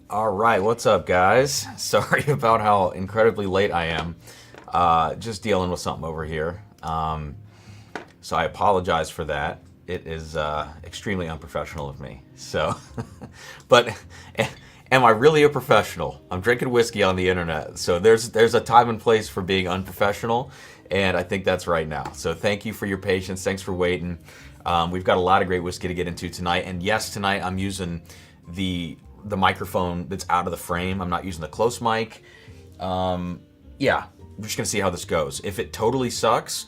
All right, what's up, guys? Sorry about how incredibly late I am. Just dealing with something over here. So I apologize for that. It is extremely unprofessional of me. So, but am I really a professional? I'm drinking whiskey on the internet. So there's a time and place for being unprofessional, and I think that's right now. So thank you for your patience. Thanks for waiting. We've got a lot of great whiskey to get into tonight, and yes, tonight I'm using the microphone that's out of the frame. I'm not using the close mic. Yeah, we're just gonna see how this goes. If it totally sucks,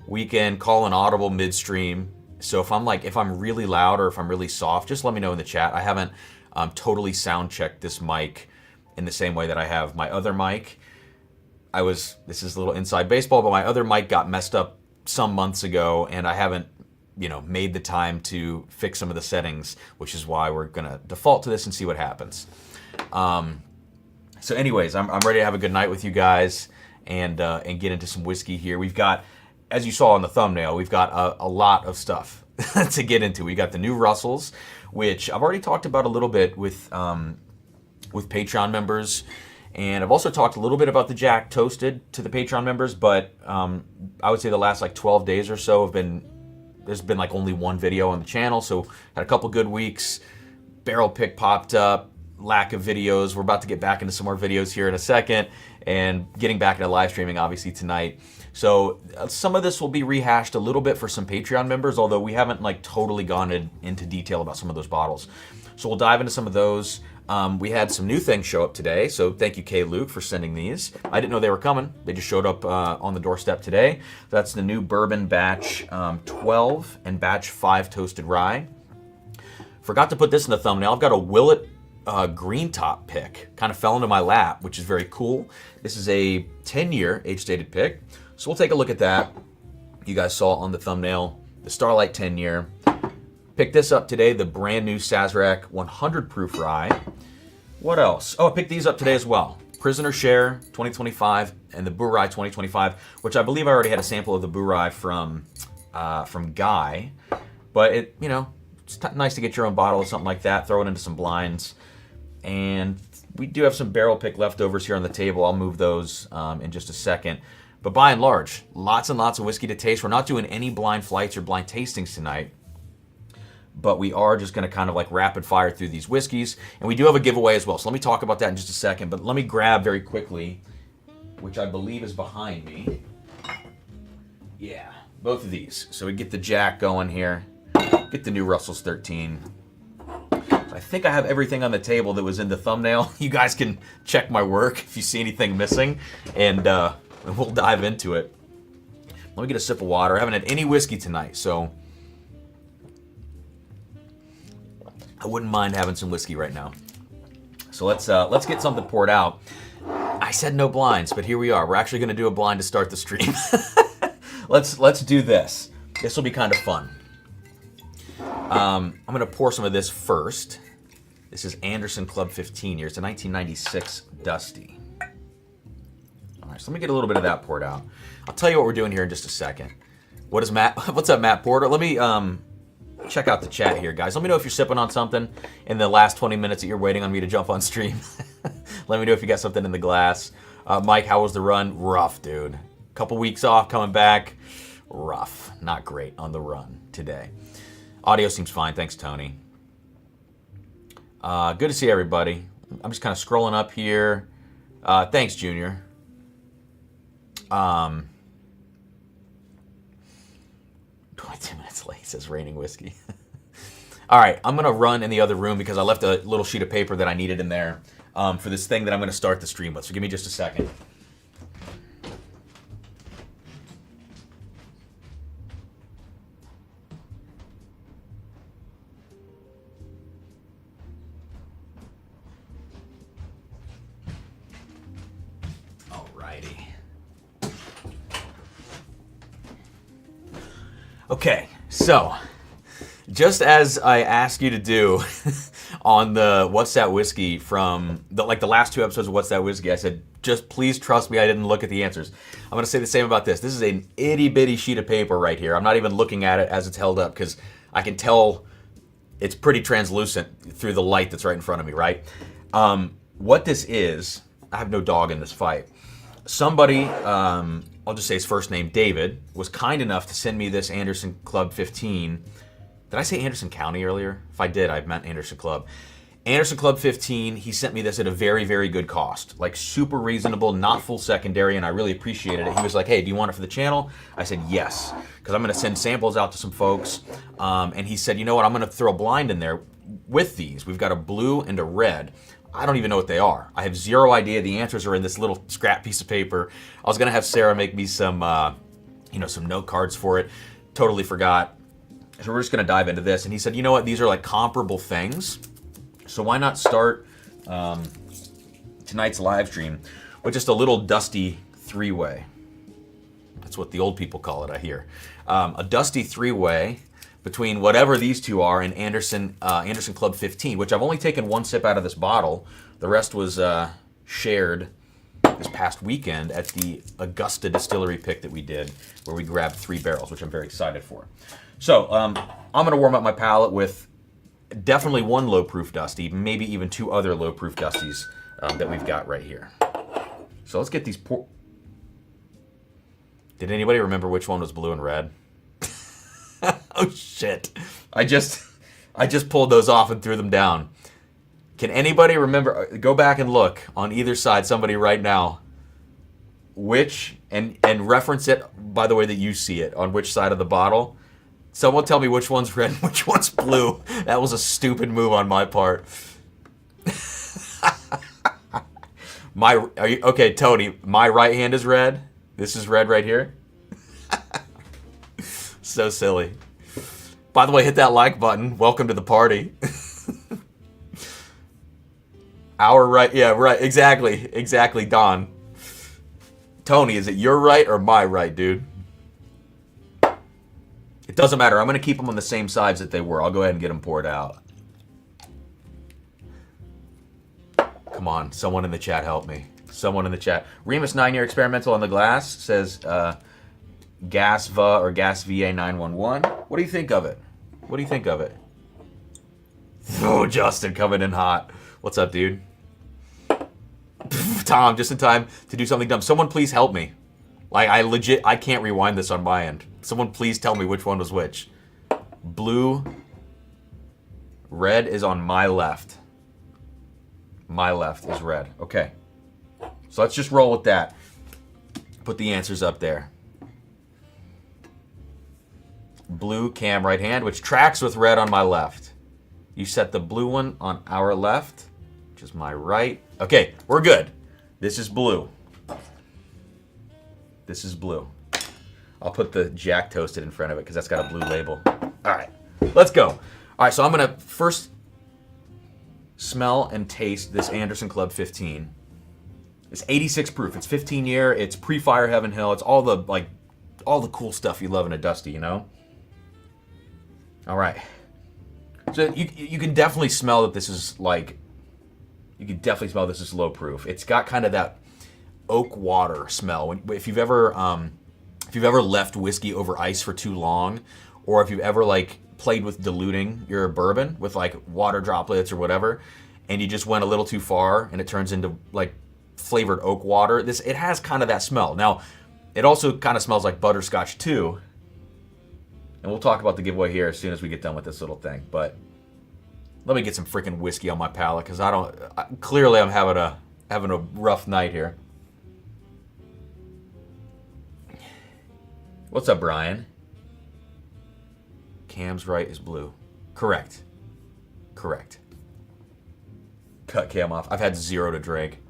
we can call an audible midstream. So if I'm really loud or if I'm really soft, just let me know in the chat. I haven't totally sound checked this mic in the same way that I have my other mic. This is a little inside baseball, but my other mic got messed up some months ago, and I haven't made the time to fix some of the settings, which is why we're gonna default to this and see what happens. So anyways, I'm ready to have a good night with you guys and get into some whiskey here. We've got, as you saw in the thumbnail, we've got a lot of stuff to get into. We got the new Russells, which I've already talked about a little bit with Patreon members, and I've also talked a little bit about the Jack Toasted to the Patreon members, but I would say the last 12 days or so there's been only one video on the channel, so had a couple good weeks. Barrel pick popped up, lack of videos. We're about to get back into some more videos here in a second, and getting back into live streaming obviously tonight. So some of this will be rehashed a little bit for some Patreon members, although we haven't totally gone into detail about some of those bottles. So we'll dive into some of those. We had some new things show up today, so thank you, K. Luke, for sending these. I didn't know they were coming. They just showed up on the doorstep today. That's the new Bourbon Batch 12 and Batch 5 Toasted Rye. Forgot to put this in the thumbnail. I've got a Willet Green Top pick. Kind of fell into my lap, which is very cool. This is a 10-year age-stated pick. So we'll take a look at that. You guys saw on the thumbnail, the Starlight 10-year. Picked this up today, the brand new Sazerac 100 proof rye. What else? Oh, I picked these up today as well. Prisoner Share 2025 and the Bourye 2025, which I believe I already had a sample of the Bourye from Guy. But it's nice to get your own bottle of something like that, throw it into some blinds. And we do have some barrel pick leftovers here on the table. I'll move those in just a second. But by and large, lots and lots of whiskey to taste. We're not doing any blind flights or blind tastings tonight, but we are just going to kind of rapid fire through these whiskeys. And we do have a giveaway as well, so let me talk about that in just a second. But let me grab very quickly, which I believe is behind me. Yeah, both of these. So we get the Jack going here, get the new Russell's 13. So I think I have everything on the table that was in the thumbnail. You guys can check my work if you see anything missing, and we'll dive into it. Let me get a sip of water. I haven't had any whiskey tonight, so I wouldn't mind having some whiskey right now. So let's get something poured out. I said no blinds, but here we are. We're actually going to do a blind to start the stream. Let's do this. This will be kind of fun. I'm going to pour some of this first. This is Anderson Club 15 year. It's a 1996 Dusty. All right, so let me get a little bit of that poured out. I'll tell you what we're doing here in just a second. What's up, Matt Porter? Let me check out the chat here, guys. Let me know if you're sipping on something in the last 20 minutes that you're waiting on me to jump on stream. Let me know if you got something in the glass. Mike, how was the run? Rough, dude. Couple weeks off, coming back. Rough. Not great on the run today. Audio seems fine. Thanks, Tony. Good to see everybody. I'm just kind of scrolling up here. Thanks, Junior. 22 minutes late, says Raining Whiskey. All right, I'm going to run in the other room because I left a little sheet of paper that I needed in there for this thing that I'm going to start the stream with. So give me just a second. Okay, so just as I asked you to do on the What's That Whiskey from the last two episodes of What's That Whiskey, I said, just please trust me, I didn't look at the answers. I'm going to say the same about this. This is an itty bitty sheet of paper right here. I'm not even looking at it as it's held up because I can tell it's pretty translucent through the light that's right in front of me, right? What this is, I have no dog in this fight. Somebody, I'll just say his first name, David, was kind enough to send me this Anderson Club 15. Did I say Anderson County earlier? If I did, I meant Anderson Club. Anderson Club 15, he sent me this at a very, very good cost. Like super reasonable, not full secondary, and I really appreciated it. He was like, hey, do you want it for the channel? I said, yes, because I'm going to send samples out to some folks. And he said, you know what, I'm going to throw a blind in there with these. We've got a blue and a red. I don't even know what they are. I have zero idea. The answers are in this little scrap piece of paper. I was going to have Sarah make me some, some note cards for it. Totally forgot. So we're just going to dive into this. And he said, you know what, these are like comparable things. So why not start tonight's live stream with just a little dusty three-way. That's what the old people call it, I hear. A dusty three-way between whatever these two are and Anderson Club 15, which I've only taken one sip out of this bottle. The rest was shared this past weekend at the Augusta Distillery pick that we did, where we grabbed 3 barrels, which I'm very excited for. So I'm going to warm up my palate with definitely one low-proof dusty, maybe even 2 other low-proof dusties that we've got right here. So let's get these Did anybody remember which one was blue and red? Oh shit. I just pulled those off and threw them down. Can anybody remember, go back and look on either side, somebody right now, which, and reference it by the way that you see it, on which side of the bottle. Someone tell me which one's red and which one's blue. That was a stupid move on my part. Okay, Tony, my right hand is red. This is red right here. So silly. By the way, hit that like button. Welcome to the party. Our right, yeah, right, exactly, Don. Tony, is it your right or my right, dude? It doesn't matter. I'm going to keep them on the same sides that they were. I'll go ahead and get them poured out. Come on, someone in the chat help me. Someone in the chat. Remus 9-year experimental on the glass says GasVA or GasVA 911. What do you think of it? What do you think of it? Oh, Justin coming in hot. What's up, dude? Tom, just in time to do something dumb. Someone please help me. Like, I can't rewind this on my end. Someone please tell me which one was which. Blue. Red is on my left. My left is red. Okay. So let's just roll with that. Put the answers up there. Blue, Cam, right hand, which tracks with red on my left. You set the blue one on our left, which is my right. Okay, we're good. This is blue. This is blue. I'll put the Jack Toasted in front of it because that's got a blue label. All right, let's go. All right, so I'm going to first smell and taste this Anderson Club 15. It's 86 proof. It's 15-year. It's pre-fire Heaven Hill. It's all the cool stuff you love in a dusty, you know? All right. So you can definitely smell that this is low proof. It's got kind of that oak water smell. If you've ever left whiskey over ice for too long, or if you've ever played with diluting your bourbon with water droplets or whatever, and you just went a little too far and it turns into flavored oak water, it has kind of that smell. Now, it also kind of smells like butterscotch too. And we'll talk about the giveaway here as soon as we get done with this little thing. But let me get some freaking whiskey on my palate because clearly I'm having a rough night here. What's up, Brian? Cam's right is blue. Correct. Cut Cam off. I've had 0 to drink.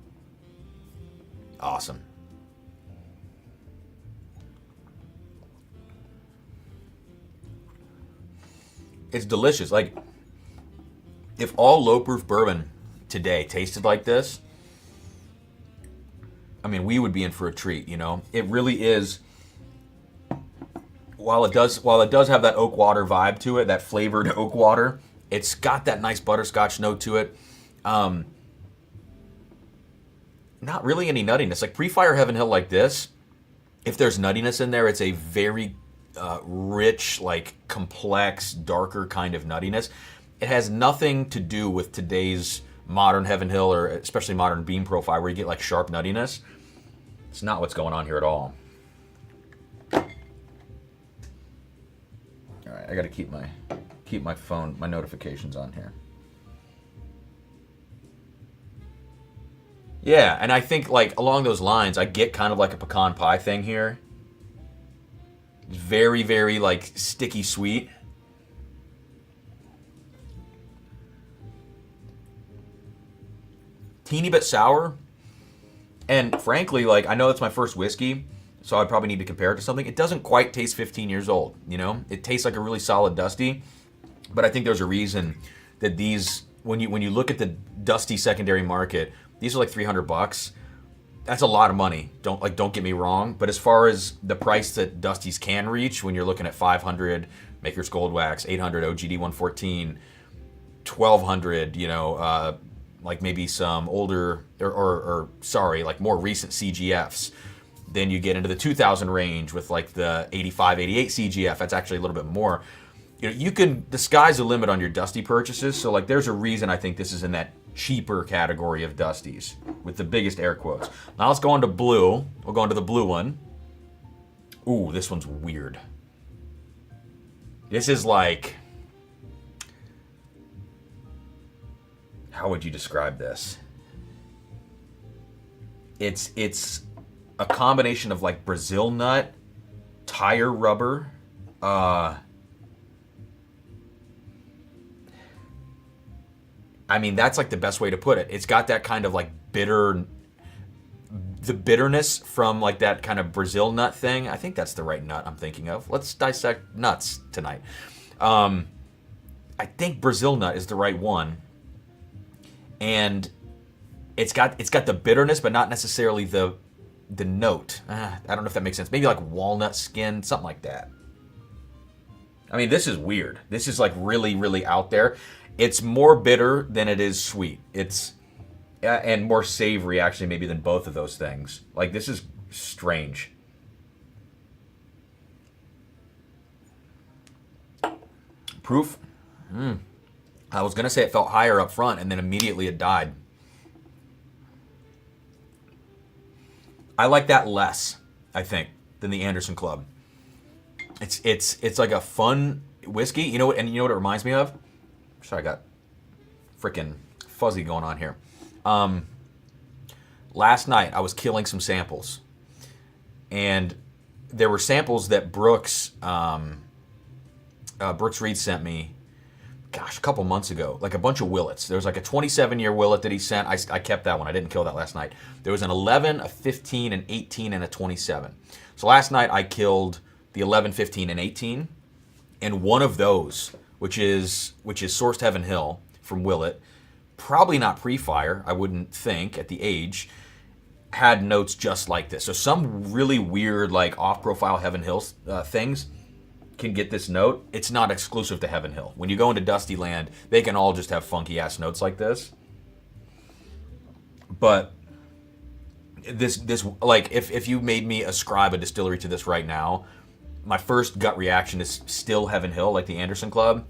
Awesome. It's delicious. If all low-proof bourbon today tasted like this, I mean, we would be in for a treat, you know? It really is. While it does have that oak water vibe to it, that flavored oak water, it's got that nice butterscotch note to it. Not really any nuttiness. Pre-fire Heaven Hill like this, if there's nuttiness in there, it's a very rich, complex, darker kind of nuttiness. It has nothing to do with today's modern Heaven Hill or especially modern beam profile where you get like sharp nuttiness. It's not what's going on here at all. All right, I got to keep my phone, my notifications on here. Yeah, and I think like along those lines, I get kind of like a pecan pie thing here. It's very, very like sticky sweet. Teeny bit sour. And frankly, like I know it's my first whiskey, so I probably need to compare it to something. It doesn't quite taste 15 years old, you know? It tastes like a really solid dusty, but I think there's a reason that these, when you look at the dusty secondary market, these are like $300. That's a lot of money. Don't get me wrong, but as far as the price that dusties can reach, when you're looking at 500 Maker's Gold Wax, 800 OGD 114, 1200, you know, like maybe some older or sorry, like more recent CGFs. Then you get into the 2000 range with like the 85, 88 CGF. That's actually a little bit more. You know, the sky's the limit on your dusty purchases. So like there's a reason I think this is in that cheaper category of dusties with the biggest air quotes. Now let's go on to blue. We'll go on to the blue one. Ooh, this one's weird. This is like, how would you describe this? It's a combination of like Brazil nut, tire rubber, I mean, that's like the best way to put it. It's got that kind of like the bitterness from like that kind of Brazil nut thing. I think that's the right nut I'm thinking of. Let's dissect nuts tonight. I think Brazil nut is the right one. And it's got the bitterness, but not necessarily the note. I don't know if that makes sense. Maybe like walnut skin, something like that. I mean, this is weird. This is like really, really out there. It's more bitter than it is sweet. It's and more savory actually maybe than both of those things. Like this is strange. Proof. I was gonna say it felt higher up front and then immediately it died. I like that less, I think, than the Anderson Club. It's like a fun whiskey. You know what? And you know what it reminds me of? Sorry, I got freaking fuzzy going on here. Last night I was killing some samples, and there were samples that Brooks Reed sent me. Gosh, a couple months ago, like a bunch of Willets. There was like a 27-year Willet that he sent. I kept that one. I didn't kill that last night. There was an 11, a 15, an 18, and a 27. So last night I killed the 11, 15, and 18, and one of those, which is sourced Heaven Hill from Willet, probably not pre-fire, I wouldn't think, at the age, had notes just like this. So some really weird, like off-profile Heaven Hill things can get this note. It's not exclusive to Heaven Hill. When you go into Dusty Land, they can all just have funky ass notes like this. But this like if you made me ascribe a distillery to this right now, my first gut reaction is still Heaven Hill, like the Anderson Club.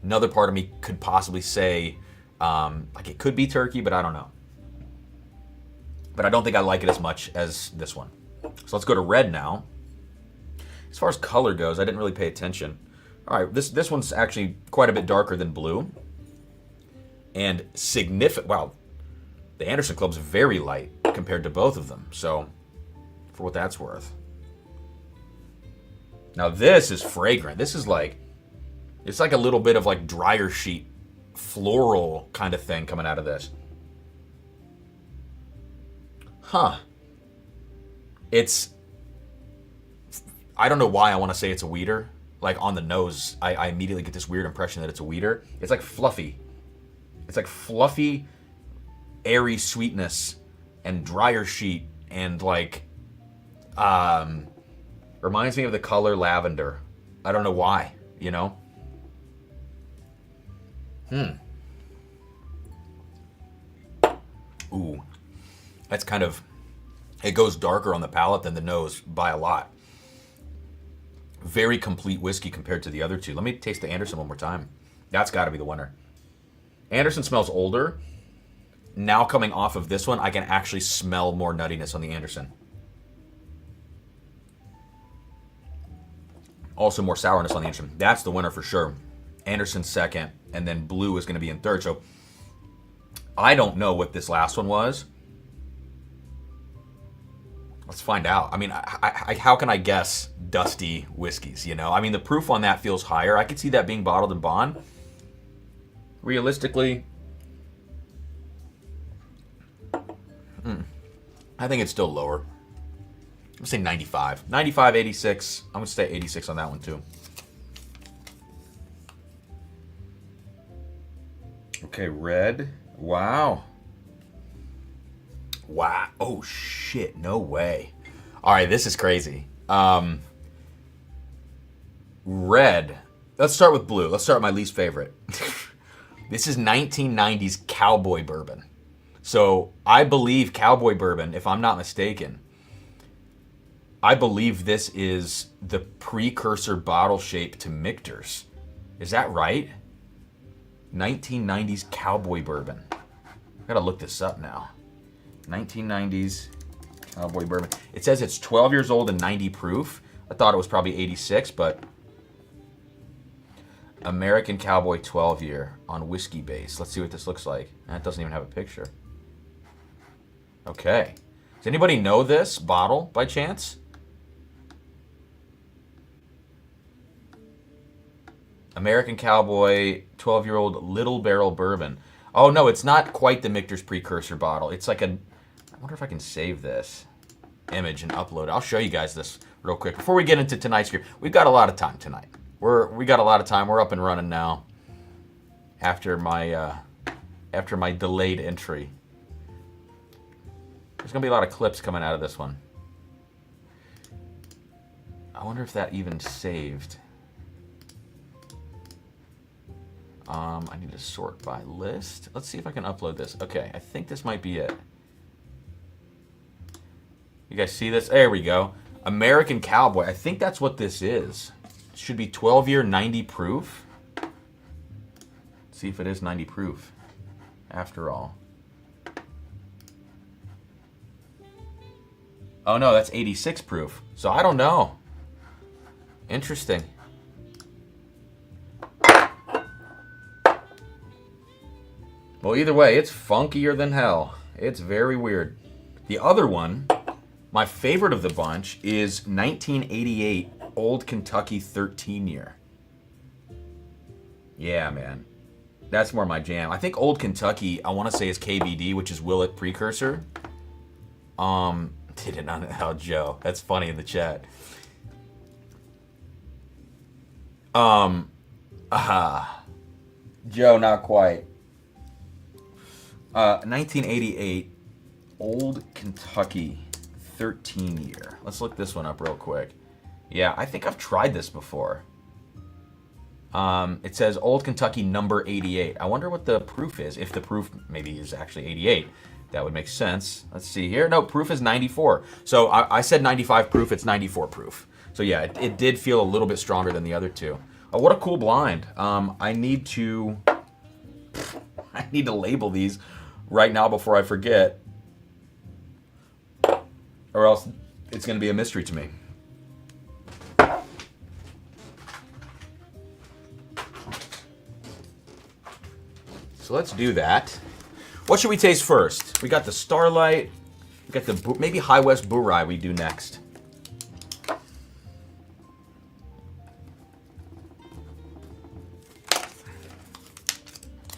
Another part of me could possibly say like it could be Turkey, but I don't know. But I don't think I like it as much as this one. So let's go to red now. As far as color goes, I didn't really pay attention. All right, this one's actually quite a bit darker than blue. And significant, wow, the Anderson Club's very light compared to both of them. So, for what that's worth. Now this is fragrant. This is like, it's like a little bit of like dryer sheet, floral kind of thing coming out of this. Huh. I don't know why I want to say it's a weeder. Like on the nose, I immediately get this weird impression that it's a weeder. It's like fluffy. It's like fluffy, airy sweetness and dryer sheet and like, reminds me of the color lavender. I don't know why, you know? Ooh. That's kind of, it goes darker on the palate than the nose by a lot. Very complete whiskey compared to the other two. Let me taste the Anderson one more time. That's got to be the winner. Anderson smells older, now coming off of this one, I can actually smell more nuttiness on the Anderson. Also more sourness on the Anderson. That's the winner for sure. Anderson second, and then Blue is going to be in third. So I don't know what this last one was. Let's find out. I mean, how can I guess dusty whiskeys, you know? I mean, the proof on that feels higher. I could see that being bottled in bond. Realistically, I think it's still lower. I'm going to say 95. 95, 86. I'm going to say 86 on that one, too. Okay, red. Wow. Wow. Oh, shit. No way. All right, this is crazy. Red. Let's start with blue. Let's start with my least favorite. This is 1990s cowboy bourbon. So I believe cowboy bourbon, if I'm not mistaken, I believe this is the precursor bottle shape to Michter's. Is that right? 1990s cowboy bourbon. I gotta look this up now. 1990s cowboy bourbon. It says it's 12 years old and 90 proof. I thought it was probably 86, but American Cowboy 12 year on whiskey base. Let's see what this looks like. That doesn't even have a picture. Okay. Does anybody know this bottle by chance? American Cowboy 12-year-old Little Barrel Bourbon. Oh, no, it's not quite the Michter's precursor bottle. It's like a... I wonder if I can save this image and upload it. I'll show you guys this real quick. Before we get into tonight's gear, we've got a lot of time tonight. We got a lot of time. We're up and running now after my delayed entry. There's going to be a lot of clips coming out of this one. I wonder if that even saved. I need to sort by list. Let's see if I can upload this. Okay, I think this might be it. You guys see this? There we go. American Cowboy. I think that's what this is. It should be 12-year, 90 proof. Let's see if it is 90 proof after all. Oh no, that's 86 proof. So I don't know. Interesting. Well, either way, it's funkier than hell. It's very weird. The other one, my favorite of the bunch, is 1988 Old Kentucky 13 year. Yeah, man. That's more my jam. I think Old Kentucky, I want to say is KBD, which is Willet precursor. Did it not know, Joe. That's funny in the chat. Joe, not quite. 1988 Old Kentucky 13 year. Let's look this one up real quick. Yeah, I think I've tried this before. It says Old Kentucky number 88. I wonder what the proof is. If the proof maybe is actually 88, that would make sense. Let's see here. No, proof is 94. So I said 95 proof. It's 94 proof. So yeah, it did feel a little bit stronger than the other two. Oh, what a cool blind. I need to label these right now before I forget, or else it's going to be a mystery to me. So let's do that. What should we taste first? We got the Starlight. We got the maybe High West Burai we do next.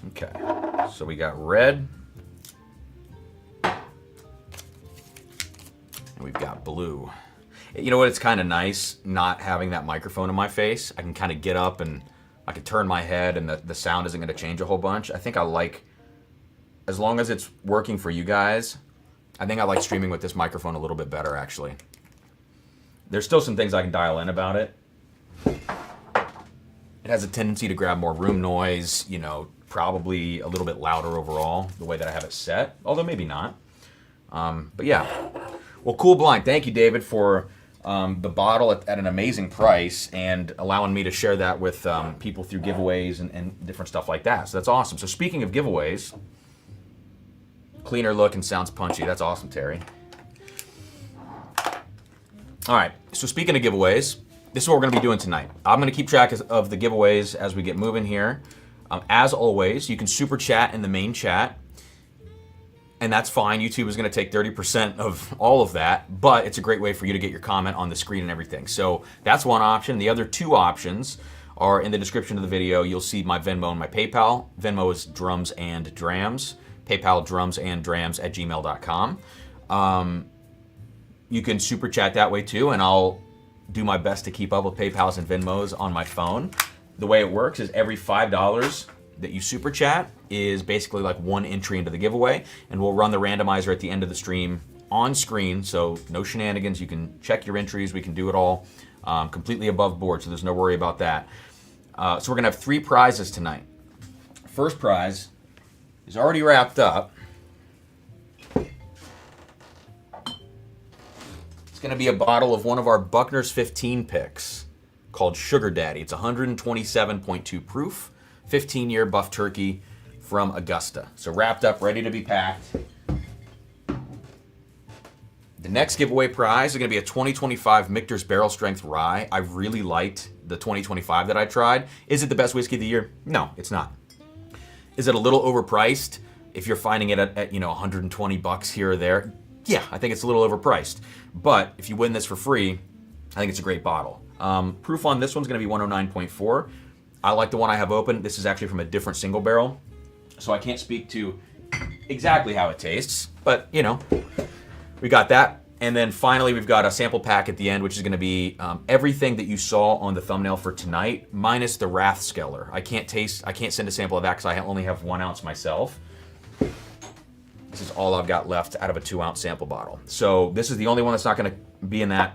Okay, so we got red. And we've got blue. You know what? It's kind of nice not having that microphone in my face. I can kind of get up and I can turn my head and the sound isn't going to change a whole bunch. I think I like, as long as it's working for you guys, I think I like streaming with this microphone a little bit better, actually. There's still some things I can dial in about it. It has a tendency to grab more room noise, you know, probably a little bit louder overall, the way that I have it set, although maybe not. But yeah. Well, cool blind. Thank you, David, for the bottle at an amazing price and allowing me to share that with people through giveaways and different stuff like that. So that's awesome. So speaking of giveaways, Cleaner look and sounds punchy. That's awesome, Terry. All right, so speaking of giveaways, this is what we're going to be doing tonight. I'm going to keep track of the giveaways as we get moving here. As always, you can super chat in the main chat, and that's fine. YouTube is going to take 30% of all of that, but it's a great way for you to get your comment on the screen and everything. So that's one option. The other two options are in the description of the video. You'll see my Venmo and my PayPal. Venmo is Drums and Drams. PayPal, drumsanddrams@gmail.com. You can super chat that way too, and I'll do my best to keep up with PayPals and Venmos on my phone. The way it works is every $5 that you super chat is basically like one entry into the giveaway, and we'll run the randomizer at the end of the stream on screen, so no shenanigans. You can check your entries. We can do it all completely above board, so there's no worry about that. So we're going to have 3 prizes tonight. First prize is already wrapped up. It's going to be a bottle of one of our Buckner's 15 picks called Sugar Daddy. It's 127.2 proof, 15-year buff turkey from Augusta. So wrapped up, ready to be packed. The next giveaway prize is going to be a 2025 Michter's Barrel Strength Rye. I really liked the 2025 that I tried. Is it the best whiskey of the year? No, it's not. Is it a little overpriced if you're finding it at $120 here or there? Yeah, I think it's a little overpriced. But if you win this for free, I think it's a great bottle. Proof on this one's going to be 109.4. I like the one I have open. This is actually from a different single barrel, so I can't speak to exactly how it tastes, but we got that. And then finally, we've got a sample pack at the end, which is going to be everything that you saw on the thumbnail for tonight, minus the Rathskeller. I can't send a sample of that because I only have 1 ounce myself. This is all I've got left out of a 2-ounce sample bottle. So this is the only one that's not going to be in that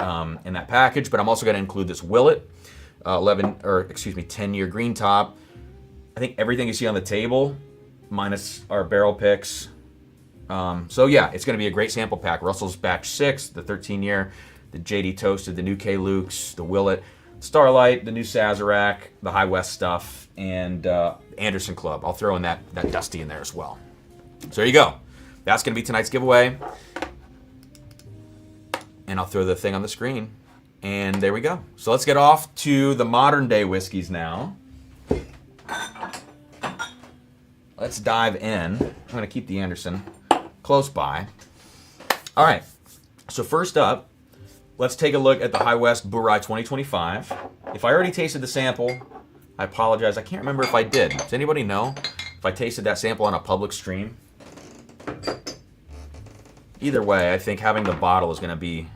package, but I'm also going to include this Willet 10-year green top. I think everything you see on the table, minus our barrel picks. So yeah, it's going to be a great sample pack. Russell's Batch 6, the 13-year, the JD Toasted, the new K. Luke's, the Willet, Starlight, the new Sazerac, the High West stuff, and Anderson Club. I'll throw in that Dusty in there as well. So there you go. That's going to be tonight's giveaway. And I'll throw the thing on the screen. And there we go. So let's get off to the modern day whiskeys now. Let's dive in. I'm going to keep the Anderson close by. All right. So first up, let's take a look at the High West Bourye 2025. If I already tasted the sample, I apologize. I can't remember if I did. Does anybody know if I tasted that sample on a public stream? Either way, I think having the bottle is going to be,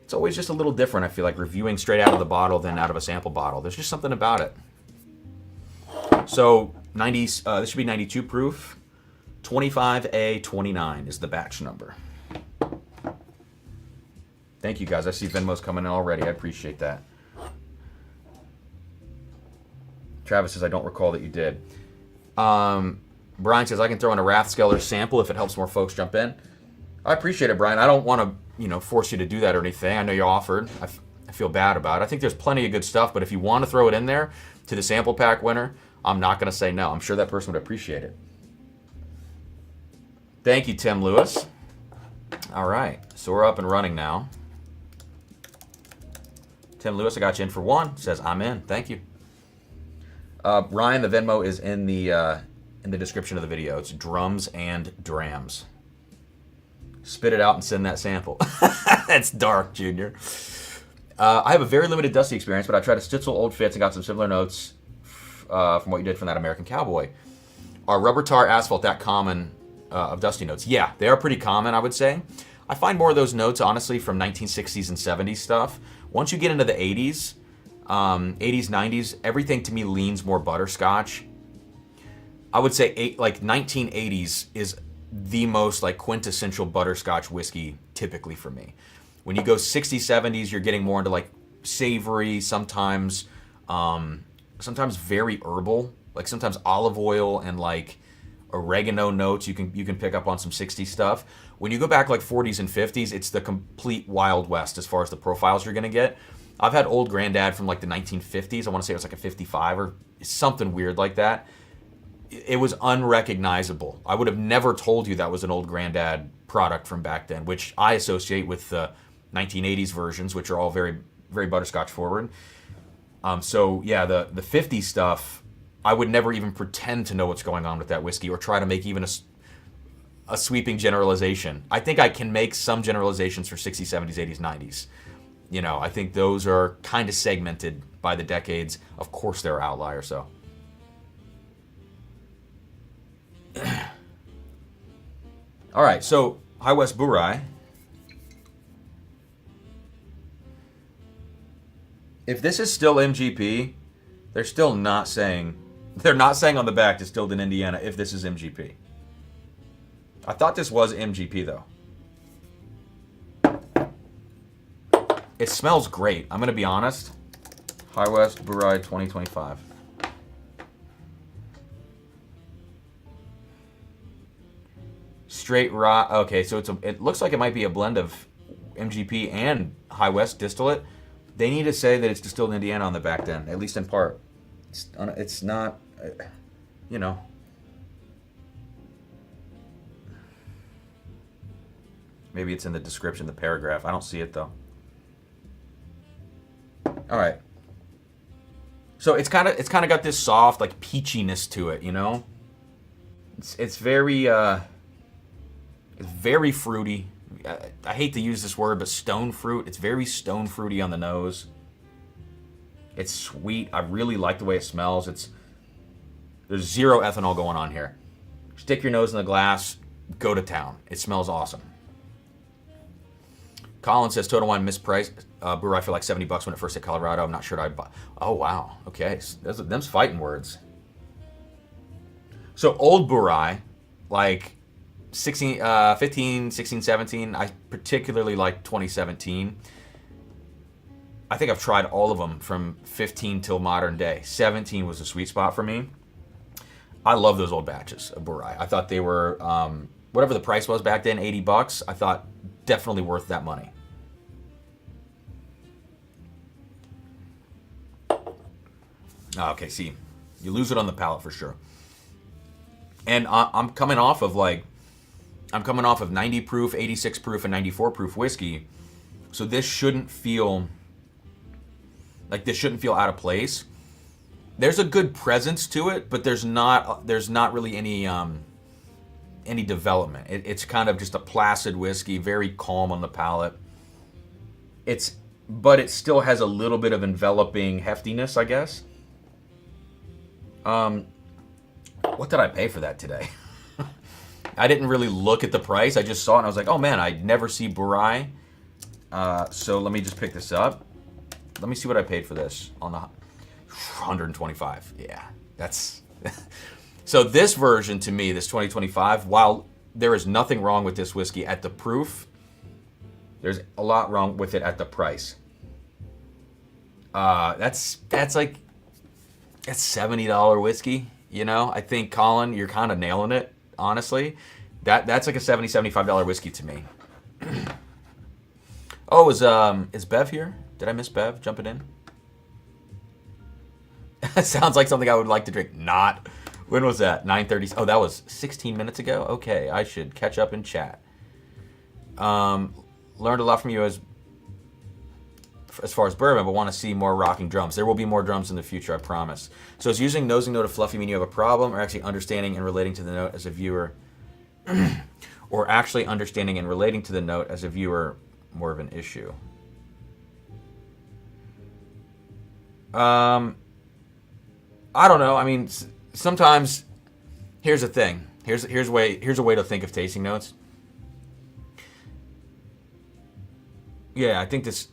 it's always just a little different, I feel like, reviewing straight out of the bottle than out of a sample bottle. There's just something about it. So, this should be 92 proof. 25A29 is the batch number. Thank you, guys. I see Venmo's coming in already. I appreciate that. Travis says, I don't recall that you did. Brian says, I can throw in a Rathskeller sample if it helps more folks jump in. I appreciate it, Brian. I don't want to, force you to do that or anything. I know you offered. I feel bad about it. I think there's plenty of good stuff, but if you want to throw it in there to the sample pack winner, I'm not going to say no. I'm sure that person would appreciate it. Thank you, Tim Lewis. All right, so we're up and running now. Tim Lewis, I got you in for 1. Says, I'm in. Thank you. Ryan, the Venmo is in the description of the video. It's Drums and Drams. Spit it out and send that sample. That's dark, Junior. I have a very limited Dusty experience, but I tried to Stitzel Old Fits and got some similar notes from what you did from that American Cowboy. Are rubber tar asphalt that common of Dusty notes? Yeah, they are pretty common, I would say. I find more of those notes, honestly, from 1960s and 70s stuff. Once you get into the 80s, 80s, 90s, everything to me leans more butterscotch. I would say 1980s is the most quintessential butterscotch whiskey typically for me. When you go 60s, 70s, you're getting more into savory, sometimes very herbal, sometimes olive oil and oregano notes. You can pick up on some 60s stuff. When you go back 40s and 50s, it's the complete Wild West as far as the profiles you're gonna get. I've had Old Granddad from the 1950s. I want to say it was a 55 or something weird like that. it was unrecognizable. I would have never told you that was an old granddad product from back then, which I associate with the 1980s versions, which are all very, very butterscotch forward. So yeah, the 50s stuff, I would never even pretend to know what's going on with that whiskey or try to make even a sweeping generalization. I think I can make some generalizations for 60s, 70s, 80s, 90s. You know, I think those are kind of segmented by the decades. Of course, there are outliers, though. All right, so High West Burai. If this is still MGP, they're still not saying, they're not saying on the back distilled in Indiana if this is MGP. I thought this was MGP though. It smells great. I'm going to be honest. High West Burai 2025. Straight raw. Okay, so it looks like it might be a blend of MGP and High West distillate. They need to say that it's distilled in Indiana on the back then, at least in part. It's not, you know. Maybe it's in the description, the paragraph. I don't see it though. All right. So it's kind of got this soft like peachiness to it, you know. It's very fruity. I hate to use this word, but stone fruit. It's very stone fruity on the nose. It's sweet. I really like the way it smells. There's zero ethanol going on here. Stick your nose in the glass, go to town. It smells awesome. Colin says Total Wine mispriced Burai for like $70 when it first hit Colorado. I'm not sure I'd buy. Oh wow. Okay, them's fighting words. So old Burai, like 15, 16, 17. I particularly like 2017. I think I've tried all of them from 15 till modern day. 17 was a sweet spot for me. I love those old batches of Burai. I thought they were, whatever the price was back then, $80. I thought definitely worth that money. Okay, see, you lose it on the palate for sure. And I'm coming off of 90 proof, 86 proof, and 94 proof whiskey. So this shouldn't feel out of place. There's a good presence to it, but there's not really any development. It's kind of just a placid whiskey, very calm on the palate. But it still has a little bit of enveloping heftiness, I guess. What did I pay for that today? I didn't really look at the price. I just saw it and I was like, oh man, I never see Burai. So let me just pick this up. Let me see what I paid for this on the 125. Yeah, that's so this version to me, this 2025, while there is nothing wrong with this whiskey at the proof, there's a lot wrong with it at the price. That's $70 whiskey, you know? I think, Colin, you're kind of nailing it, honestly. That's like a $70, $75 whiskey to me. Oh, is Bev here? Did I miss Bev jumping in? Sounds like something I would like to drink. Not. When was that? 9:30. Oh, that was 16 minutes ago? Okay, I should catch up in chat. Learned a lot from you as far as bourbon, but want to see more rocking drums. There will be more drums in the future, I promise. So is using nosing note of fluffy mean you have a problem, or actually understanding and relating to the note as a viewer, or actually understanding and relating to the note as a viewer more of an issue? I don't know. I mean, sometimes here's the thing. Here's a way to think of tasting notes. Yeah, I think this.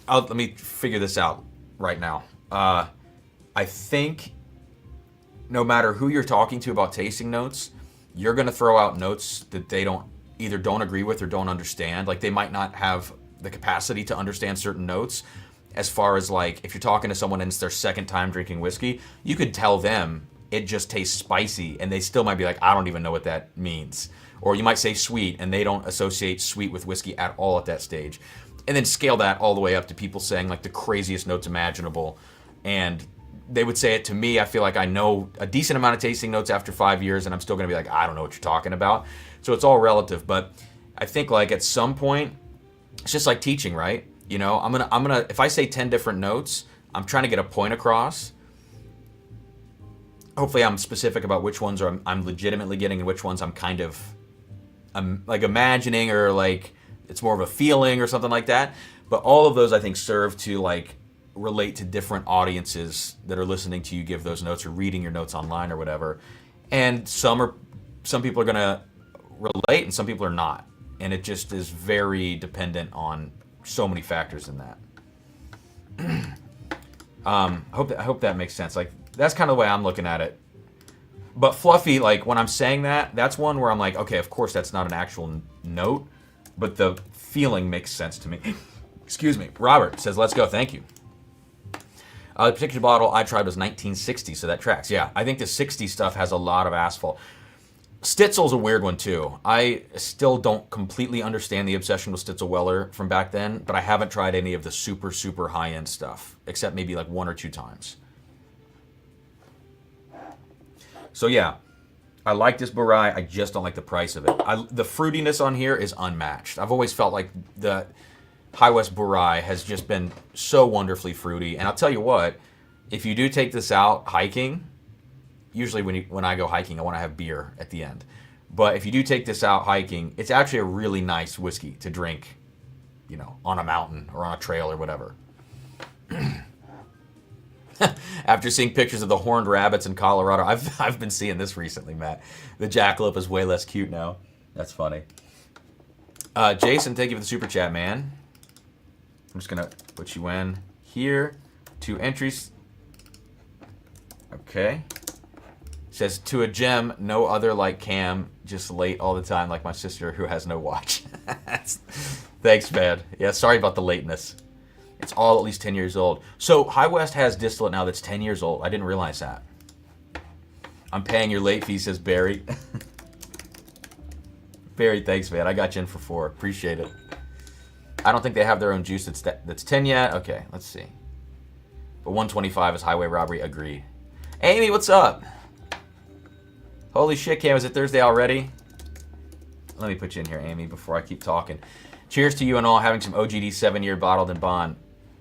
Let me figure this out right now. I think no matter who you're talking to about tasting notes, you're going to throw out notes that they either don't agree with or don't understand. Like they might not have the capacity to understand certain notes. As far as like, if you're talking to someone and it's their second time drinking whiskey, you could tell them it just tastes spicy and they still might be like, I don't even know what that means. Or you might say sweet and they don't associate sweet with whiskey at all at that stage. And then scale that all the way up to people saying like the craziest notes imaginable and they would say it to me, I feel like I know a decent amount of tasting notes after 5 years, and I'm still going to be like, I don't know what you're talking about. So it's all relative. But I think like at some point, it's just like teaching, right? You know, I'm gonna if I say 10 different notes, I'm trying to get a point across. Hopefully I'm specific about which ones I'm legitimately getting and which ones I'm like imagining, or like it's more of a feeling or something like that. But all of those I think serve to like relate to different audiences that are listening to you give those notes or reading your notes online or whatever. And some people are gonna relate and some people are not. And it just is very dependent on so many factors in that. I hope that makes sense. Like that's kind of the way I'm looking at it. But fluffy, like when I'm saying that, that's one where I'm like, okay, of course that's not an actual note, but the feeling makes sense to me. Excuse me. Robert says, let's go. Thank you. The particular bottle I tried was 1960, so that tracks. Yeah, I think the 60 stuff has a lot of asphalt. Stitzel's a weird one too. I still don't completely understand the obsession with Stitzel Weller from back then, but I haven't tried any of the super, super high-end stuff, except maybe like 1 or 2 times. So yeah, I like this Borai. I just don't like the price of it. The fruitiness on here is unmatched. I've always felt like the High West Borai has just been so wonderfully fruity. And I'll tell you what, if you do take this out hiking, usually when I go hiking, I want to have beer at the end. But if you do take this out hiking, it's actually a really nice whiskey to drink, you know, on a mountain or on a trail or whatever. After seeing pictures of the horned rabbits in Colorado, I've been seeing this recently, Matt. The jackalope is way less cute now. That's funny. Jason, thank you for the super chat, man. I'm just gonna put you in here. 2 entries. Okay. Says, to a gem, no other like Cam, just late all the time like my sister who has no watch. Thanks, man. Yeah, sorry about the lateness. It's all at least 10 years old. So High West has distillate now that's 10 years old. I didn't realize that. I'm paying your late fee, says Barry. Barry, thanks, man. I got you in for 4. Appreciate it. I don't think they have their own juice that's 10 yet. Okay, let's see. But 125 is highway robbery. Agreed. Amy, what's up? Holy shit, Cam, is it Thursday already? Let me put you in here, Amy, before I keep talking. Cheers to you and all having some OGD 7-year bottled in bond.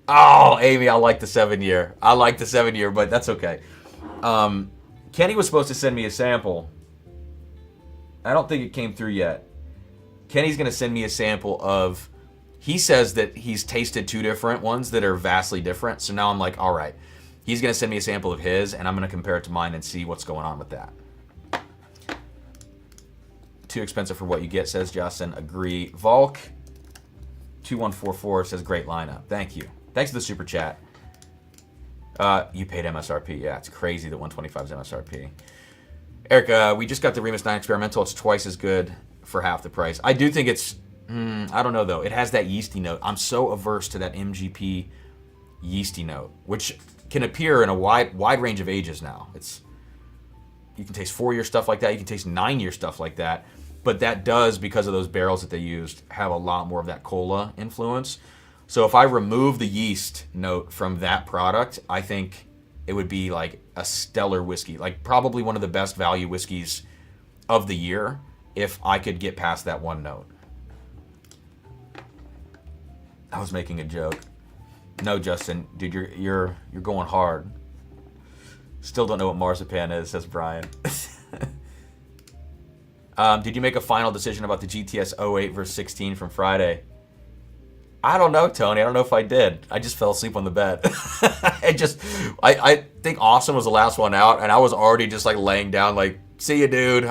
Oh, Amy, I like the 7-year. I like the 7-year, but that's okay. Kenny was supposed to send me a sample. I don't think it came through yet. Kenny's going to send me a sample of... He says that he's tasted 2 different ones that are vastly different. So now I'm like, all right. He's going to send me a sample of his, and I'm going to compare it to mine and see what's going on with that. Too expensive for what you get, says Justin. Agree. Volk 2144 says, great lineup. Thank you. Thanks for the super chat. You paid MSRP. Yeah, it's crazy that 125 is MSRP. Eric, we just got the Remus 9 Experimental. It's twice as good for half the price. I do think it's... I don't know, though. It has that yeasty note. I'm so averse to that MGP yeasty note, which can appear in a wide range of ages now. You can taste 4-year stuff like that. You can taste 9-year stuff like that. But that does, because of those barrels that they used, have a lot more of that cola influence. So if I remove the yeast note from that product, I think it would be like a stellar whiskey. Like probably one of the best value whiskeys of the year if I could get past that one note. I was making a joke. No, Justin, dude, you're going hard. Still don't know what marzipan is, says Brian. Did you make a final decision about the GTS 08 versus 16 from Friday? I don't know, Tony. I don't know if I did. I just fell asleep on the bed. I think Awesome was the last one out, and I was already just like laying down, like, see ya, dude.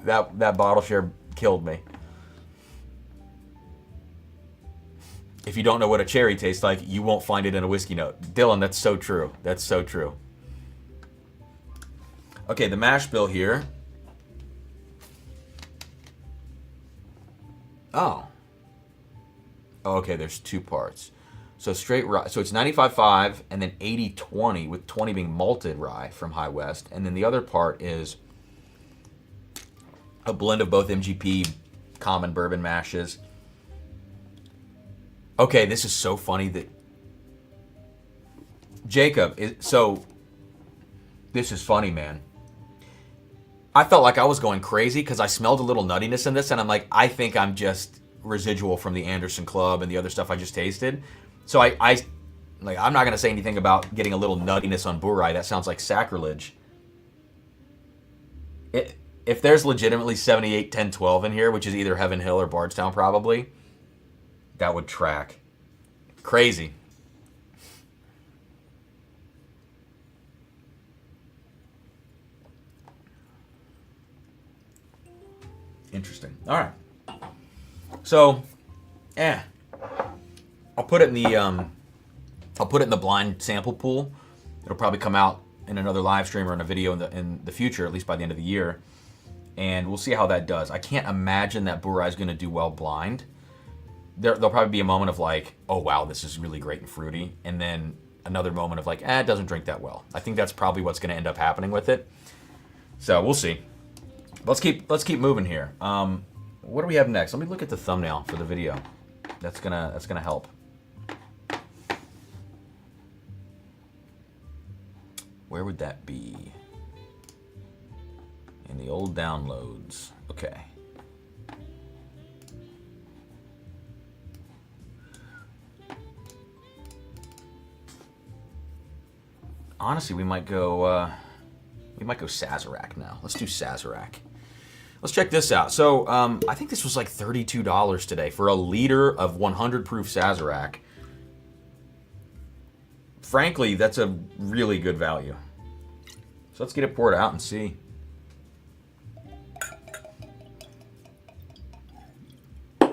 That bottle share killed me. If you don't know what a cherry tastes like, you won't find it in a whiskey note. Dylan, that's so true. That's so true. Okay, the mash bill here. Oh, okay, there's 2 parts. So straight rye, so it's 95.5 and then 80-20, with 20 being malted rye from High West. And then the other part is a blend of both MGP common bourbon mashes. Okay, this is so funny that Jacob, so This is funny, man. I felt like I was going crazy because I smelled a little nuttiness in this, and I'm like, I think I'm just residual from the Anderson Club and the other stuff I just tasted. So I'm not going to say anything about getting a little nuttiness on Burai. That sounds like sacrilege. If there's legitimately 78, 10, 12 in here, which is either Heaven Hill or Bardstown probably, that would track. Crazy. Interesting. All right. So, I'll put it in the blind sample pool. It'll probably come out in another live stream or in a video in the future, at least by the end of the year, and we'll see how that does. I can't imagine that Burai is going to do well blind. There'll probably be a moment of like, oh wow, this is really great and fruity, and then another moment of like, it doesn't drink that well. I think that's probably what's going to end up happening with it. So we'll see. Let's keep moving here. What do we have next? Let me look at the thumbnail for the video. That's gonna help. Where would that be? In the old downloads. Okay. Honestly, we might go Sazerac now. Let's do Sazerac. Let's check this out. So, I think this was like $32 today for a liter of 100 proof Sazerac. Frankly, that's a really good value. So let's get it poured out and see. All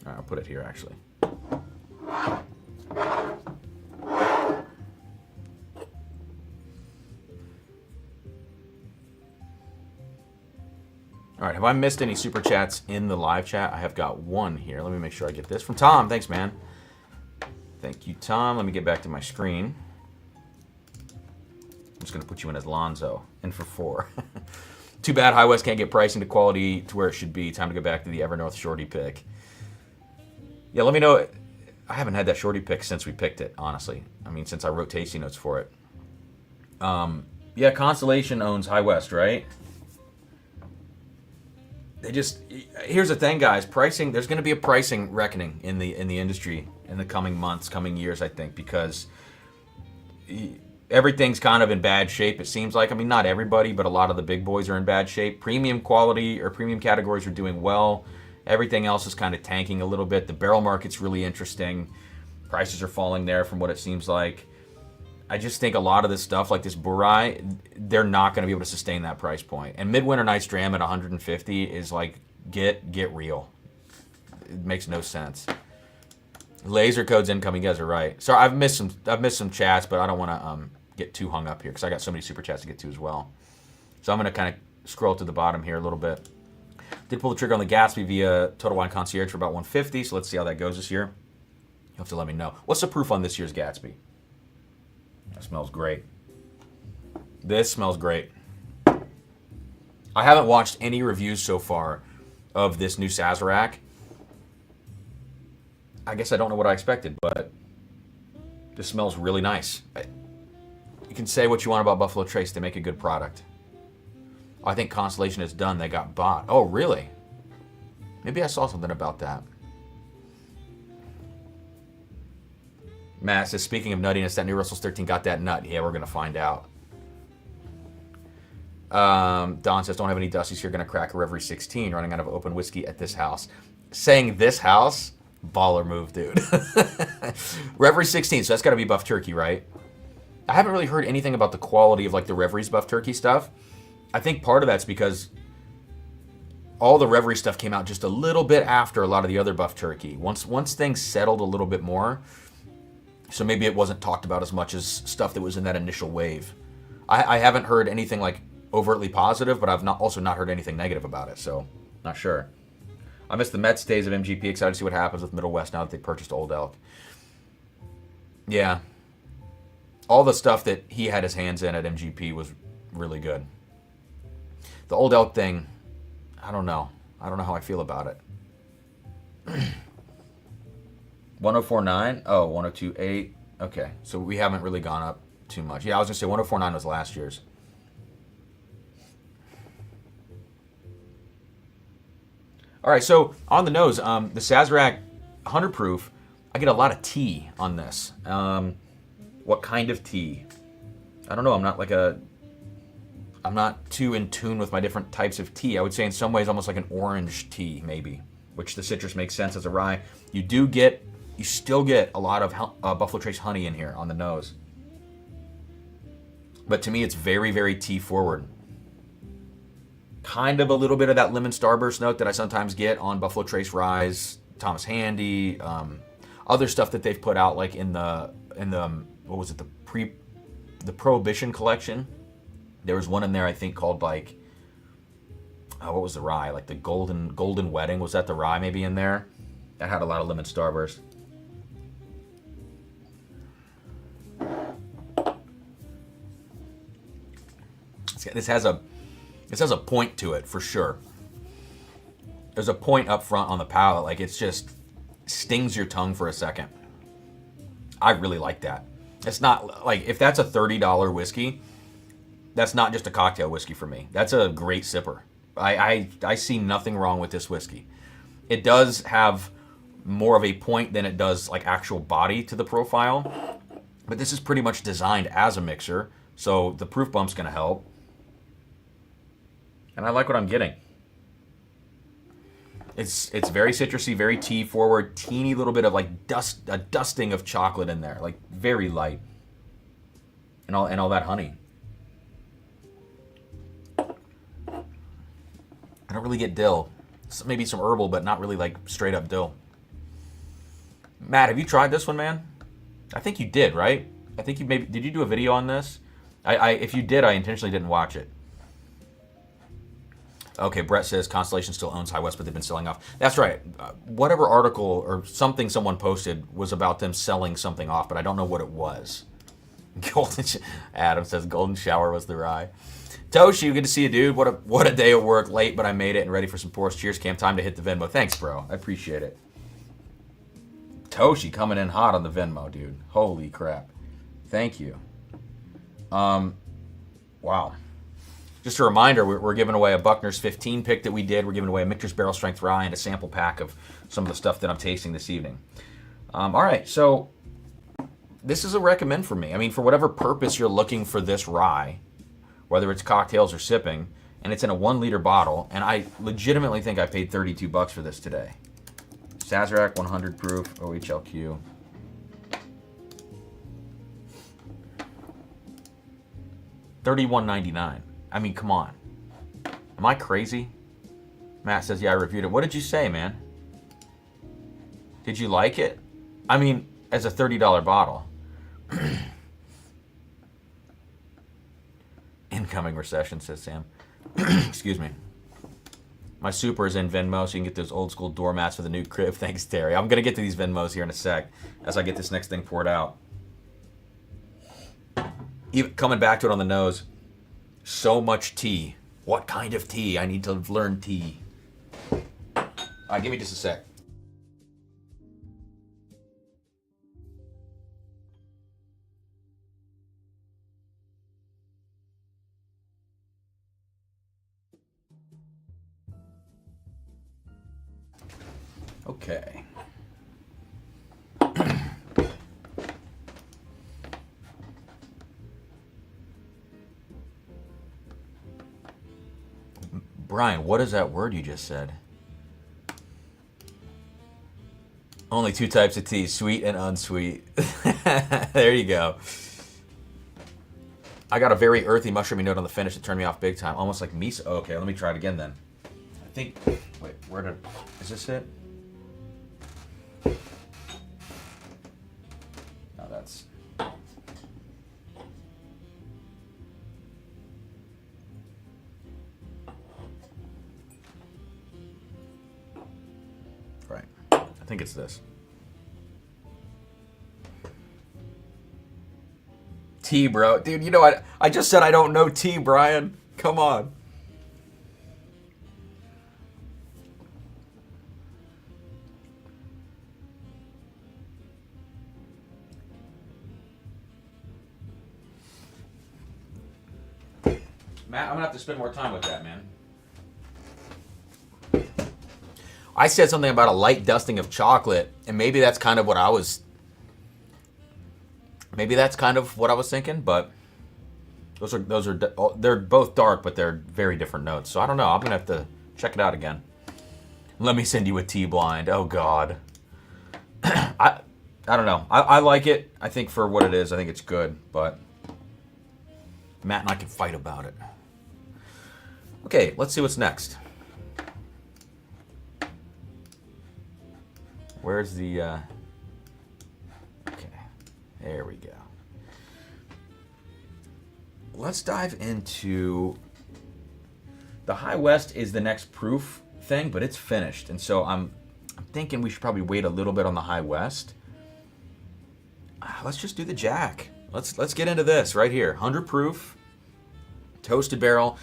right, I'll put it here actually. All right, have I missed any super chats in the live chat? I have got one here. Let me make sure I get this from Tom. Thanks, man. Thank you, Tom. Let me get back to my screen. I'm just going to put you in as Lonzo. In for 4. Too bad High West can't get pricing to quality to where it should be. Time to go back to the Evernorth Shorty pick. Yeah, let me know. I haven't had that Shorty pick since we picked it, honestly. I mean, since I wrote tasting notes for it. Yeah, Constellation owns High West, right? Here's the thing, guys. Pricing. There's going to be a pricing reckoning in the industry in the coming months, coming years, I think, because everything's kind of in bad shape. It seems like. I mean, not everybody, but a lot of the big boys are in bad shape. Premium quality or premium categories are doing well. Everything else is kind of tanking a little bit. The barrel market's really interesting. Prices are falling there, from what it seems like. I just think a lot of this stuff, like this Burai, they're not going to be able to sustain that price point. And Midwinter Night's Dram at 150 is like, get real. It makes no sense. Laser codes incoming, you guys are right. Sorry, I've missed some chats, but I don't want to get too hung up here because I got so many super chats to get to as well. So I'm going to kind of scroll to the bottom here a little bit. Did pull the trigger on the Gatsby via Total Wine Concierge for about 150, so let's see how that goes this year. You'll have to let me know. What's the proof on this year's Gatsby? That smells great. This smells great. I haven't watched any reviews so far of this new Sazerac. I guess I don't know what I expected, but this smells really nice. You can say what you want about Buffalo Trace. They make a good product. I think Constellation is done. They got bought. Oh, really? Maybe I saw something about that. Matt says, speaking of nuttiness, that new Russell's 13 got that nut. Yeah, we're going to find out. Don says, don't have any Dusties here. Going to crack a Reverie 16. Running out of open whiskey at this house. Saying this house? Baller move, dude. Reverie 16. So that's got to be Buff Turkey, right? I haven't really heard anything about the quality of like the Reverie's Buff Turkey stuff. I think part of that's because all the Reverie stuff came out just a little bit after a lot of the other Buff Turkey. Once things settled a little bit more, so maybe it wasn't talked about as much as stuff that was in that initial wave. I haven't heard anything like overtly positive, but I've also not heard anything negative about it, so not sure. I miss the Mets days of MGP. Excited to see what happens with Middle West now that they purchased Old Elk. Yeah. All the stuff that he had his hands in at MGP was really good. The Old Elk thing, I don't know. I don't know how I feel about it. 1049? Oh, 1028. Okay, so we haven't really gone up too much. Yeah, I was going to say 1049 was last year's. All right, so on the nose, the Sazerac 100 proof, I get a lot of tea on this. What kind of tea? I don't know. I'm not too in tune with my different types of tea. I would say in some ways almost like an orange tea, maybe, which the citrus makes sense as a rye. You still get a lot of Buffalo Trace honey in here on the nose. But to me, it's very, very tea forward. Kind of a little bit of that lemon starburst note that I sometimes get on Buffalo Trace ryes, Thomas Handy, other stuff that they've put out, like in the what was it, the Prohibition collection. There was one in there I think called like what was the rye, like the Golden Wedding, was that the rye maybe in there? That had a lot of lemon starburst. This has a point to it for sure. There's a point up front on the palate, like it's just stings your tongue for a second. I really like that. It's not like, if that's a $30 whiskey, that's not just a cocktail whiskey for me. That's a great sipper. I see nothing wrong with this whiskey. It does have more of a point than it does like actual body to the profile, but this is pretty much designed as a mixer, so the proof bump's gonna help. And I like what I'm getting. It's very citrusy, very tea forward, teeny little bit of like a dusting of chocolate in there, like very light, and all that honey. I don't really get dill. Maybe some herbal, but not really like straight up dill. Matt, have you tried this one, man? I think you did, right? I think did you do a video on this? If you did, I intentionally didn't watch it. Okay, Brett says Constellation still owns High West, but they've been selling off. That's right. Whatever article or something someone posted was about them selling something off, but I don't know what it was. Adam says Golden Shower was the rye. Toshi, good to see you, dude. What a day at work. Late, but I made it and ready for some pours. Cheers, Cam. Time to hit the Venmo. Thanks, bro. I appreciate it. Toshi coming in hot on the Venmo, dude. Holy crap. Thank you. Wow. Just a reminder, we're giving away a Buckner's 15 pick that we did. We're giving away a Michter's Barrel Strength Rye and a sample pack of some of the stuff that I'm tasting this evening. All right, so this is a recommend for me. I mean, for whatever purpose you're looking for this rye, whether it's cocktails or sipping, and it's in a 1 liter bottle, and I legitimately think I paid $32 for this today. Sazerac 100 proof, OHLQ. $31.99. I mean, come on. Am I crazy? Matt says, yeah, I reviewed it. What did you say, man? Did you like it? I mean, as a $30 bottle. Incoming recession, says Sam. Excuse me. My super is in Venmo, so you can get those old school doormats for the new crib. Thanks, Terry. I'm going to get to these Venmos here in a sec as I get this next thing poured out. Even coming back to it on the nose. So much tea. What kind of tea? I need to learn tea. All right, give me just a sec. Okay. Brian, what is that word you just said? Only 2 types of tea, sweet and unsweet. There you go. I got a very earthy, mushroomy note on the finish that turned me off big time. Almost like miso. Okay, let me try it again then. I think, wait, is this it? No, that's... Right. I think it's this. Tea, bro. Dude, you know, I just said I don't know tea, Brian. Come on. Matt, I'm gonna have to spend more time with that, man. I said something about a light dusting of chocolate, and maybe that's kind of what I was. Maybe that's kind of what I was thinking, but those are they're both dark, but they're very different notes. So I don't know. I'm gonna have to check it out again. Let me send you a tea blind. Oh God. I don't know. I like it. I think for what it is, I think it's good, but Matt and I can fight about it. Okay, let's see what's next. Where's the, okay, there we go. Let's dive into, the High West is the next proof thing, but it's finished. And so I'm thinking we should probably wait a little bit on the High West. Let's just do the Jack. Let's get into this right here. 100 proof, toasted barrel.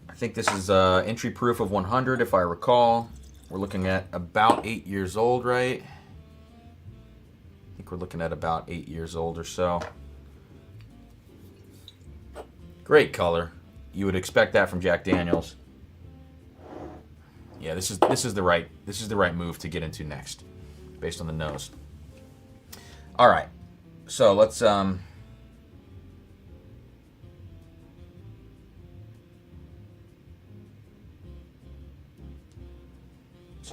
I think this is entry proof of 100 if I recall. We're looking at about 8 years old, right? I think we're looking at about 8 years old or so. Great color. You would expect that from Jack Daniels. Yeah, this is the right move to get into next, based on the nose. All right, so let's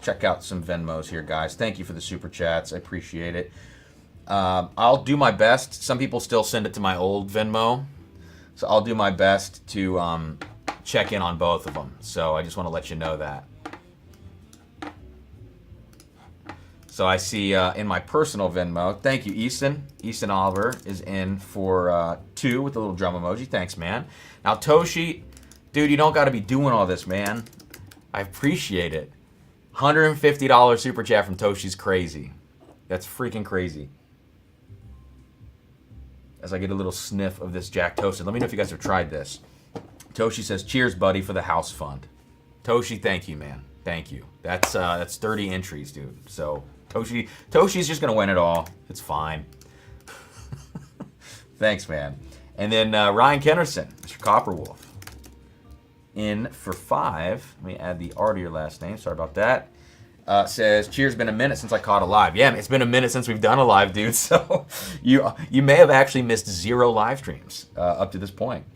check out some Venmos here, guys. Thank you for the super chats. I appreciate it. I'll do my best. Some people still send it to my old Venmo, so I'll do my best to check in on both of them. So I just want to let you know that. So I see in my personal Venmo, thank you, Easton. Easton Oliver is in for 2 with the little drum emoji. Thanks, man. Now, Toshi, dude, you don't got to be doing all this, man. I appreciate it. $150 super chat from Toshi's crazy. That's freaking crazy. As I get a little sniff of this Jack Toasted. Let me know if you guys have tried this. Toshi says, cheers, buddy, for the house fund. Toshi, thank you, man. Thank you. That's 30 entries, dude. So Toshi's just going to win it all. It's fine. Thanks, man. And then Ryan Kennerson, Mr. Copperwolf, in for 5. Let me add the R to your last name. Sorry about that. Says, cheers, been a minute since I caught a live. Yeah, it's been a minute since we've done a live, dude. So you may have actually missed 0 live streams up to this point.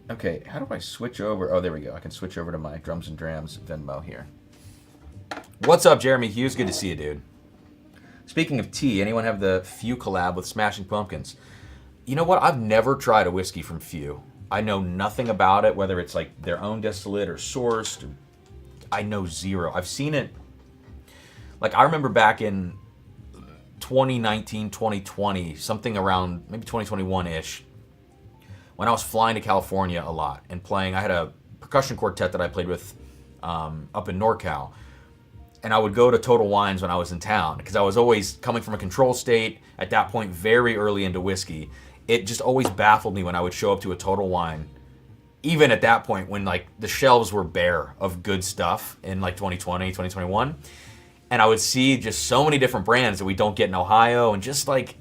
Okay, how do I switch over? Oh, there we go. I can switch over to my Drums and Drams Venmo here. What's up, Jeremy Hughes? Good to see you, dude. Speaking of tea, anyone have the Few collab with Smashing Pumpkins? You know what? I've never tried a whiskey from Few. I know nothing about it, whether it's like their own distillate or sourced. I know zero. I've seen it. Like, I remember back in 2019, 2020, something around maybe 2021-ish, when I was flying to California a lot and playing. I had a percussion quartet that I played with up in NorCal. And I would go to Total Wines when I was in town because I was always coming from a control state, at that point very early into whiskey. It just always baffled me when I would show up to a Total Wine, even at that point when like the shelves were bare of good stuff in like 2020, 2021. And I would see just so many different brands that we don't get in Ohio and just like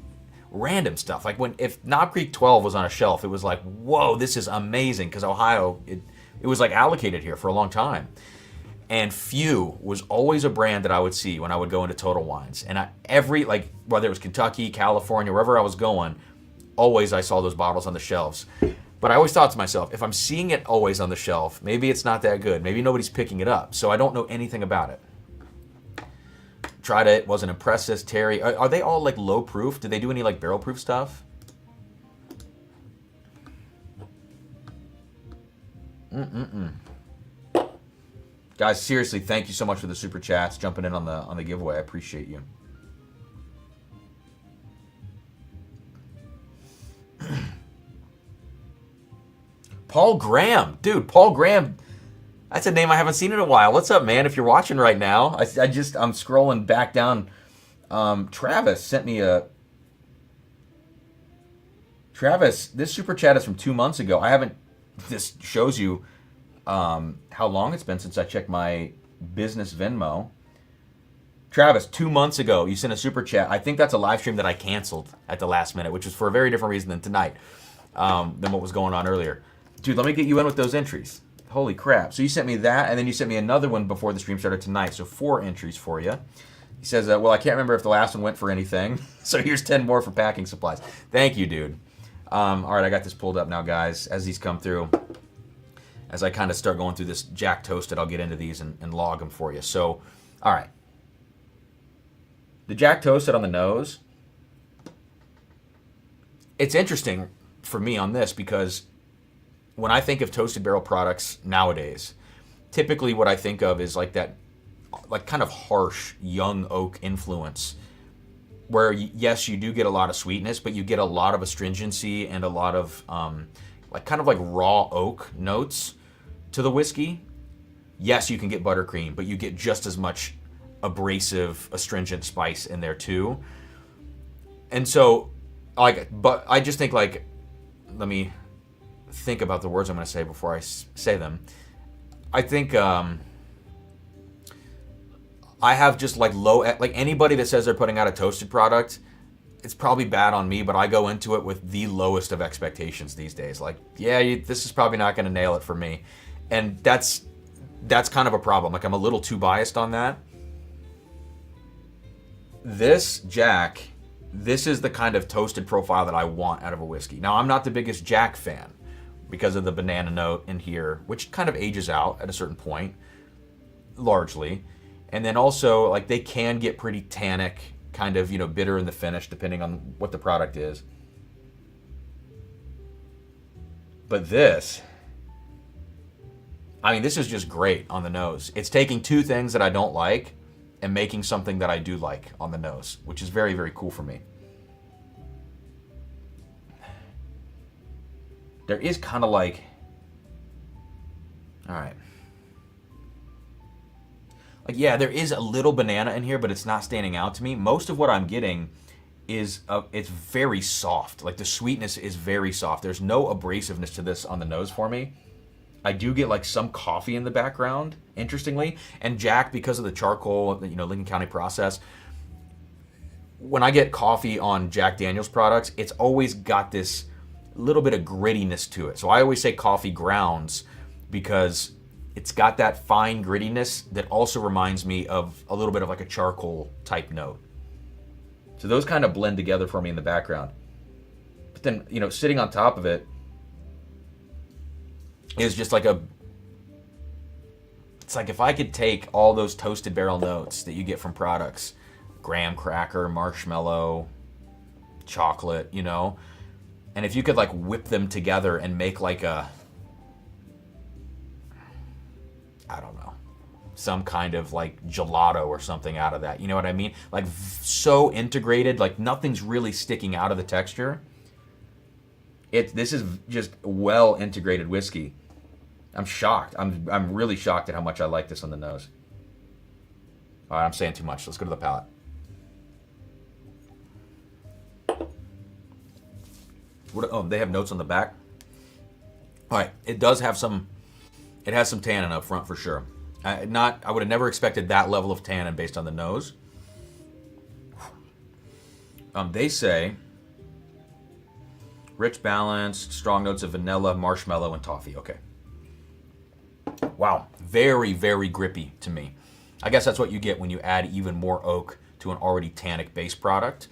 random stuff. Like if Knob Creek 12 was on a shelf, it was like, whoa, this is amazing, because Ohio, it was like allocated here for a long time. And Few was always a brand that I would see when I would go into Total Wines. And like whether it was Kentucky, California, wherever I was going, always I saw those bottles on the shelves. But I always thought to myself, if I'm seeing it always on the shelf, maybe it's not that good. Maybe nobody's picking it up. So I don't know anything about it. Tried it, wasn't impressed. Says Terry. Are they all like low proof? Do they do any like barrel proof stuff? Guys, seriously, thank you so much for the super chats, jumping in on the giveaway. I appreciate you. Paul Graham, dude, Paul Graham. That's a name I haven't seen in a while. What's up, man? If you're watching right now, I'm scrolling back down. Travis sent me a. Travis, this super chat is from 2 months ago. I haven't. This shows you how long it's been since I checked my business Venmo. Travis, 2 months ago, you sent a super chat. I think that's a live stream that I canceled at the last minute, which was for a very different reason than tonight, than what was going on earlier. Dude, let me get you in with those entries. Holy crap. So you sent me that, and then you sent me another one before the stream started tonight. So 4 entries for you. He says, well, I can't remember if the last one went for anything. So here's 10 more for packing supplies. Thank you, dude. All right, I got this pulled up now, guys, as these come through. As I kind of start going through this Jack Toasted, I'll get into these and log them for you. So, all right. The Jack Toasted on the nose. It's interesting for me on this because when I think of toasted barrel products nowadays, typically what I think of is like that, like kind of harsh young oak influence where yes, you do get a lot of sweetness, but you get a lot of astringency and a lot of like kind of like raw oak notes to the whiskey. Yes, you can get buttercream, but you get just as much abrasive, astringent spice in there too. And so, like, but I just think like, let me think about the words I'm going to say before I say them. I think I have just like low, like anybody that says they're putting out a toasted product, it's probably bad on me, but I go into it with the lowest of expectations these days. Like, yeah, this is probably not going to nail it for me. And that's kind of a problem. Like, I'm a little too biased on that. This Jack, this is the kind of toasted profile that I want out of a whiskey. Now, I'm not the biggest Jack fan because of the banana note in here, which kind of ages out at a certain point, largely. And then also, like, they can get pretty tannic, kind of, you know, bitter in the finish, depending on what the product is. But this, I mean, this is just great on the nose. It's taking 2 things that I don't like and making something that I do like on the nose, which is very, very cool for me. There is kind of like, all right. Like, yeah, there is a little banana in here, but it's not standing out to me. Most of what I'm getting is, it's very soft. Like, the sweetness is very soft. There's no abrasiveness to this on the nose for me. I do get, like, some coffee in the background, interestingly. And Jack, because of the charcoal, you know, Lincoln County process, when I get coffee on Jack Daniel's products, it's always got this little bit of grittiness to it. So I always say coffee grounds because it's got that fine grittiness that also reminds me of a little bit of like a charcoal type note. So those kind of blend together for me in the background. But then, you know, sitting on top of it is just like it's like if I could take all those toasted barrel notes that you get from products, graham cracker, marshmallow, chocolate, you know, and if you could like whip them together and make like a, I don't know, some kind of like gelato or something out of that. You know what I mean? Like so integrated, like nothing's really sticking out of the texture. This is just well integrated whiskey. I'm shocked. I'm really shocked at how much I like this on the nose. All right, I'm saying too much. Let's go to the palate. Oh, they have notes on the back. All right, it does have some. It has some tannin up front for sure. I would have never expected that level of tannin based on the nose. They say rich, balanced, strong notes of vanilla, marshmallow, and toffee. Okay. Wow, very, very grippy to me. I guess that's what you get when you add even more oak to an already tannic base product.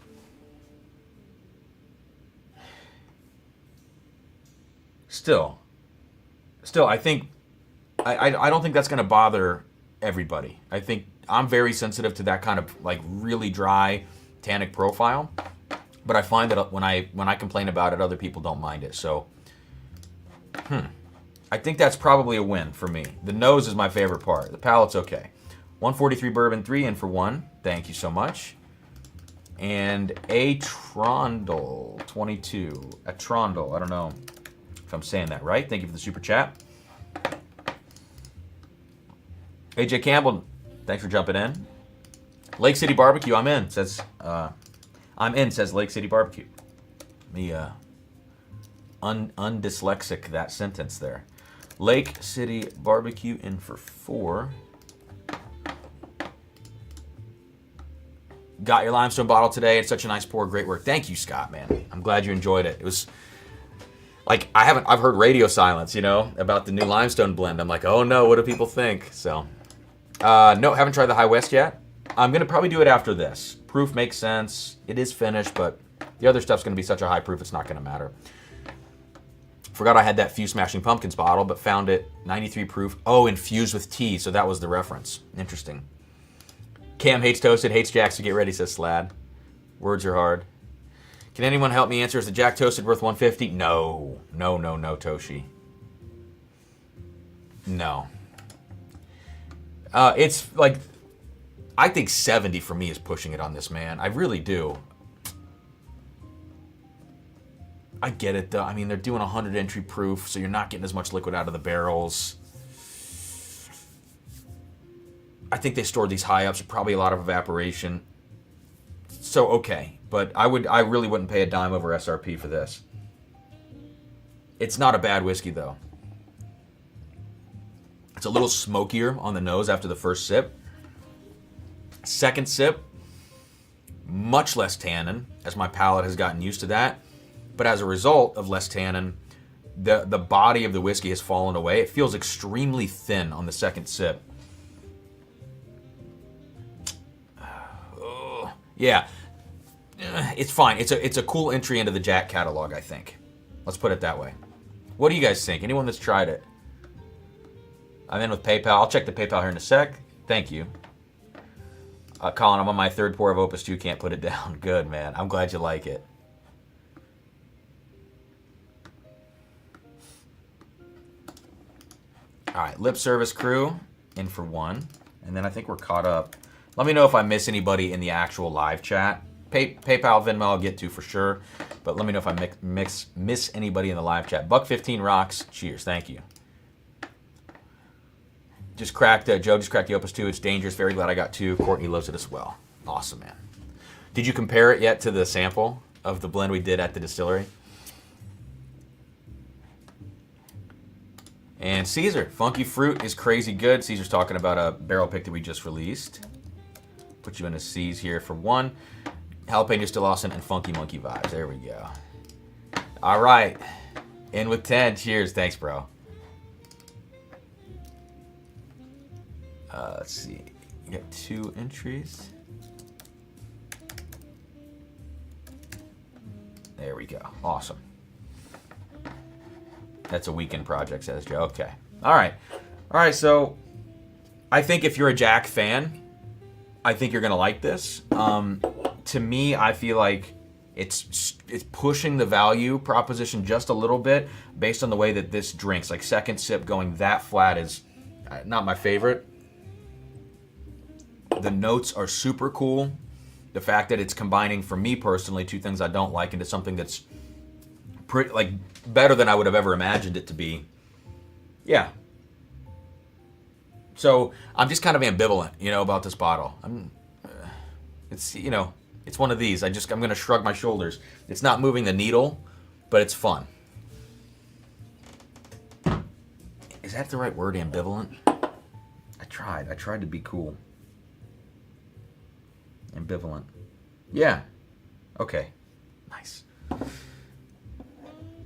Still, I think I don't think that's going to bother everybody. I think I'm very sensitive to that kind of like really dry tannic profile, but I find that when I complain about it, other people don't mind it. So, I think that's probably a win for me. The nose is my favorite part. The palate's okay. 143 bourbon, 3 in for 1. Thank you so much. And a Trondle 22. A Trondle. I don't know if I'm saying that right. Thank you for the super chat. AJ Campbell, thanks for jumping in. Lake City Barbecue, I'm in. Says Lake City Barbecue. Me undyslexic that sentence there. Lake City Barbecue in for 4. got your limestone bottle today. It's such a nice pour. Great work. Thank you, Scott, man. I'm glad you enjoyed it. It was like, I've heard radio silence, about the new limestone blend. I'm like, oh no, what do people think? So, no, haven't tried the High West yet. I'm going to probably do it after this. Proof makes sense. It is finished, but the other stuff's going to be such a high proof, it's not going to matter. Forgot I had that Few Smashing Pumpkins bottle, but found it 93 proof. Oh, infused with tea, so that was the reference. Interesting. Cam hates toasted, hates Jack, so get ready, says Slad. Words are hard. Can anyone help me answer? Is the Jack toasted worth $150? No, Toshi. No. It's like, I think 70 for me is pushing it on this, man. I really do. I get it, though. I mean, they're doing 100 entry proof, so you're not getting as much liquid out of the barrels. I think they stored these high ups, probably a lot of evaporation. So, okay. But I really wouldn't pay a dime over SRP for this. It's not a bad whiskey, though. It's a little smokier on the nose after the first sip. Second sip, much less tannin, as my palate has gotten used to that. But as a result of less tannin, the body of the whiskey has fallen away. It feels extremely thin on the second sip. Yeah, it's fine. It's a cool entry into the Jack catalog, I think. Let's put it that way. What do you guys think? Anyone that's tried it? I'm in with PayPal. I'll check the PayPal here in a sec. Thank you. Colin, I'm on my third pour of Opus 2. Can't put it down. Good, man. I'm glad you like it. All right, lip service crew in for one. And then I think we're caught up. Let me know if I miss anybody in the actual live chat. PayPal, Venmo, I'll get to for sure. But let me know if I miss anybody in the live chat. Buck15 rocks. Cheers. Thank you. Joe just cracked the Opus 2. It's dangerous. Very glad I got 2. Courtney loves it as well. Awesome, man. Did you compare it yet to the sample of the blend we did at the distillery? And Caesar, Funky Fruit is crazy good. Caesar's talking about a barrel pick that we just released. Put you in a C's here for one. Jalapeno still awesome and Funky Monkey vibes. There we go. All right. In with 10. Cheers. Thanks, bro. Let's see. You got 2 entries. There we go. Awesome. That's a weekend project, says Joe. Okay. All right. So I think if you're a Jack fan, I think you're going to like this. To me, I feel like it's pushing the value proposition just a little bit based on the way that this drinks. Like second sip going that flat is not my favorite. The notes are super cool. The fact that it's combining, for me personally, 2 things I don't like into something that's pretty, like, better than I would have ever imagined it to be. Yeah. So I'm just kind of ambivalent, about this bottle. It's one of these. I'm going to shrug my shoulders. It's not moving the needle, but it's fun. Is that the right word, ambivalent? I tried to be cool. Ambivalent. Yeah. Okay. Nice.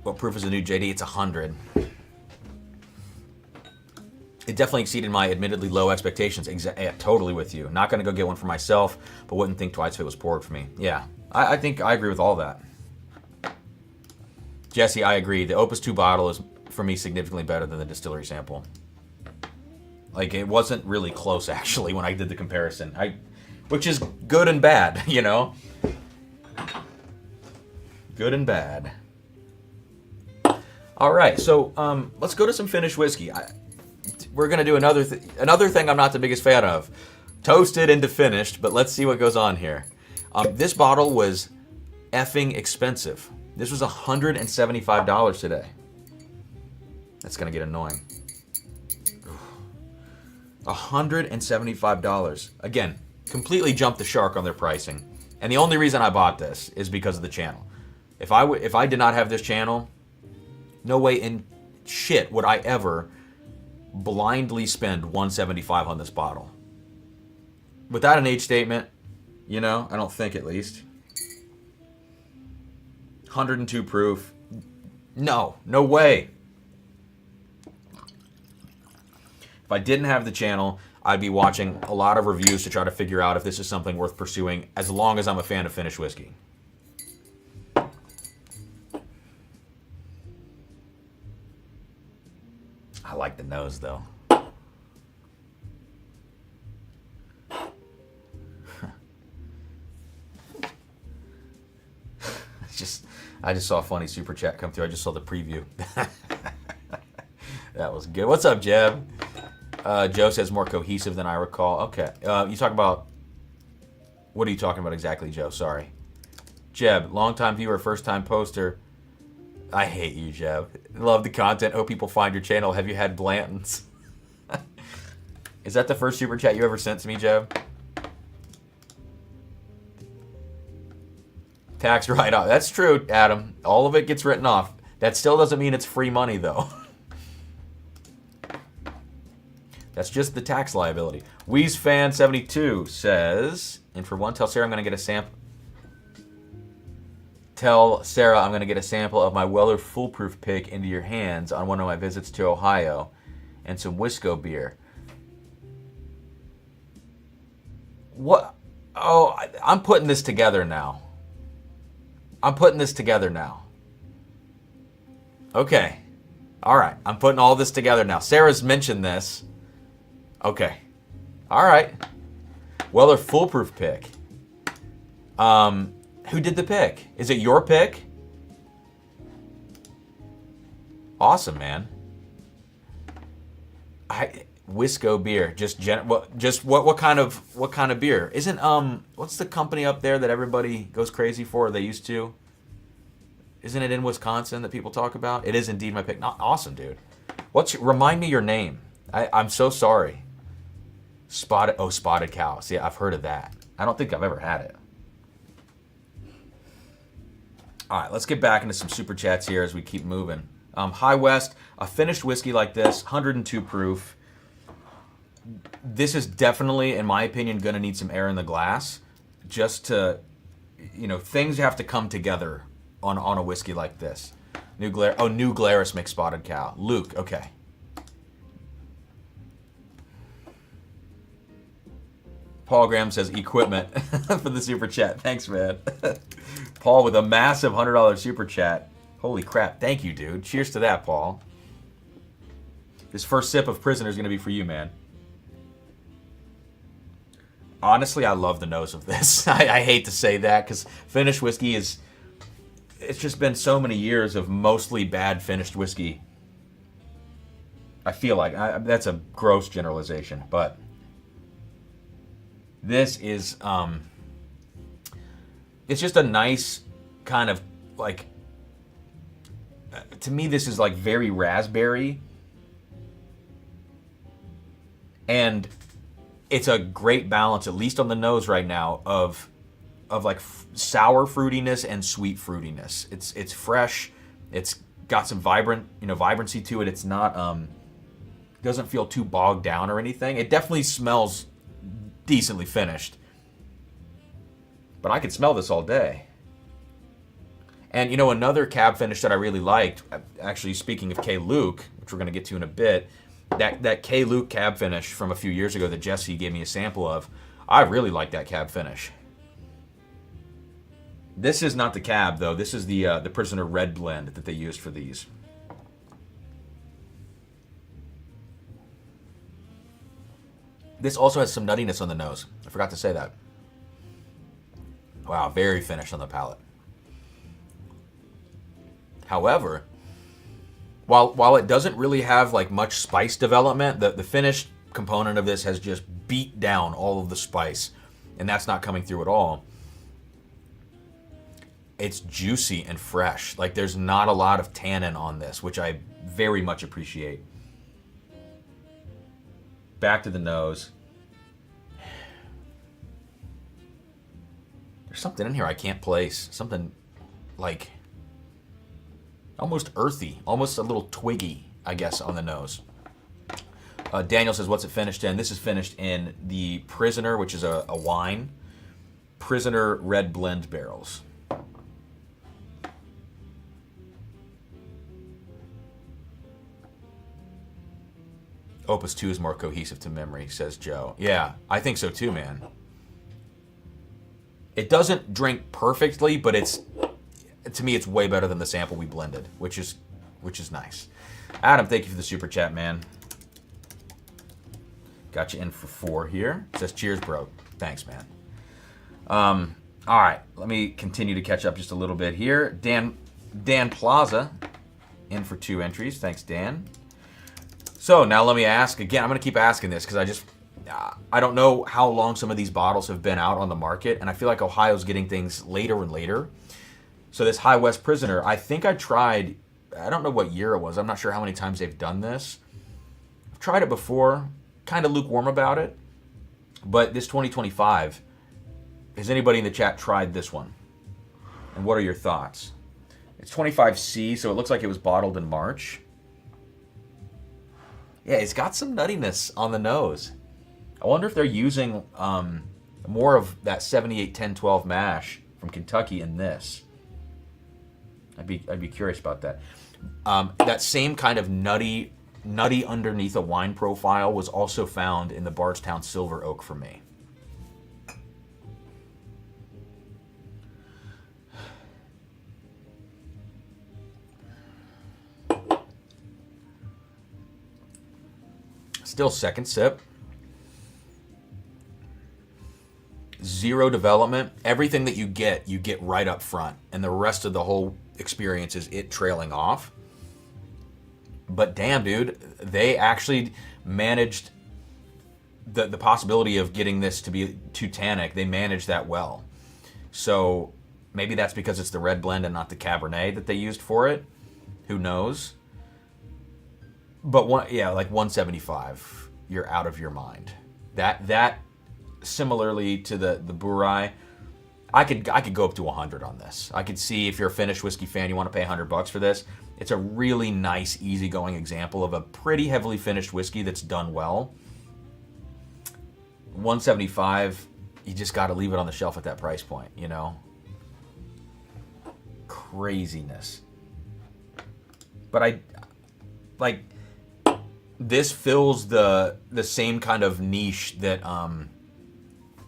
What proof is the new JD? It's 100. It definitely exceeded my admittedly low expectations. Yeah, totally with you. Not going to go get one for myself, but wouldn't think twice if it was poured for me. Yeah. I think I agree with all that. Jesse, I agree. The Opus 2 bottle is, for me, significantly better than the distillery sample. Like, it wasn't really close, actually, when I did the comparison. Which is good and bad, Good and bad. All right, so let's go to some finished whiskey. We're going to do another thing I'm not the biggest fan of. Toasted into finished, but let's see what goes on here. This bottle was effing expensive. This was $175 today. That's going to get annoying. $175. Again, completely jumped the shark on their pricing. And the only reason I bought this is because of the channel. If I did not have this channel, no way in shit would I ever blindly spend $175 on this bottle. Without an age statement, You know, I don't think, at least. 102 proof. No, no way. If I didn't have the channel, I'd be watching a lot of reviews to try to figure out if this is something worth pursuing, as long as I'm a fan of finished whiskey. I like the nose, though. I just saw a funny super chat come through. I just saw the preview. That was good. What's up, Jeb? Joe says more cohesive than I recall. Okay. You talk about... What are you talking about exactly, Joe? Sorry. Jeb, long-time viewer, first-time poster. I hate you, Jeb. Love the content. Hope people find your channel. Have you had Blanton's? Is that the first super chat you ever sent to me, Jeb? Tax write-off. That's true, Adam. All of it gets written off. That still doesn't mean it's free money, though. That's just the tax liability. WheezFan72 says, and for one, tell Sarah I'm going to get a sample. Tell Sarah I'm going to get a sample of my Weller Foolproof pick into your hands on one of my visits to Ohio, and some Wisco beer. What? Oh, I'm putting this together now. Okay. All right. I'm putting all this together now. Sarah's mentioned this. Okay. All right. Weller Foolproof pick. Who did the pick? Is it your pick? Awesome, man. Wisco beer. What kind of beer? Isn't what's the company up there that everybody goes crazy for? They used to. Isn't it in Wisconsin that people talk about? It is indeed my pick. Not awesome, dude. Remind me your name. I'm so sorry. Spotted Cow. See, I've heard of that. I don't think I've ever had it. All right, let's get back into some super chats here as we keep moving. Hi West, a finished whiskey like this, 102 proof. This is definitely, in my opinion, going to need some air in the glass. Just to, things have to come together on a whiskey like this. New Glarus mixed Spotted Cow. Luke, okay. Paul Graham says equipment for the super chat. Thanks, man. Paul with a massive $100 super chat. Holy crap. Thank you, dude. Cheers to that, Paul. This first sip of Prisoner is going to be for you, man. Honestly, I love the nose of this. I hate to say that because finished whiskey is... It's just been so many years of mostly bad finished whiskey. I feel like that's a gross generalization, but... This is, it's just a nice kind of, like, to me this is like very raspberry. And it's a great balance, at least on the nose right now, of like sour fruitiness and sweet fruitiness. It's fresh, it's got some vibrancy to it. It's not, doesn't feel too bogged down or anything. It definitely smells decently finished, but I could smell this all day. And another cab finish that I really liked, actually speaking of K. Luke, which we're going to get to in a bit, that K. Luke cab finish from a few years ago that Jesse gave me a sample of, I really like that cab finish. This is not the cab though. This is the Prisoner Red blend that they used for these. This also has some nuttiness on the nose. I forgot to say that. Wow, very finished on the palate. However, while it doesn't really have like much spice development, the finished component of this has just beat down all of the spice, and that's not coming through at all. It's juicy and fresh. Like there's not a lot of tannin on this, which I very much appreciate. Back to the nose. There's something in here I can't place. Something like almost earthy, almost a little twiggy, I guess, on the nose. Daniel says, what's it finished in? This is finished in the Prisoner, which is a wine. Prisoner Red Blend barrels. Opus 2 is more cohesive to memory, says Joe. Yeah, I think so too, man. It doesn't drink perfectly, but to me it's way better than the sample we blended, which is nice. Adam, thank you for the super chat, man. Got you in for 4 here. Says cheers, bro. Thanks, man. All right, let me continue to catch up just a little bit here. Dan Plaza in for 2 entries. Thanks, Dan. So now let me ask again. I'm going to keep asking this because I don't know how long some of these bottles have been out on the market, and I feel like Ohio's getting things later and later. So this High West Prisoner, I think I tried, I don't know what year it was. I'm not sure how many times they've done this. I've tried it before, kind of lukewarm about it. But this 2025, has anybody in the chat tried this one? And what are your thoughts? It's 25C, so it looks like it was bottled in March. Yeah, it's got some nuttiness on the nose. I wonder if they're using more of that 78, 10, 12 mash from Kentucky in this. I'd be curious about that. That same kind of nutty underneath a wine profile was also found in the Bardstown Silver Oak for me. Still second sip. Zero development. Everything that you get right up front. And the rest of the whole experience is it trailing off. But damn, dude, they actually managed the possibility of getting this to be too tannic. They managed that well. So maybe that's because it's the red blend and not the Cabernet that they used for it. Who knows? But like 175, you're out of your mind. That similarly to the Bourye, I could go up to 100 on this. I could see if you're a finished whiskey fan, you want to pay $100 for this. It's a really nice, easygoing example of a pretty heavily finished whiskey that's done well. 175, you just got to leave it on the shelf at that price point, you know? Craziness. But this fills the same kind of niche that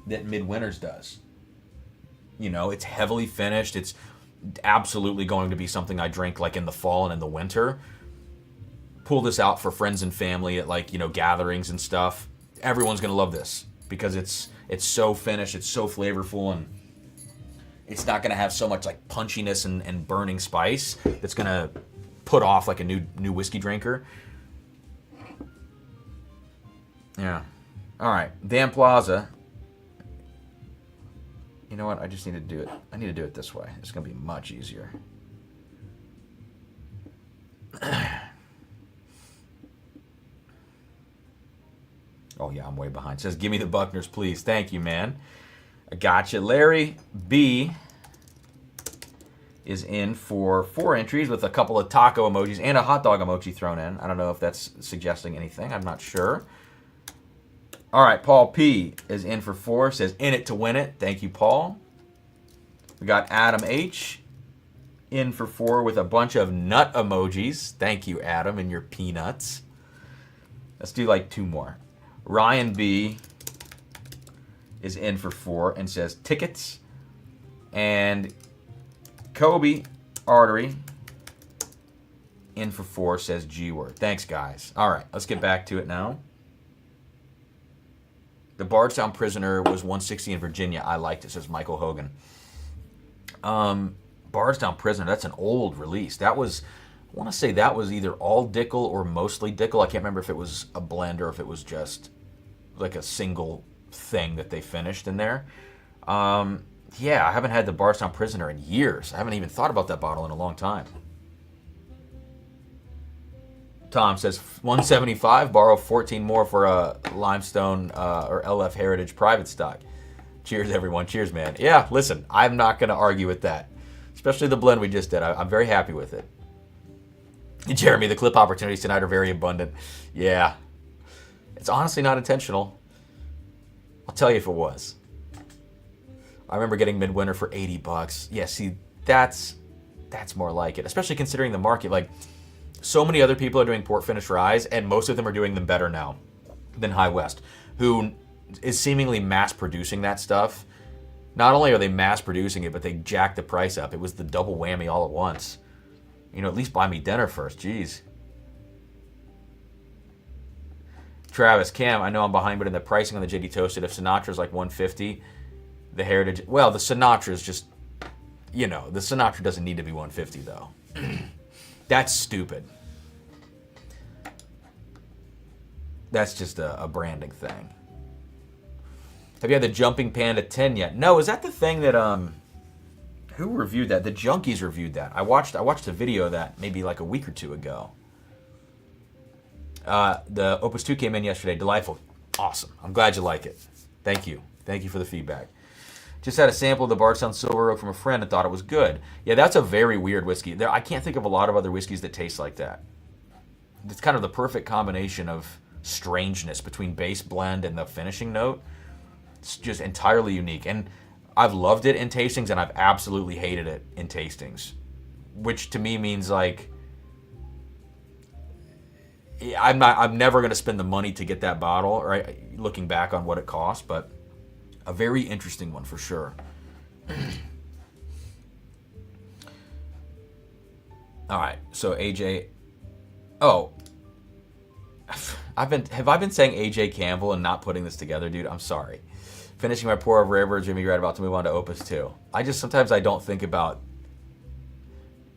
Midwinter's does. You know, it's heavily finished. It's absolutely going to be something I drink like in the fall and in the winter. Pull this out for friends and family at gatherings and stuff. Everyone's going to love this because it's so finished, it's so flavorful, and it's not going to have so much like punchiness and burning spice that's going to put off like a new whiskey drinker. Yeah. All right. Dan Plaza. You know what? I just need to do it. I need to do it this way. It's going to be much easier. Oh, yeah, I'm way behind. It says, give me the Buckners, please. Thank you, man. I got you. Larry B is in for 4 entries with a couple of taco emojis and a hot dog emoji thrown in. I don't know if that's suggesting anything. I'm not sure. All right, Paul P is in for 4. Says, in it to win it. Thank you, Paul. We got Adam H in for 4 with a bunch of nut emojis. Thank you, Adam, and your peanuts. Let's do like 2 more. Ryan B is in for 4 and says, tickets. And Kobe Artery in for 4 says, G-word. Thanks, guys. All right, let's get back to it now. The Bardstown Prisoner was 160 in Virginia. I liked it, says Michael Hogan. Bardstown Prisoner, that's an old release. That was, I want to say that was either all Dickel or mostly Dickel. I can't remember if it was a blend or if it was just like a single thing that they finished in there. Yeah, I haven't had the Bardstown Prisoner in years. I haven't even thought about that bottle in a long time. Tom says 175, borrow 14 more for a Limestone or LF Heritage private stock. Cheers, everyone. Cheers, man. Yeah, listen, I'm not going to argue with that, especially the blend we just did. I'm very happy with it. Jeremy, the clip opportunities tonight are very abundant. Yeah, it's honestly not intentional. I'll tell you if it was. I remember getting Midwinter for $80. Yeah, see, that's more like it, especially considering the market. Like, so many other people are doing port finish ryes, and most of them are doing them better now than High West, who is seemingly mass producing that stuff. Not only are they mass producing it, but they jack the price up. It was the double whammy all at once. You know, at least buy me dinner first. Jeez. Travis, Cam, I know I'm behind, but in the pricing on the JD Toasted, if Sinatra's like $150, the Heritage, well, the Sinatra's just, you know, the Sinatra doesn't need to be $150 though. That's stupid. That's just a branding thing. Have you had the Jumping Panda 10 yet? No, is that the thing that who reviewed that? The Junkies reviewed that. I watched a video of that maybe like a week or two ago. The Opus 2 came in yesterday. Delightful. Awesome. I'm glad you like it. Thank you. Thank you for the feedback. Just had a sample of the Bardstown Silver Oak from a friend and thought it was good. Yeah, that's a very weird whiskey. I can't think of a lot of other whiskeys that taste like that. It's kind of the perfect combination of strangeness between base blend and the finishing note. It's just entirely unique. And I've loved it in tastings and I've absolutely hated it in tastings. Which to me means like I'm never going to spend the money to get that bottle, right? Looking back on what it cost, but a very interesting one for sure. All right, so AJ. Oh, have I been saying AJ Campbell and not putting this together, dude? I'm sorry. Finishing my pour of River, Jimmy Red, about to move on to Opus 2. Sometimes I don't think about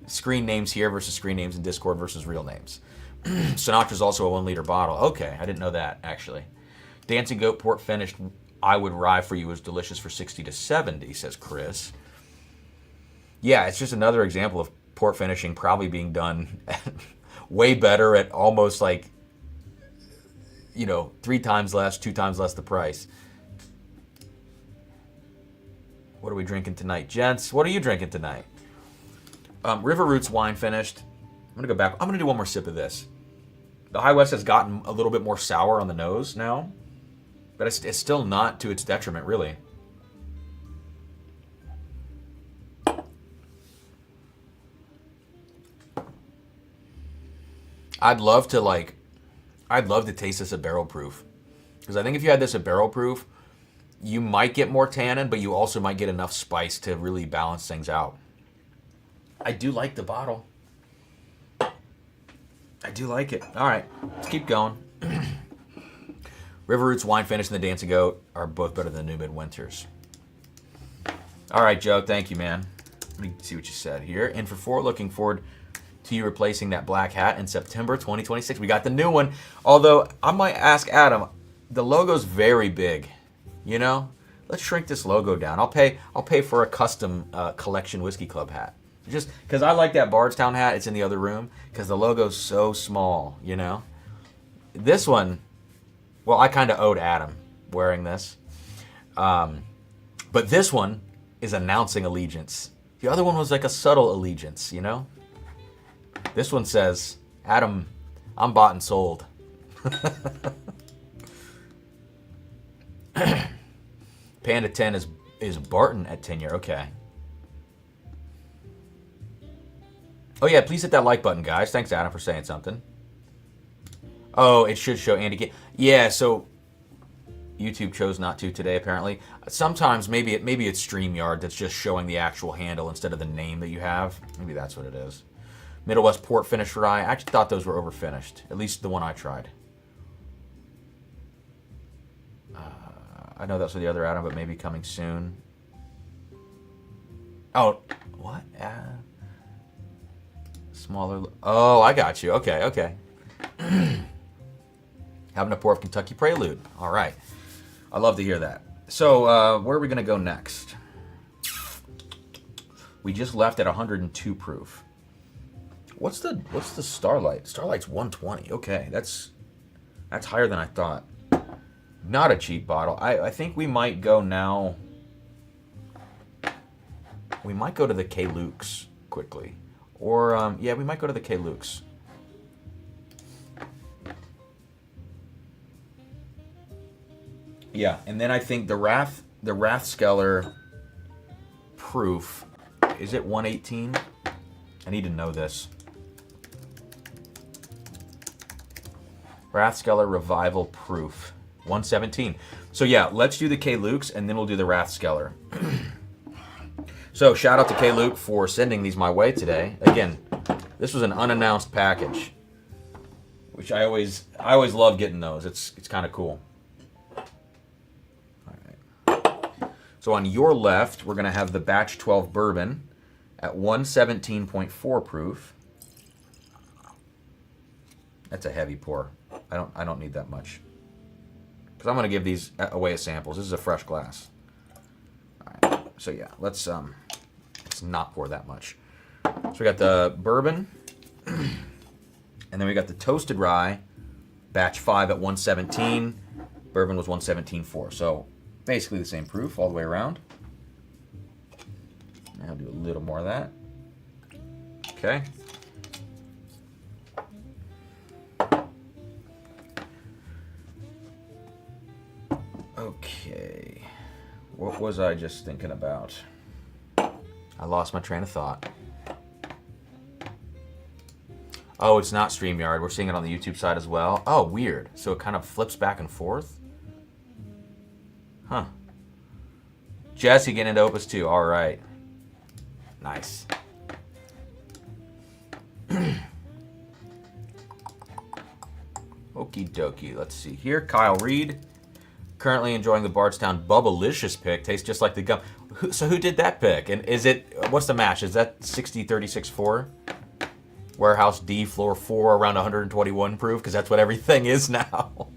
screen names here versus screen names in Discord versus real names. Sinatra's also a 1 liter bottle. Okay, I didn't know that actually. Dancing Goat port finished. I would rye for you is delicious for 60 to 70, says Chris. Yeah, it's just another example of port finishing probably being done way better at almost like, you know, 3 times less, 2 times less the price. What are we drinking tonight, gents? What are you drinking tonight? River Roots wine finished. I'm going to go back. I'm going to do one more sip of this. The High West has gotten a little bit more sour on the nose now, but it's still not to its detriment, really. I'd love to taste this at barrel proof. Because I think if you had this at barrel proof, you might get more tannin, but you also might get enough spice to really balance things out. I do like the bottle. I do like it. All right, let's keep going. River Roots wine finish and the Dancing Goat are both better than the New Midwinters. All right, Joe, thank you, man. Let me see what you said here. And for 4, looking forward to you replacing that black hat in September 2026. We got the new one. Although I might ask Adam, the logo's very big. You know, let's shrink this logo down. I'll pay for a custom collection whiskey club hat. Just because I like that Bardstown hat. It's in the other room because the logo's so small. You know, this one. Well, I kind of owed Adam wearing this, but this one is announcing allegiance. The other one was like a subtle allegiance. You know, this one says, "Adam, I'm bought and sold." Panda 10 is Barton at 10 year. Okay. Oh yeah, please hit that like button, guys. Thanks, Adam, for saying something. Oh, it should show Andy. Yeah, so YouTube chose not to today, apparently. Sometimes maybe it's StreamYard that's just showing the actual handle instead of the name that you have. Maybe that's what it is. Middle West Port Finish Rye. I actually thought those were overfinished. At least the one I tried. I know that's with the other Adam, but maybe coming soon. Oh, what? Smaller. Oh, I got you. Okay. Having a pour of Kentucky Prelude. All right. I love to hear that. So, where are we going to go next? We just left at 102 proof. What's the Starlight? Starlight's 120. Okay, that's higher than I thought. Not a cheap bottle. I think we might go now. We might go to the K. Luke's quickly. Or, yeah, we might go to the K. Luke's. Yeah, and then I think the Rathskeller proof. Is it 118? I need to know this. Rathskeller Revival Proof. 117. So yeah, let's do the K. Luke's and then we'll do the Rathskeller. So shout out to K. Luke for sending these my way today. Again, this was an unannounced package, which I always love getting those. It's kind of cool. All right. So on your left, we're gonna have the Batch 12 bourbon at 117.4 proof. That's a heavy pour. I don't need that much because I'm gonna give these away as samples. This is a fresh glass. All right. So yeah, let's not pour that much. So we got the bourbon, and then we got the toasted rye, batch 5 at 117. Bourbon was 117.4. So basically the same proof all the way around. I'll do a little more of that. Okay. Okay. What was I just thinking about? I lost my train of thought. Oh, it's not StreamYard. We're seeing it on the YouTube side as well. Oh, weird. So it kind of flips back and forth? Huh. Jesse getting into Opus 2. All right. Nice. Okie dokie. Let's see here. Kyle Reed. Currently enjoying the Bardstown Bubblicious pick. Tastes just like the gum. So who did that pick? And is it, what's the mash? Is that 60-36-4? Warehouse D, floor 4, around 121 proof? Because that's what everything is now.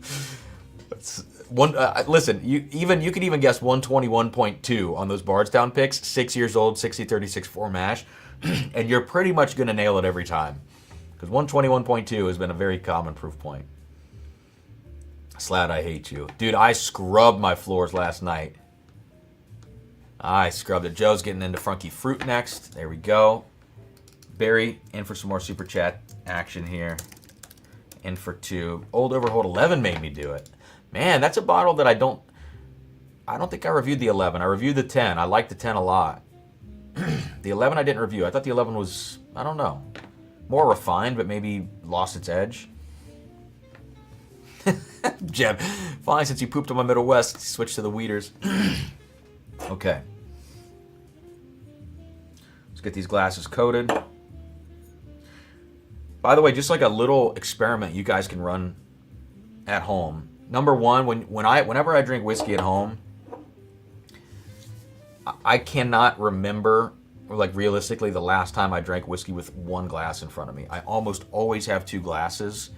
That's one. Listen, you could even guess 121.2 on those Bardstown picks. 6 years old, 60-36-4 mash. And you're pretty much going to nail it every time. Because 121.2 has been a very common proof point. Slad, I hate you. Dude, I scrubbed my floors last night. I scrubbed it. Joe's getting into Funky Fruit next. There we go. Barry, in for some more Super Chat action here. In for 2. Old Overhold 11 made me do it. Man, that's a bottle that I don't think I reviewed the 11. I reviewed the 10. I like the 10 a lot. The 11 I didn't review. I thought the 11 was, I don't know, more refined, but maybe lost its edge. Jeb, finally, since you pooped on my Middle West, switch to the Weeders. Okay. Let's get these glasses coated. By the way, just like a little experiment you guys can run at home. Number one, whenever I drink whiskey at home, I cannot remember, like realistically, the last time I drank whiskey with one glass in front of me. I almost always have 2 glasses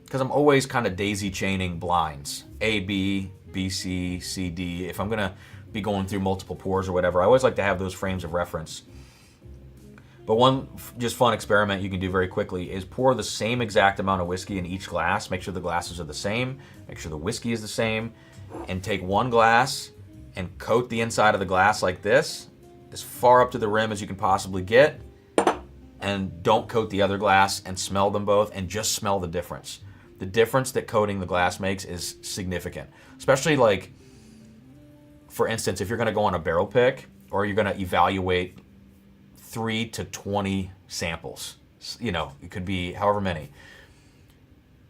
because I'm always kind of daisy chaining blinds. A, B, B, C, C, D. If I'm going to be going through multiple pours or whatever, I always like to have those frames of reference. But one just fun experiment you can do very quickly is pour the same exact amount of whiskey in each glass. Make sure the glasses are the same. Make sure the whiskey is the same. And take one glass and coat the inside of the glass like this, as far up to the rim as you can possibly get. And don't coat the other glass, and smell them both and just smell the difference. The difference that coating the glass makes is significant. Especially like, for instance, if you're going to go on a barrel pick or you're going to evaluate 3 to 20 samples, you know, it could be however many.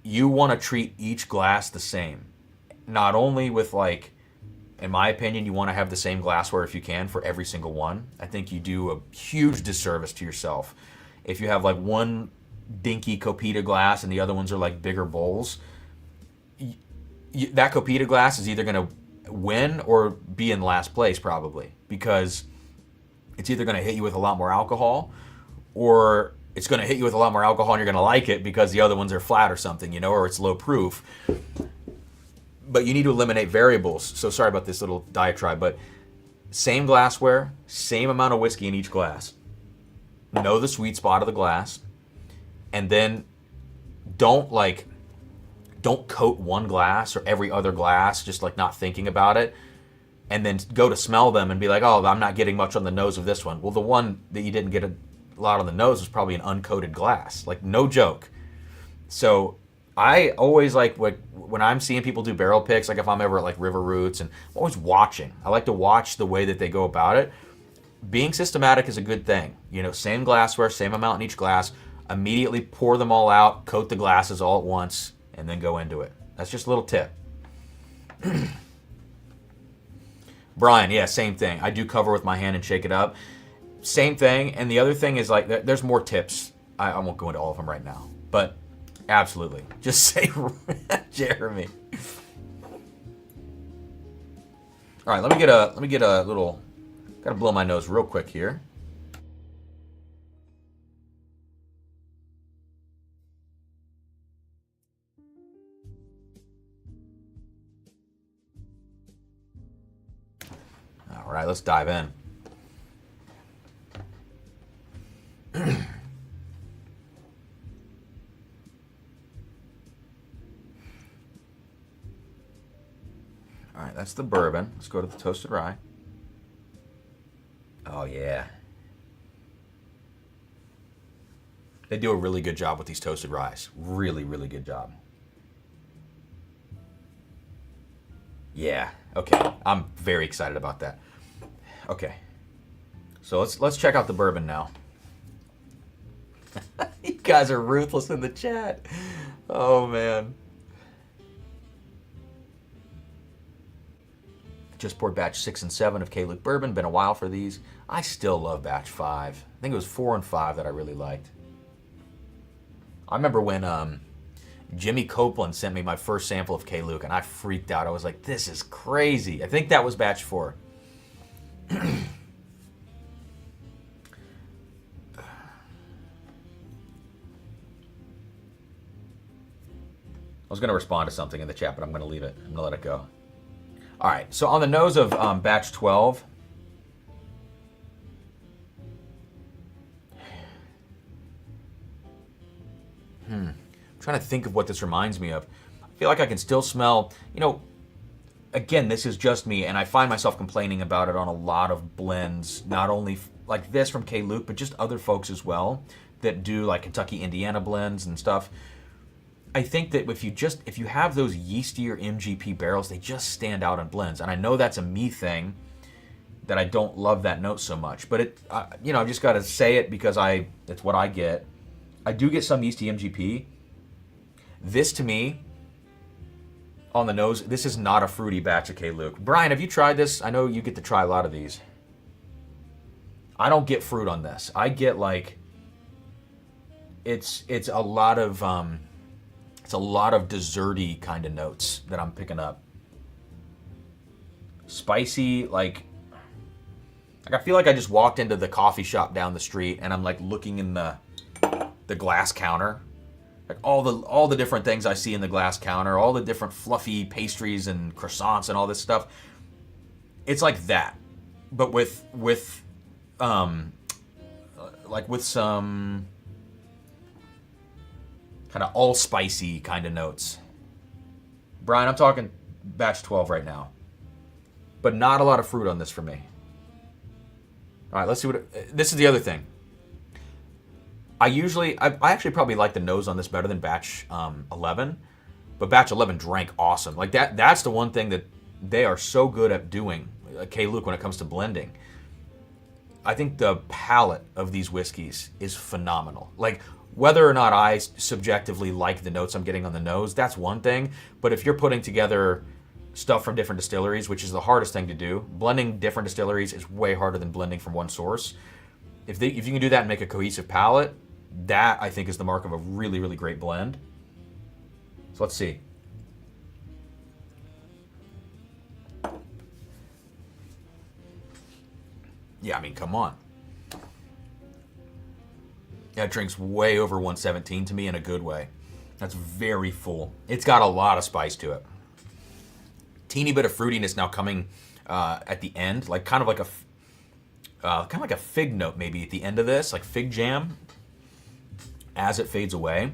You want to treat each glass the same. Not only with, like, in my opinion, you want to have the same glassware if you can for every single one. I think you do a huge disservice to yourself if you have like one dinky Copita glass and the other ones are like bigger bowls. That Copita glass is either going to win or be in last place probably, because it's either going to hit you with a lot more alcohol, or it's going to hit you with a lot more alcohol and you're going to like it because the other ones are flat or something, you know, or it's low proof. But you need to eliminate variables. So sorry about this little diatribe, but same glassware, same amount of whiskey in each glass. Know the sweet spot of the glass, and then don't coat one glass or every other glass, just like not thinking about it, and then go to smell them and be like, oh, I'm not getting much on the nose of this one. Well, the one that you didn't get a lot on the nose was probably an uncoated glass. Like, no joke. So I always like when I'm seeing people do barrel picks, like if I'm ever at like River Roots, and I'm always watching. I like to watch the way that they go about it. being systematic is a good thing. You know, same glassware, same amount in each glass. Immediately pour them all out, coat the glasses all at once, and then go into it. That's just a little tip. Brian, yeah, same thing. I do cover with my hand and shake it up. Same thing. And the other thing is, like, there's more tips. I won't go into all of them right now, but absolutely. Just say Jeremy. All right, let me get a little. Gotta blow my nose real quick here. All right, let's dive in. All right, that's the bourbon. Let's go to the toasted rye. Oh, yeah. They do a really good job with these toasted ryes. Really, really good job. Yeah, okay. I'm very excited about that. Okay. So let's check out the bourbon now. You guys are ruthless in the chat. Oh, man. Just poured batch 6 and 7 of K-Luke bourbon. Been a while for these. I still love batch 5. I think it was 4 and 5 that I really liked. I remember when Jimmy Copeland sent me my first sample of K-Luke, and I freaked out. I was like, this is crazy. I think that was batch 4. I was going to respond to something in the chat, but I'm going to leave it. I'm going to let it go. All right, so on the nose of batch 12, I'm trying to think of what this reminds me of. I feel like I can still smell, you know, again, this is just me, and I find myself complaining about it on a lot of blends, not only like this from K-Luke, but just other folks as well that do like Kentucky, Indiana blends and stuff. I think that if you have those yeastier MGP barrels, they just stand out in blends. And I know that's a me thing, that I don't love that note so much. But I've just got to say it because it's what I get. I do get some yeasty MGP. This to me, on the nose, this is not a fruity batch of K-Luke. Brian, have you tried this? I know you get to try a lot of these. I don't get fruit on this. I get like it's a lot of desserty kind of notes that I'm picking up. Spicy, like I feel like I just walked into the coffee shop down the street and I'm like looking in the glass counter. Like all the different things I see in the glass counter, all the different fluffy pastries and croissants and all this stuff. It's like that, but with some kind of all spicy kind of notes. Brian, I'm talking batch 12 right now, but not a lot of fruit on this for me. All right, let's see this is the other thing. I actually probably like the nose on this better than batch 11, but batch 11 drank awesome. Like that's the one thing that they are so good at doing, K-Luke, when it comes to blending. I think the palate of these whiskeys is phenomenal. Like, whether or not I subjectively like the notes I'm getting on the nose, that's one thing. But if you're putting together stuff from different distilleries, which is the hardest thing to do, blending different distilleries is way harder than blending from one source. If you can do that and make a cohesive palate, that I think is the mark of a really, really great blend. So let's see. Yeah, I mean, come on. That drink's way over 117 to me in a good way. That's very full. It's got a lot of spice to it. Teeny bit of fruitiness now coming at the end, like kind of like a fig note maybe at the end of this, like fig jam. As it fades away,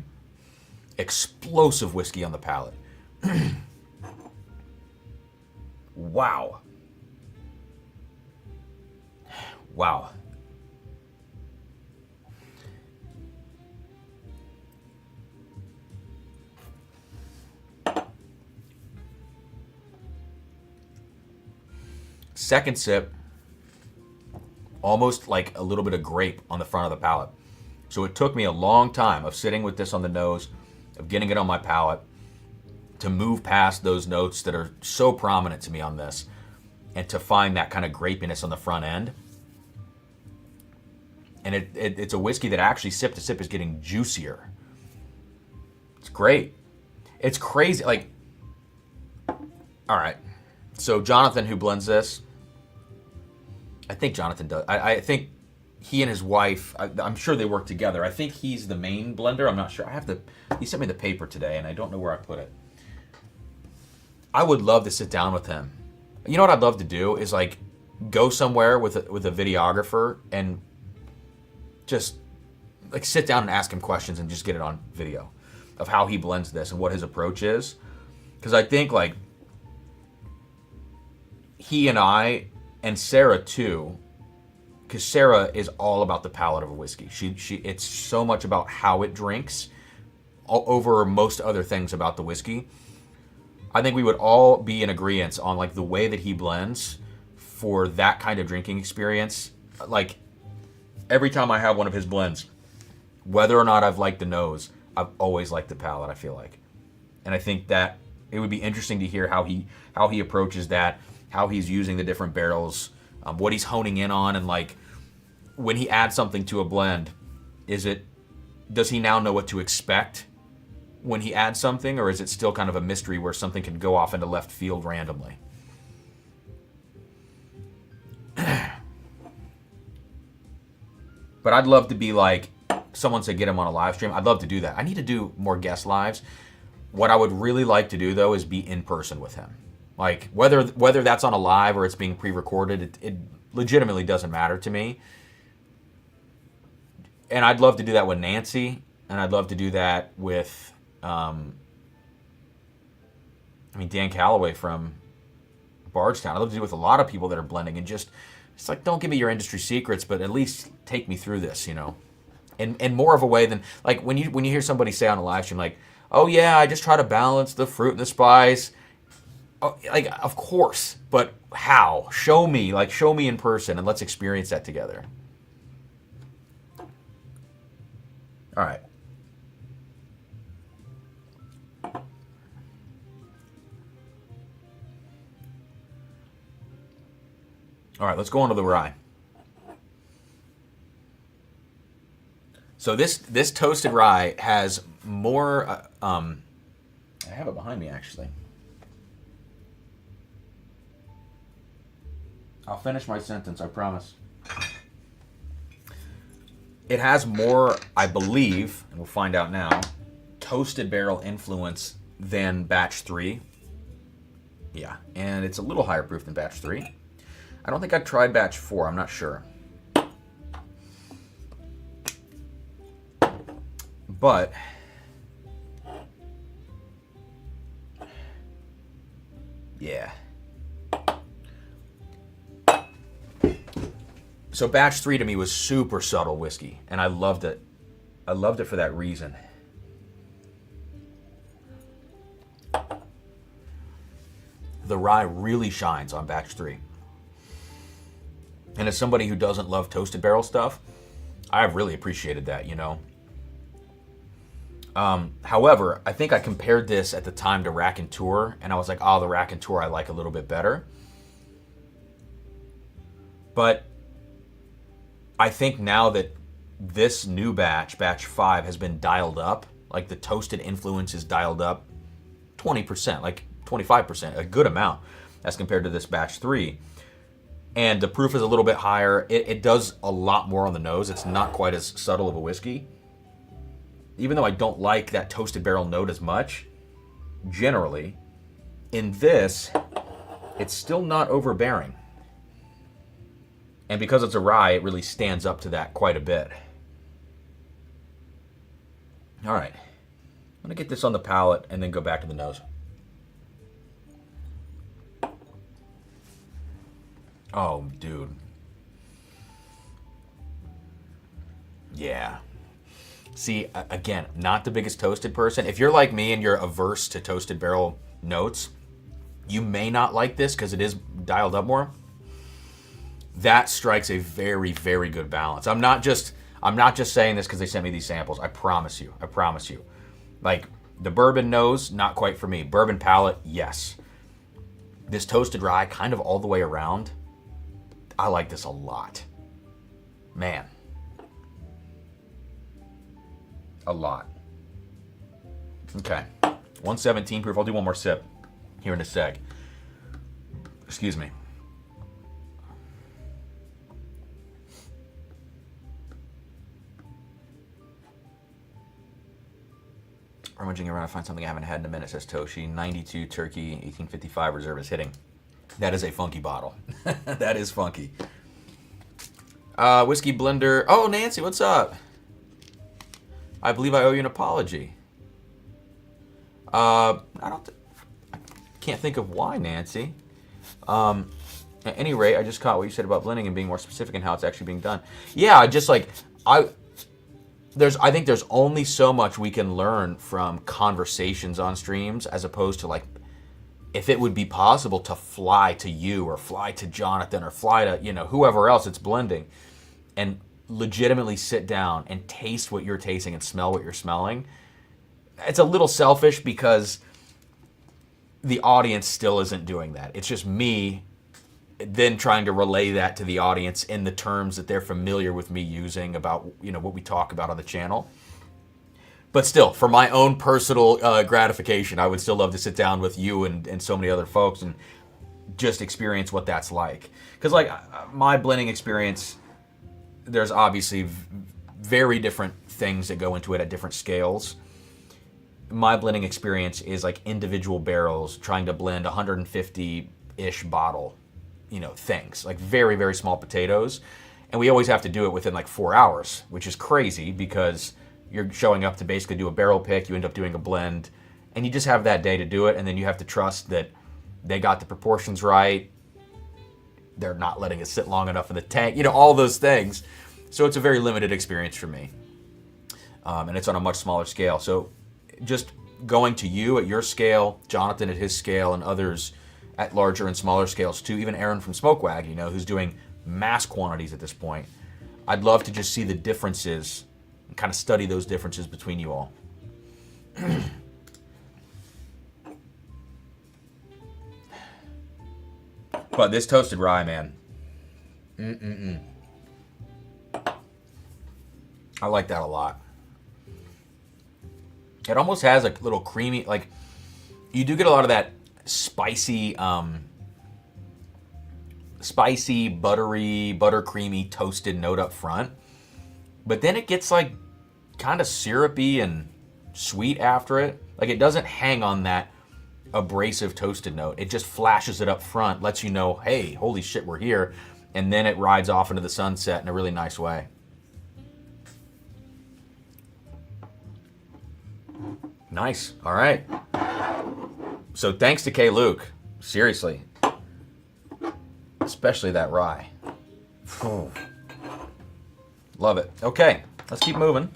explosive whiskey on the palate. Wow. Wow. Second sip, almost like a little bit of grape on the front of the palate. So it took me a long time of sitting with this on the nose, of getting it on my palate, to move past those notes that are so prominent to me on this, and to find that kind of grapiness on the front end. And it's a whiskey that actually sip to sip is getting juicier. It's great. It's crazy. Like, all right. So Jonathan, who blends this, I think Jonathan does. I think he and his wife, I'm sure they work together. I think he's the main blender. I'm not sure. He sent me the paper today, and I don't know where I put it. I would love to sit down with him. You know what I'd love to do is like go somewhere with a videographer and just like sit down and ask him questions and just get it on video of how he blends this and what his approach is. Because I think like he and I, and Sarah too, because Sarah is all about the palate of a whiskey. It's so much about how it drinks over most other things about the whiskey. I think we would all be in agreement on like the way that he blends for that kind of drinking experience. Like every time I have one of his blends, whether or not I've liked the nose, I've always liked the palate, I feel like. And I think that it would be interesting to hear how he approaches that, how he's using the different barrels, what he's honing in on, and like when he adds something to a blend, does he now know what to expect when he adds something, or is it still kind of a mystery where something can go off into left field randomly? But I'd love to be like, someone said get him on a live stream. I'd love to do that. I need to do more guest lives. What I would really like to do though is be in person with him. Like whether that's on a live or it's being pre-recorded, it legitimately doesn't matter to me. And I'd love to do that with Nancy, and I'd love to do that with Dan Calloway from Bardstown. I'd love to do it with a lot of people that are blending, and just, it's like, don't give me your industry secrets, but at least take me through this, you know. And more of a way than, like, when you hear somebody say on a live stream, like, oh yeah, I just try to balance the fruit and the spice. Oh, like, of course, but how? Show me in person, and let's experience that together. All right. All right, let's go on to the rye. So this toasted rye has more. I have it behind me actually. I'll finish my sentence, I promise. It has more, I believe, and we'll find out now, toasted barrel influence than batch 3. Yeah, and it's a little higher proof than batch 3. I don't think I've tried batch 4, I'm not sure. But yeah. So batch 3 to me was super subtle whiskey, and I loved it. I loved it for that reason. The rye really shines on batch 3. And as somebody who doesn't love toasted barrel stuff, I've really appreciated that, you know. However, I think I compared this at the time to Rack and Tour, and I was like, oh, the Rack and Tour I like a little bit better. But I think now that this new batch 5, has been dialed up, like the toasted influence is dialed up 20%, like 25%, a good amount as compared to this batch 3. And the proof is a little bit higher. It does a lot more on the nose. It's not quite as subtle of a whiskey. Even though I don't like that toasted barrel note as much, generally, in this, it's still not overbearing. And because it's a rye, it really stands up to that quite a bit. All right. I'm going to get this on the palate and then go back to the nose. Oh, dude. Yeah. See, again, not the biggest toasted person. If you're like me and you're averse to toasted barrel notes, you may not like this because it is dialed up more. that strikes a very, very good balance. I'm not just saying this because they sent me these samples. I promise you. Like, the bourbon nose, not quite for me. Bourbon palate, yes. This toasted rye, kind of all the way around. I like this a lot. Man. A lot. Okay. 117 proof. I'll do one more sip here in a sec. Excuse me. Rummaging around, I find something I haven't had in a minute, says Toshi. 92 Turkey, 1855 reserve is hitting. That is a funky bottle. That is funky. Whiskey blender. Oh, Nancy, what's up? I believe I owe you an apology. I can't think of why, Nancy. At any rate, I just caught what you said about blending and being more specific in how it's actually being done. Yeah, I think there's only so much we can learn from conversations on streams, as opposed to, like, if it would be possible to fly to you or fly to Jonathan or fly to, whoever else it's blending, and legitimately sit down and taste what you're tasting and smell what you're smelling. It's a little selfish because the audience still isn't doing that. It's just me then trying to relay that to the audience in the terms that they're familiar with me using about, what we talk about on the channel. But still, for my own personal gratification, I would still love to sit down with you and so many other folks and just experience what that's like. Because, like, my blending experience, there's obviously very different things that go into it at different scales. My blending experience is like individual barrels trying to blend 150-ish bottle, things. Like very, very small potatoes. And we always have to do it within like 4 hours, which is crazy because you're showing up to basically do a barrel pick, you end up doing a blend, and you just have that day to do it, and then you have to trust that they got the proportions right, they're not letting it sit long enough in the tank, all those things. So it's a very limited experience for me. And it's on a much smaller scale. So just going to you at your scale, Jonathan at his scale, and others at larger and smaller scales too, even Aaron from Smokewag, who's doing mass quantities at this point. I'd love to just see the differences and kind of study those differences between you all. But this toasted rye, man. I like that a lot. It almost has a little creamy, like, you do get a lot of that spicy, buttery, buttercreamy, toasted note up front. But then it gets, like, kind of syrupy and sweet after it. Like, it doesn't hang on that abrasive toasted note. It just flashes it up front, lets you know, hey, holy shit, we're here. And then it rides off into the sunset in a really nice way. Nice. All right. So thanks to K. Luke. Seriously. Especially that rye. Love it. Okay, let's keep moving.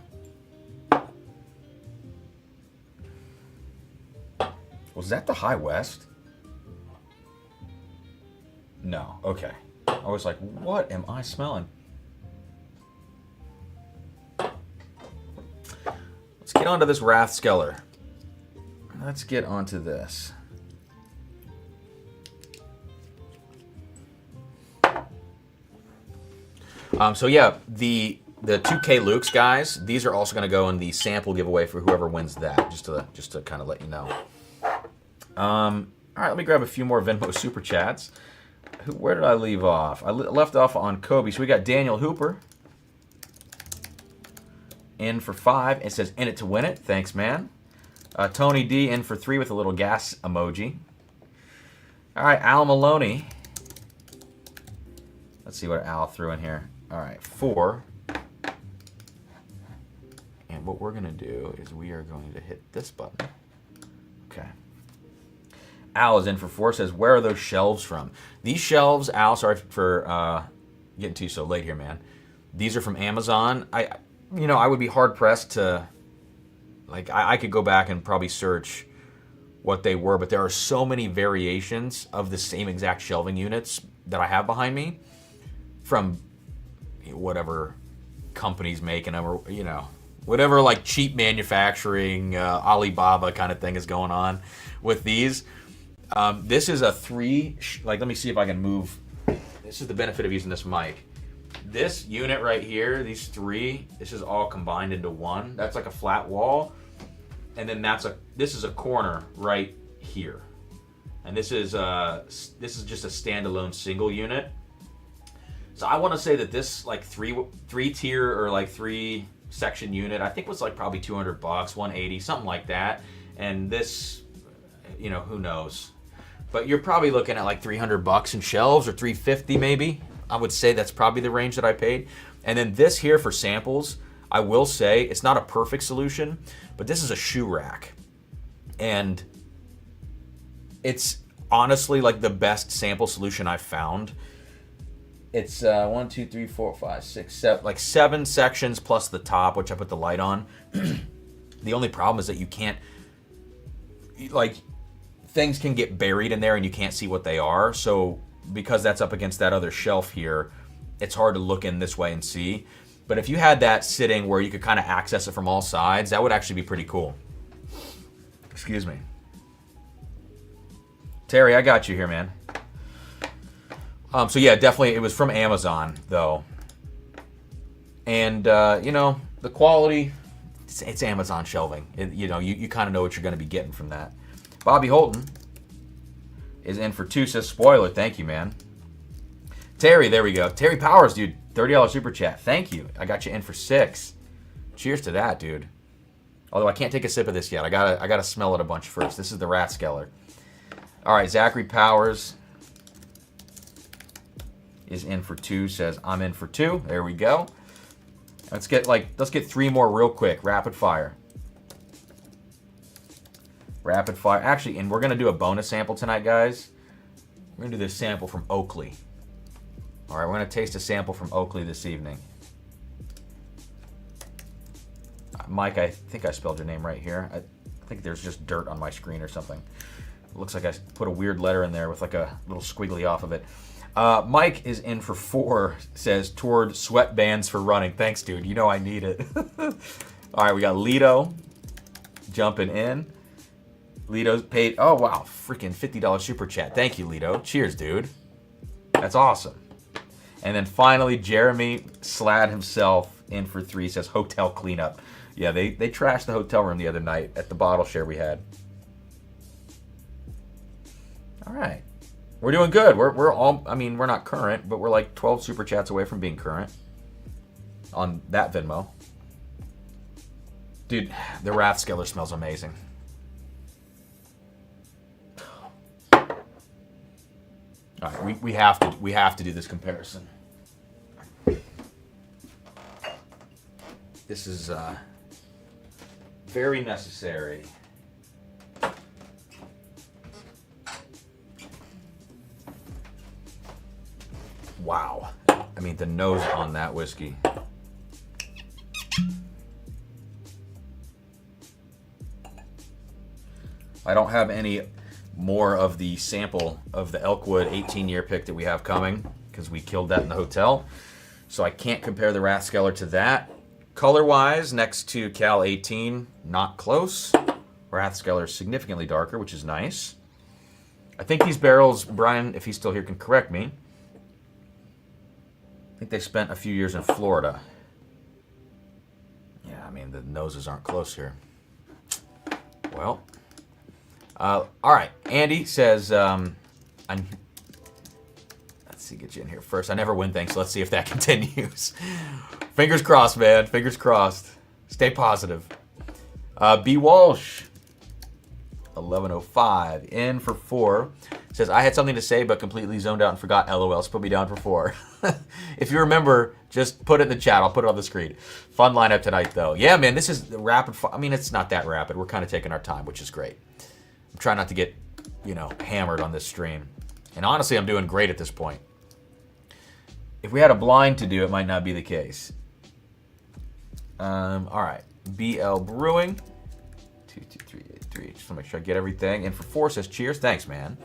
Was that the High West? No. Okay. I was like, what am I smelling? Let's get onto this Rathskeller. Let's get onto this. So yeah, the 2K Lukes, guys, these are also going to go in the sample giveaway for whoever wins that, just to kind of let you know. All right, let me grab a few more Venmo Super Chats. Where did I leave off? I left off on Kobe. So we got Daniel Hooper in for 5. It says, in it to win it. Thanks, man. Tony D in for 3 with a little gas emoji. All right, Al Maloney. Let's see what Al threw in here. All right, 4. And what we're going to do is we are going to hit this button. Okay. Al is in for 4, says, where are those shelves from? These shelves, Al, sorry for getting to you so late here, man. These are from Amazon. I would be hard-pressed to, like, I could go back and probably search what they were, but there are so many variations of the same exact shelving units that I have behind me from whatever company's making them, or whatever like cheap manufacturing Alibaba kind of thing is going on with these. This is a let me see if I can move. This is the benefit of using this mic. This unit right here, these three, this is all combined into one. That's like a flat wall, and then this is a corner right here, and this is just a standalone single unit. So I want to say that this like three tier or like 3 section unit, I think was like probably $200, 180, something like that. And this, who knows? But you're probably looking at like $300 in shelves, or $350 maybe. I would say that's probably the range that I paid. And then this here for samples, I will say it's not a perfect solution, but this is a shoe rack. And it's honestly like the best sample solution I've found. It's 1, 2, 3, 4, 5, 6, 7, like 7 sections plus the top, which I put the light on. The only problem is that you can't, like, things can get buried in there and you can't see what they are. So because that's up against that other shelf here, it's hard to look in this way and see. But if you had that sitting where you could kind of access it from all sides, that would actually be pretty cool. Excuse me. Terry, I got you here, man. So yeah, definitely it was from Amazon though. And the quality, it's Amazon shelving. You kind of know what you're going to be getting from that. Bobby Holton is in for 2, says spoiler. Thank you, man. Terry, there we go. Terry Powers, dude, $30 super chat. Thank you. I got you in for 6. Cheers to that, dude. Although I can't take a sip of this yet. I gotta smell it a bunch first. This is the Rathskeller. All right, Zachary Powers is in for 2, says I'm in for 2. There we go. Let's get 3 more real quick. Rapid fire. Rapid fire. Actually, and we're gonna do a bonus sample tonight, guys. We're gonna do this sample from Oakley. All right, we're gonna taste a sample from Oakley this evening. Mike, I think I spelled your name right here. I think there's just dirt on my screen or something. It looks like I put a weird letter in there with like a little squiggly off of it. Mike is in for 4, says toward sweatbands for running. Thanks, dude. You know I need it. All right, we got Lito jumping in. Lito's paid, oh wow, freaking $50 super chat. Thank you, Lito. Cheers, dude. That's awesome. And then finally, Jeremy Slad himself in for 3, says hotel cleanup. Yeah, they trashed the hotel room the other night at the bottle share we had. All right. We're doing good. We're all, I mean, we're not current, but we're like 12 super chats away from being current on that Venmo. Dude, the Rathskeller smells amazing. All right, we have to do this comparison. This is very necessary. Wow. I mean, the nose on that whiskey. I don't have any more of the sample of the Elkwood 18-year pick that we have coming because we killed that in the hotel. So I can't compare the Rathskeller to that. Color-wise, next to Cal 18, not close. Rathskeller is significantly darker, which is nice. I think these barrels, Brian, if he's still here, can correct me. I think they spent a few years in Florida. Yeah, I mean, the noses aren't close here. Well, all right. Andy says, let's see, get you in here first. I never win things, so let's see if that continues. Fingers crossed, man. Fingers crossed. Stay positive. B. Walsh, 1105, in for 4. Says, I had something to say, but completely zoned out and forgot. LOL. So put me down for 4. If you remember, just put it in the chat. I'll put it on the screen. Fun lineup tonight, though. Yeah, man, this is the rapid. I mean, it's not that rapid. We're kind of taking our time, which is great. I'm trying not to get, hammered on this stream. And honestly, I'm doing great at this point. If we had a blind to do, it might not be the case. All right. BL Brewing. 22383. Just want to make sure I get everything. And for 4 says cheers. Thanks, man.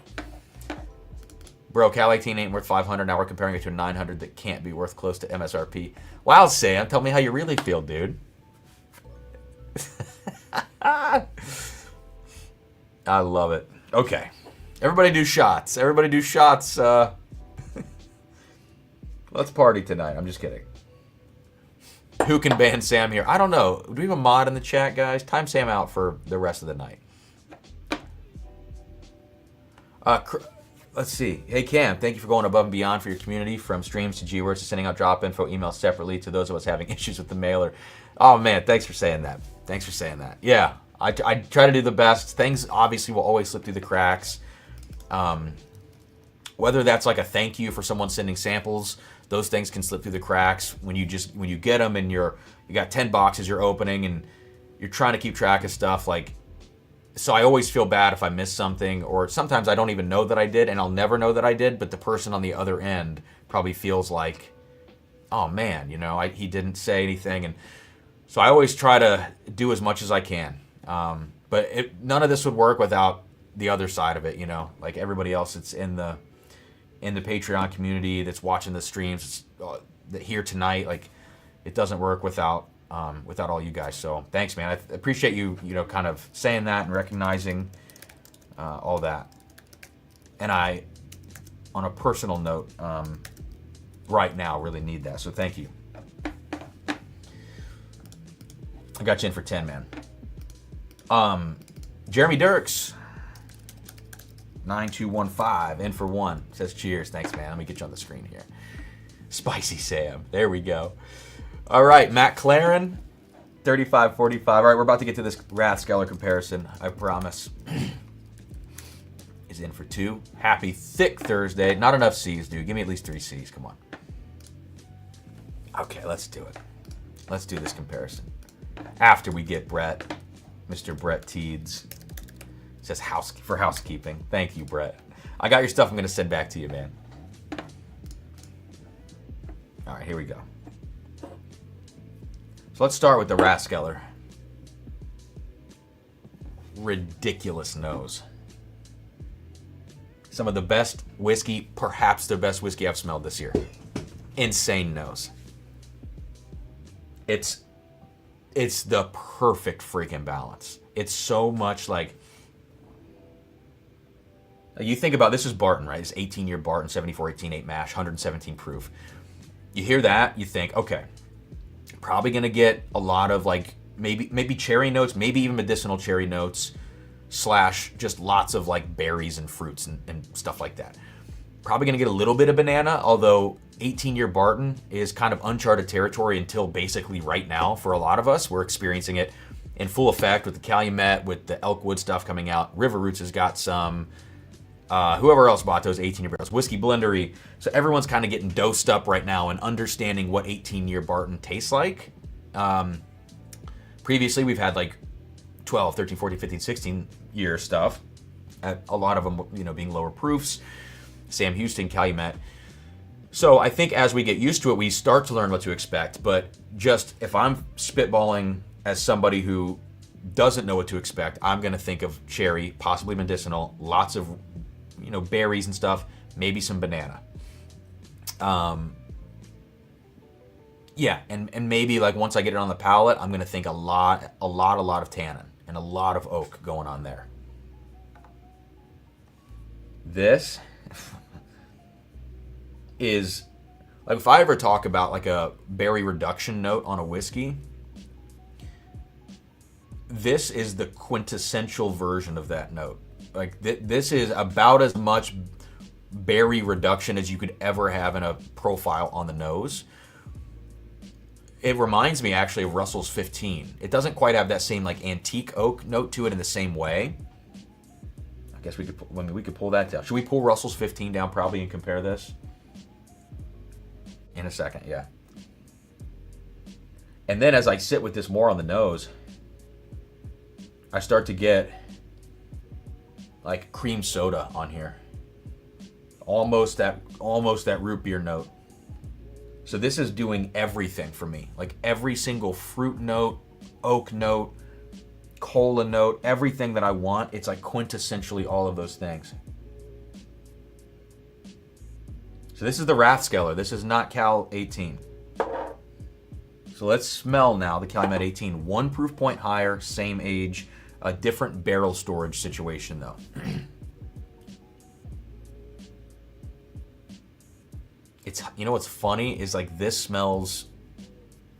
Bro, Cal 18 ain't worth 500. Now we're comparing it to a 900 that can't be worth close to MSRP. Wow, Sam, tell me how you really feel, dude. I love it. Okay. Everybody do shots. Everybody do shots. Let's party tonight. I'm just kidding. Who can ban Sam here? I don't know. Do we have a mod in the chat, guys? Time Sam out for the rest of the night. Let's see. Hey, Cam, thank you for going above and beyond for your community, from streams to G-Words to sending out drop info emails separately to those of us having issues with the mailer. Oh, man, thanks for saying that. Thanks for saying that. Yeah, I try to do the best. Things obviously will always slip through the cracks. Whether that's like a thank you for someone sending samples, those things can slip through the cracks when you get them and you got 10 boxes you're opening and you're trying to keep track of stuff. Like, so I always feel bad if I miss something, or sometimes I don't even know that I did, and I'll never know that I did, but the person on the other end probably feels like, oh man, he didn't say anything. And so I always try to do as much as I can. But none of this would work without the other side of it, like everybody else that's in the Patreon community that's watching the streams here tonight. Like, it doesn't work without all you guys. So thanks, man. I appreciate you, kind of saying that and recognizing all that. And I, on a personal note, right now really need that. So thank you. I got you in for 10, man. Jeremy Dirks, 9215, in for 1, says cheers. Thanks, man. Let me get you on the screen here. Spicy Sam. There we go. All right, Matt Claren, 3545. All right, we're about to get to this Rathskeller comparison, I promise. Is in for 2. Happy thick Thursday. Not enough C's, dude. Give me at least 3 C's. Come on. Okay, let's do it. Let's do this comparison. After we get Brett, Mr. Brett Teeds. Says for housekeeping. Thank you, Brett. I got your stuff. I'm going to send back to you, man. All right, here we go. So let's start with the Rathskeller. Ridiculous nose. Some of the best whiskey, perhaps the best whiskey I've smelled this year. Insane nose. It's the perfect freaking balance. It's so much like, you think about, this is Barton, right? It's 18-year Barton, 74, 18, 8 mash, 117 proof. You hear that, you think, okay, probably gonna get a lot of like maybe cherry notes, maybe even medicinal cherry notes, / just lots of like berries and fruits and stuff like that. Probably gonna get a little bit of banana, although 18-year Barton is kind of uncharted territory until basically right now for a lot of us. We're experiencing it in full effect with the Calumet, with the Elkwood stuff coming out. River Roots has got some. Whoever else bought those 18-year barrels, Whiskey Blendery. So everyone's kind of getting dosed up right now and understanding what 18-year Barton tastes like. Previously, we've had like 12, 13, 14, 15, 16-year stuff. A lot of them, being lower proofs. Sam Houston, Calumet. So I think as we get used to it, we start to learn what to expect. But just if I'm spitballing as somebody who doesn't know what to expect, I'm going to think of cherry, possibly medicinal, lots of berries and stuff, maybe some banana. Yeah, and maybe like once I get it on the palate, I'm gonna think a lot of tannin and a lot of oak going on there. This is like, if I ever talk about like a berry reduction note on a whiskey, this is the quintessential version of that note. Like this is about as much berry reduction as you could ever have in a profile on the nose. It reminds me actually of Russell's 15. It doesn't quite have that same like antique oak note to it in the same way. I guess we could pull that down. Should we pull Russell's 15 down probably and compare this? In a second, yeah. And then as I sit with this more on the nose, I start to get like cream soda on here. Almost that root beer note. So this is doing everything for me. Like every single fruit note, oak note, cola note, everything that I want. It's like quintessentially all of those things. So this is the Rathskeller. This is not Cal 18. So let's smell now the Calumet 18. 1 proof point higher, same age, a different barrel storage situation though. It's, you know what's funny is like this smells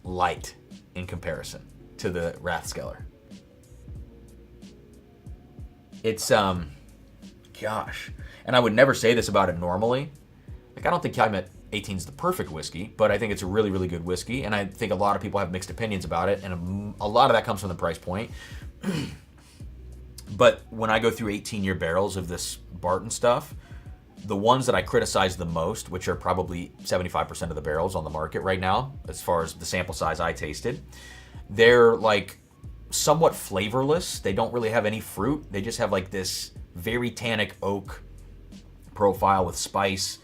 light in comparison to the Rathskeller. It's gosh, and I would never say this about it normally. Like, I don't think Calumet 18 is the perfect whiskey, but I think it's a really, really good whiskey, and I think a lot of people have mixed opinions about it, and a lot of that comes from the price point. But when I go through 18-year barrels of this Barton stuff, the ones that I criticize the most, which are probably 75% of the barrels on the market right now, as far as the sample size I tasted, they're like somewhat flavorless. They don't really have any fruit. They just have like this very tannic oak profile with spice.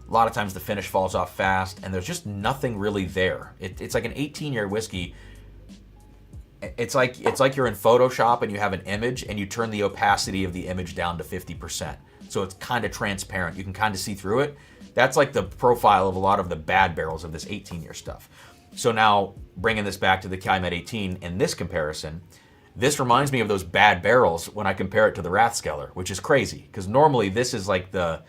A lot of times the finish falls off fast, and there's just nothing really there. It's like an 18-year whiskey. It's like you're in Photoshop and you have an image and you turn the opacity of the image down to 50%. So it's kind of transparent. You can kind of see through it. That's like the profile of a lot of the bad barrels of this 18-year stuff. So now, bringing this back to the Calumet 18 in this comparison, this reminds me of those bad barrels when I compare it to the Rathskeller, which is crazy, because normally this is like the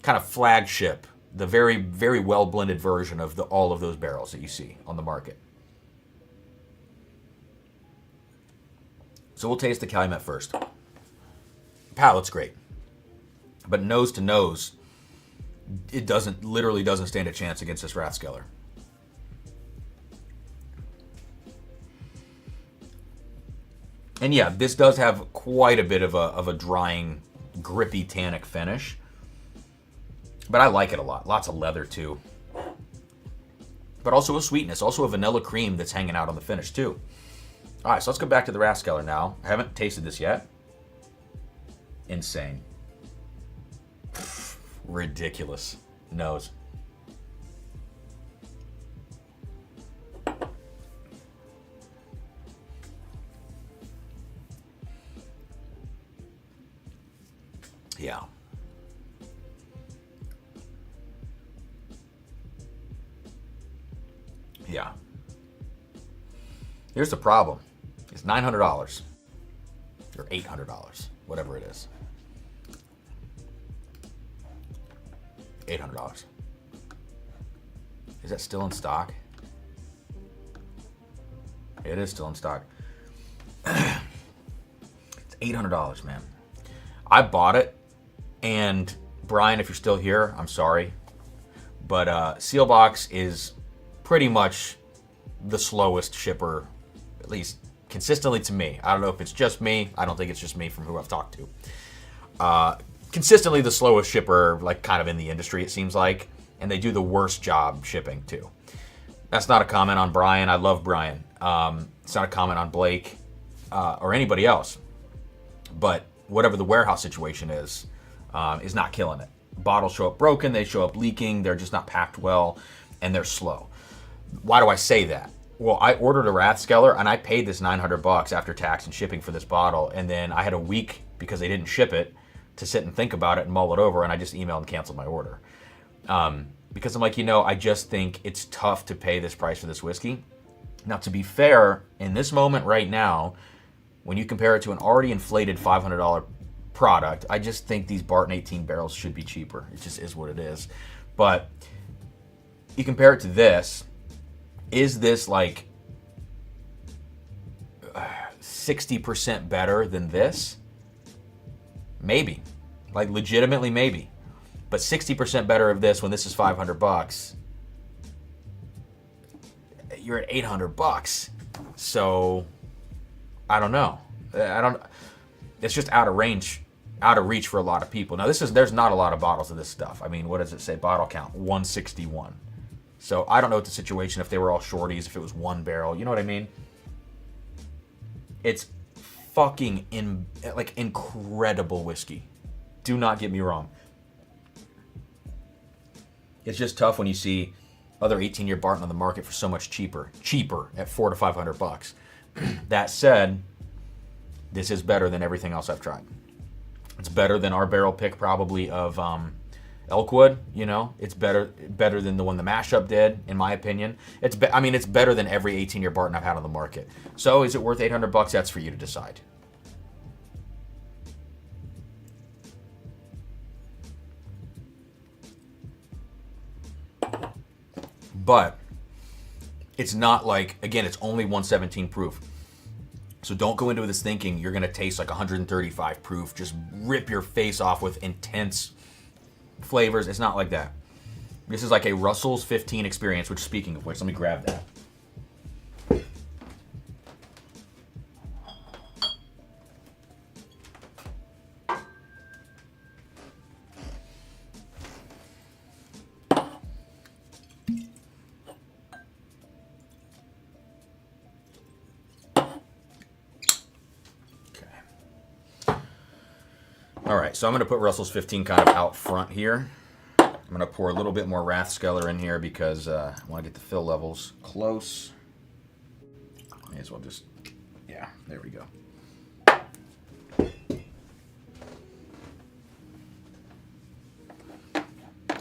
kind of flagship, the very, very well-blended version of all of those barrels that you see on the market. So we'll taste the Calumet first. Palate's great, but nose to nose, it literally doesn't stand a chance against this Rathskeller. And yeah, this does have quite a bit of a drying, grippy, tannic finish. But I like it a lot. Lots of leather too. But also a sweetness, also a vanilla cream that's hanging out on the finish too. All right, so let's go back to the Rathskeller now. I haven't tasted this yet. Insane. Ridiculous nose. Yeah. Yeah. Here's the problem. It's $900 or $800, whatever it is. $800. Is that still in stock? It is still in stock. It's $800, man. I bought it, and Brian, if you're still here, I'm sorry, but Sealbox is pretty much the slowest shipper, at least consistently to me. I don't know if it's just me. I don't think it's just me from who I've talked to. Consistently the slowest shipper, like kind of in the industry, it seems like, and they do the worst job shipping too. That's not a comment on Brian. I love Brian. It's not a comment on Blake or anybody else. But whatever the warehouse situation is not killing it. Bottles show up broken, they show up leaking, they're just not packed well, and they're slow. Why do I say that? Well, I ordered a Rathskeller, and I paid this $900 after tax and shipping for this bottle, and then I had a week, because they didn't ship it, to sit and think about it and mull it over, and I just emailed and canceled my order. Because I'm like, I just think it's tough to pay this price for this whiskey. Now, to be fair, in this moment right now, when you compare it to an already inflated $500 product, I just think these Barton 18 barrels should be cheaper. It just is what it is. But you compare it to this, is this like 60% better than this? Maybe. Like legitimately maybe. But 60% better of this when this is $500, you're at $800. So I don't know. It's just out of range, out of reach for a lot of people. Now there's not a lot of bottles of this stuff. I mean, what does it say? Bottle count 161. So I don't know what the situation, if they were all shorties, if it was one barrel, you know what I mean? It's fucking incredible whiskey. Do not get me wrong. It's just tough when you see other 18-year Barton on the market for so much cheaper at $400 to $500. That said, this is better than everything else I've tried. It's better than our barrel pick probably of Elkwood, you know, it's better than the one the mashup did, in my opinion. I mean, it's better than every 18-year Barton I've had on the market. So is it worth $800? That's for you to decide. But it's not like, again, it's only 117 proof. So don't go into this thinking you're going to taste like 135 proof, just rip your face off with intense flavors. It's not like that. This is like a Russell's 15 experience, which, speaking of which, let me grab that. All right, so I'm going to put Russell's 15 kind of out front here. I'm going to pour a little bit more Rathskeller in here because I want to get the fill levels close. May as well just, yeah, there we go.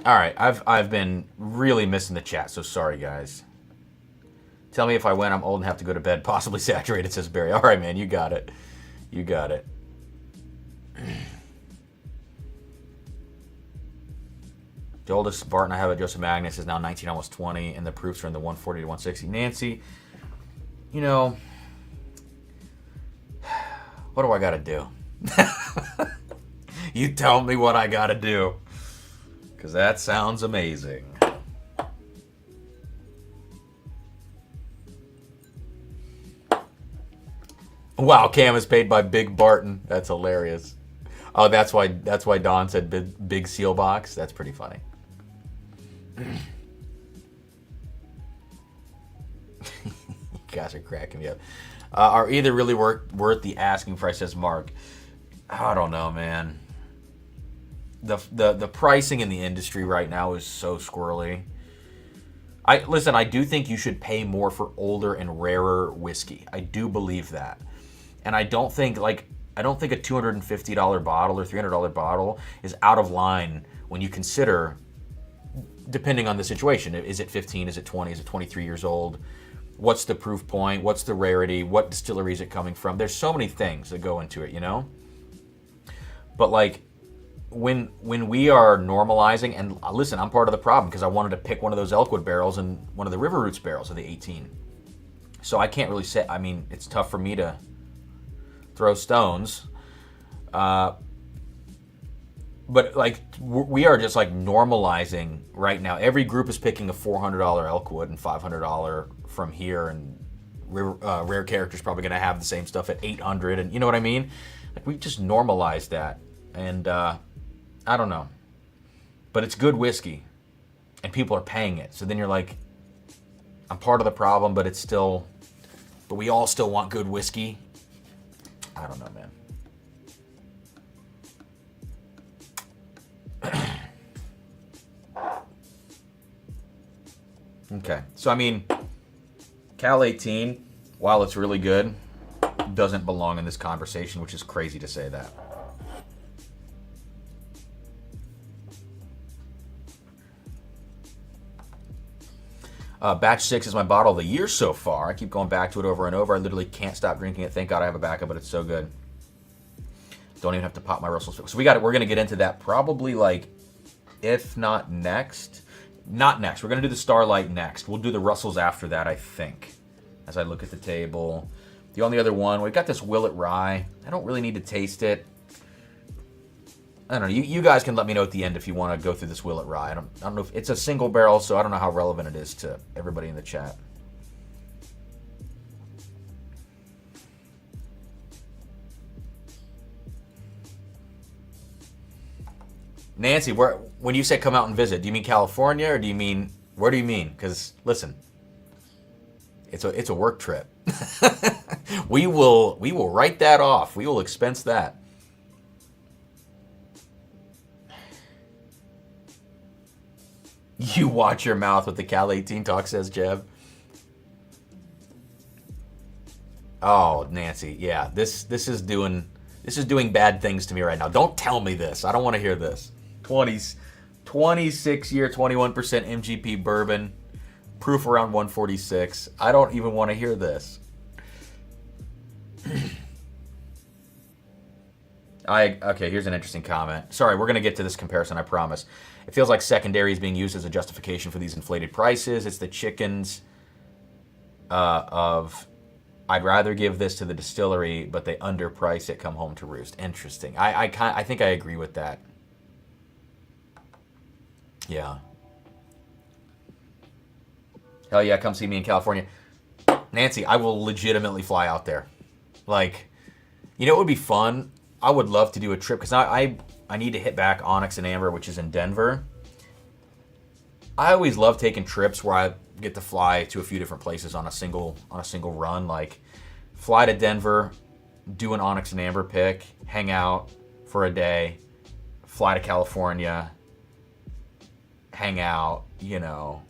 All right, I've been really missing the chat, so sorry, guys. Tell me if I win, I'm old and have to go to bed, possibly saturated, says Barry. All right, man, you got it. You got it. The oldest Barton I have at Joseph Magnus is now 19, almost 20, and the proofs are in the 140 to 160. Nancy, you know, what do I got to do? You tell me what I got to do, because that sounds amazing. Wow, Cam is paid by Big Barton. That's hilarious. Oh, that's why Don said big seal box. That's pretty funny. You guys are cracking me up. Are either really worth the asking price, says Mark? I don't know, man. The pricing in the industry right now is so squirrely. Listen, I do think you should pay more for older and rarer whiskey. I do believe that. And I don't think a $250 bottle or $300 bottle is out of line when you consider, depending on the situation. Is it 15? Is it 20? Is it 23 years old? What's the proof point? What's the rarity? What distillery is it coming from? There's so many things that go into it, you know? But like, when we are normalizing, and listen, I'm part of the problem because I wanted to pick one of those Elkwood barrels and one of the River Roots barrels of the 18. So I can't really say, I mean, it's tough for me to throw stones. But like, we are just like normalizing right now. Every group is picking a $400 Elkwood and $500 from here, and Rare Character's probably going to have the same stuff at $800, and you know what I mean? Like, we just normalized that, and I don't know. But it's good whiskey, and people are paying it. So then you're like, I'm part of the problem, but we all still want good whiskey. I don't know, man. Okay, so I mean, Cal 18, while it's really good, doesn't belong in this conversation, which is crazy to say that. Batch 6 is my bottle of the year so far. I keep going back to it over and over. I literally can't stop drinking it. Thank God I have a backup, but it's so good. Don't even have to pop my Russell's. So we're going to get into that probably, like, if not next. Not next. We're going to do the Starlight next. We'll do the Russells after that, I think, as I look at the table. The only other one, we've got this Willet Rye. I don't really need to taste it. I don't know. You guys can let me know at the end if you want to go through this Willet Rye. I don't know if it's a single barrel, so I don't know how relevant it is to everybody in the chat. Nancy, when you say come out and visit, do you mean California or do you mean, where do you mean? Because listen, it's a work trip. We will write that off. We will expense that. You watch your mouth with the Cal 18 talk, says Jeb. Oh, Nancy, yeah, this is doing bad things to me right now. Don't tell me this. I don't want to hear this. 20s 26-year, 21% MGP bourbon, proof around 146. I don't even want to hear this. Okay, here's an interesting comment. Sorry, we're going to get to this comparison, I promise. It feels like secondary is being used as a justification for these inflated prices. It's the chickens of, I'd rather give this to the distillery, but they underprice it, come home to roost. Interesting. I think I agree with that. Yeah. Hell yeah, come see me in California. Nancy, I will legitimately fly out there. Like, you know what would be fun? I would love to do a trip, because I need to hit back Onyx and Amber, which is in Denver. I always love taking trips where I get to fly to a few different places on a single run. Like, fly to Denver, do an Onyx and Amber pick, hang out for a day, fly to California, hang out, you know,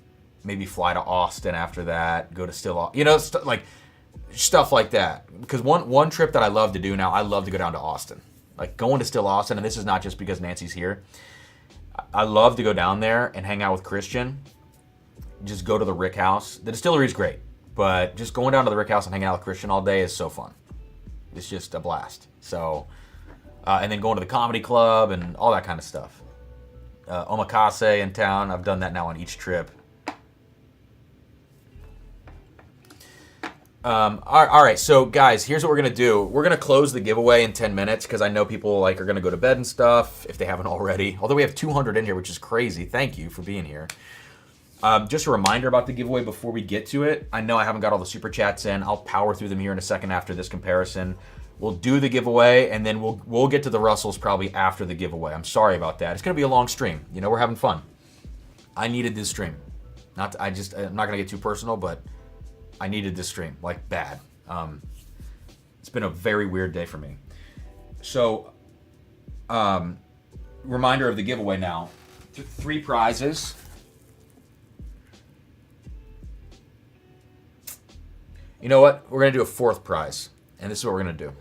maybe fly to Austin after that, go to Still, you know, stuff like that. Because one trip that I love to do now, I love to go down to Austin. Like, going to Still Austin, and this is not just because Nancy's here. I love to go down there and hang out with Christian. Just go to the Rick House. The distillery is great, but just going down to the Rick House and hanging out with Christian all day is so fun. It's just a blast. So, and then going to the comedy club and all that kind of stuff. Omakase in town. I've done that now on each trip. All right, so guys, here's what we're gonna do. We're gonna close the giveaway in 10 minutes because I know people are gonna go to bed and stuff if they haven't already. Although we have 200 in here, which is crazy. Thank you for being here. Just a reminder about the giveaway before we get to it. I know I haven't got all the super chats in. I'll power through them here in a second after this comparison. We'll do the giveaway, and then we'll get to the Russells probably after the giveaway. I'm sorry about that. It's gonna be a long stream. You know, we're having fun. I needed this stream. I'm not gonna get too personal, but I needed this stream, like, bad. It's been a very weird day for me. So, reminder of the giveaway now. 3 prizes. You know what? We're going to do a 4th prize. And this is what we're going to do.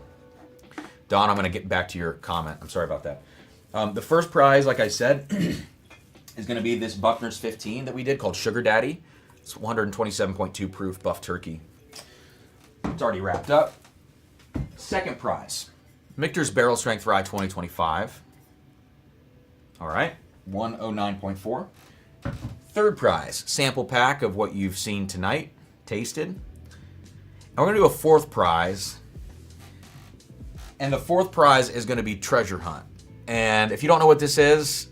Don, I'm going to get back to your comment. I'm sorry about that. The first prize, like I said, is going to be this Buckner's 15 that we did called Sugar Daddy. It's 127.2 proof buff turkey. It's already wrapped up. Second prize, Michter's Barrel Strength Rye 2025. All right, 109.4. Third prize, sample pack of what you've seen tonight, tasted. And we're going to do a 4th prize. And the 4th prize is going to be Treasure Hunt. And if you don't know what this is,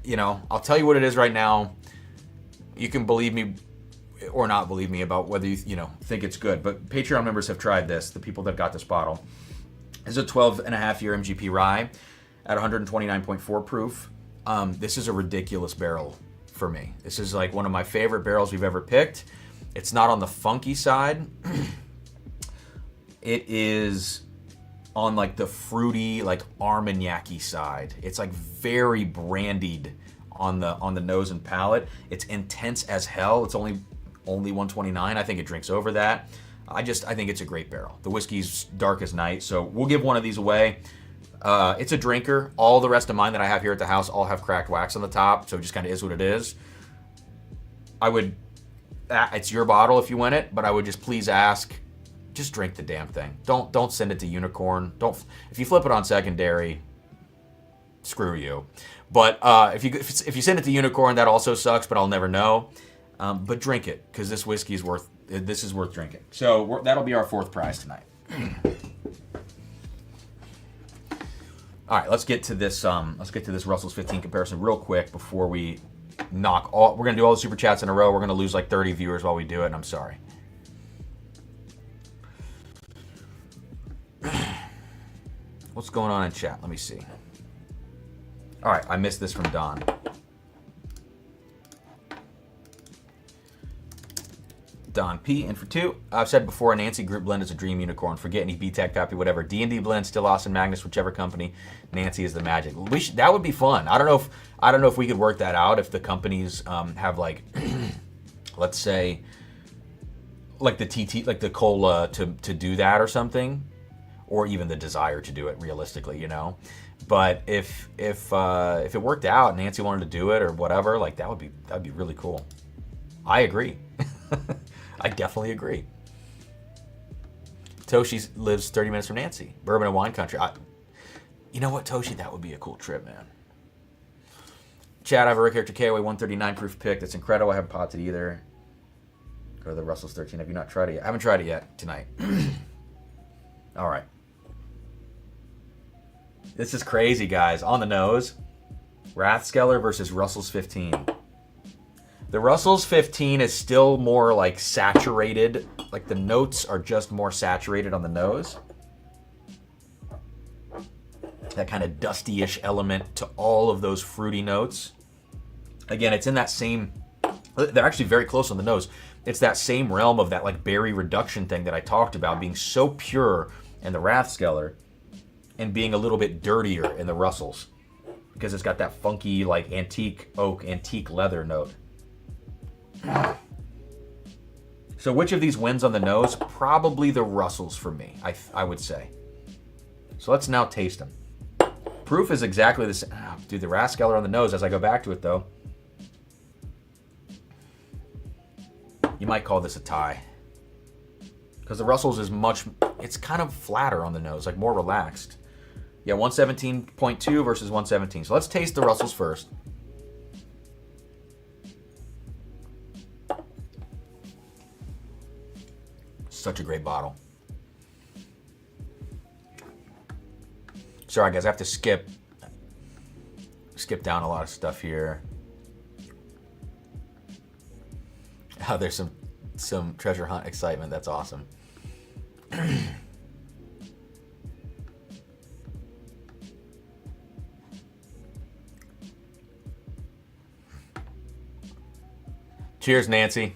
you know, I'll tell you what it is right now. You can believe me or not believe me about whether you think it's good. But Patreon members have tried this, the people that got this bottle. This is a 12.5-year MGP rye at 129.4 proof. This is a ridiculous barrel for me. This is like one of my favorite barrels we've ever picked. It's not on the funky side. It is on like the fruity, like Armagnac-y side. It's like very brandied on the nose and palate. It's intense as hell. It's only 129. I think it drinks over that. I think it's a great barrel. The whiskey's dark as night, so we'll give one of these away. It's a drinker. All the rest of mine that I have here at the house all have cracked wax on the top, so it just kind of is what it is. It's your bottle if you win it, but I would just please ask, just drink the damn thing. Don't send it to Unicorn. If you flip it on secondary, screw you. But if you send it to Unicorn, that also sucks, but I'll never know. But drink it, because this whiskey is worth drinking. So that'll be our 4th prize tonight. All right, let's get to this Russell's 15 comparison real quick before we knock all. We're gonna do all the super chats in a row. We're gonna lose like 30 viewers while we do it, and I'm sorry. What's going on in chat? Let me see. All right, I missed this from Don. Don P. in for 2. I've said before, a Nancy group blend is a dream unicorn. Forget any BTEC, Pappy, whatever. D&D blend, still Austin Magnus, whichever company. Nancy is the magic. That would be fun. I don't know if we could work that out. If the companies have like, let's say, like the TT, like the cola to do that or something, or even the desire to do it realistically, you know. But if it worked out, Nancy wanted to do it or whatever, like that'd be really cool. I agree. I definitely agree. Toshi lives 30 minutes from Nancy, bourbon and wine country. You know what, Toshi? That would be a cool trip, man. Chad, I have a Rick Character KOA 139 proof pick. That's incredible. I haven't popped it either. Go to the Russell's 13. Have you not tried it yet? I haven't tried it yet tonight. All right. This is crazy, guys. On the nose, Rathskeller versus Russell's 15. The Russell's 15 is still more like saturated. Like the notes are just more saturated on the nose. That kind of dusty-ish element to all of those fruity notes. Again, it's in that same... They're actually very close on the nose. It's that same realm of that like berry reduction thing that I talked about, being so pure in the Rathskeller and being a little bit dirtier in the Russells because it's got that funky like antique oak, antique leather note. So which of these wins on the nose? Probably the Russells for me, I would say. So let's now taste them. Proof is exactly the same. Oh, dude, the Rathskeller on the nose, as I go back to it though. You might call this a tie. Because the Russells is it's kind of flatter on the nose, like more relaxed. Yeah, 117.2 versus 117. So let's taste the Russells first. Such a great bottle. Sorry, guys, I have to skip down a lot of stuff here. Oh, there's some treasure hunt excitement. That's awesome. Cheers, Nancy.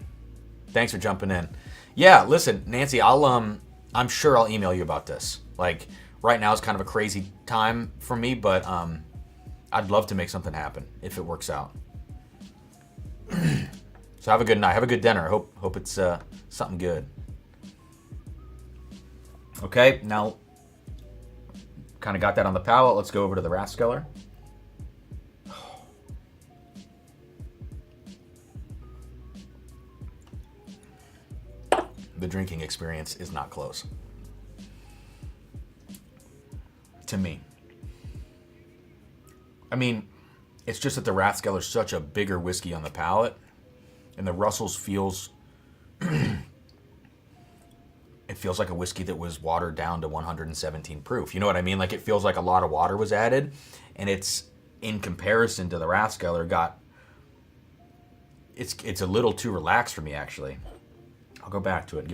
Thanks for jumping in. Yeah, listen, Nancy, I'm sure I'll email you about this. Like, right now is kind of a crazy time for me, but I'd love to make something happen if it works out. So have a good night. Have a good dinner. Hope it's something good. Okay, now kind of got that on the palate. Let's go over to the Rathskeller. The drinking experience is not close. To me. I mean, it's just that the Rathskeller is such a bigger whiskey on the palate, and the Russells feels... it feels like a whiskey that was watered down to 117 proof. You know what I mean? Like, it feels like a lot of water was added, and it's, in comparison to the Rathskeller, it's a little too relaxed for me, actually. I'll go back to it and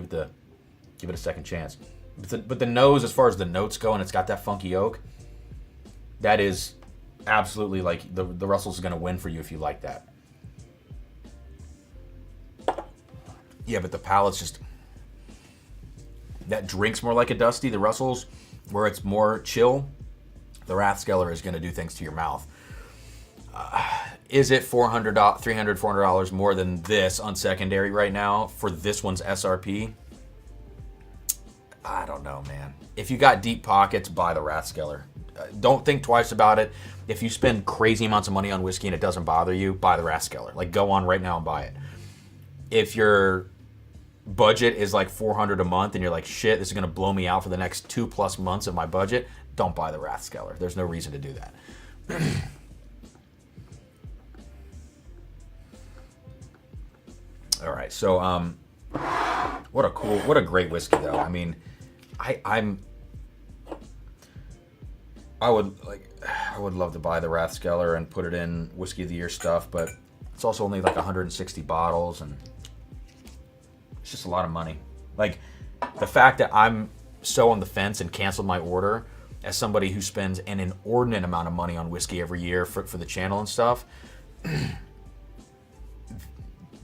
give it a second chance. But the nose, as far as the notes go, and it's got that funky oak, that is absolutely like the Russell's is going to win for you if you like that. Yeah, but the palate's just, that drinks more like a dusty. The Russell's, where it's more chill, the Rathskeller is going to do things to your mouth. Is it $300, $400 more than this on secondary right now for this one's SRP? I don't know, man. If you got deep pockets, buy the Rathskeller. Don't think twice about it. If you spend crazy amounts of money on whiskey and it doesn't bother you, buy the Rathskeller. Like, go on right now and buy it. If your budget is like $400 a month and you're like, shit, this is going to blow me out for the next 2+ months of my budget, don't buy the Rathskeller. There's no reason to do that. All right, so what a great whiskey though. I mean, I would love to buy the Rathskeller and put it in Whiskey of the Year stuff, but it's also only like 160 bottles, and it's just a lot of money. Like, the fact that I'm so on the fence and canceled my order as somebody who spends an inordinate amount of money on whiskey every year for the channel and stuff,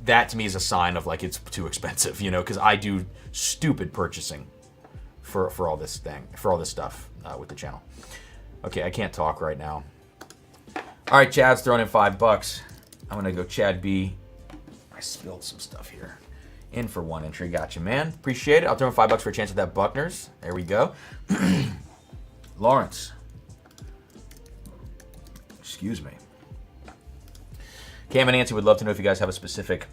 that to me is a sign of like it's too expensive, you know, because I do stupid purchasing for all this stuff with the channel. Okay, I can't talk right now. All right, Chad's throwing in $5. I'm gonna go Chad B. I spilled some stuff here. In for one entry, gotcha, man. Appreciate it. I'll throw in $5 for a chance at that Buckner's. There we go. Lawrence, Excuse me. Cam and Nancy would love to know if you guys have a specific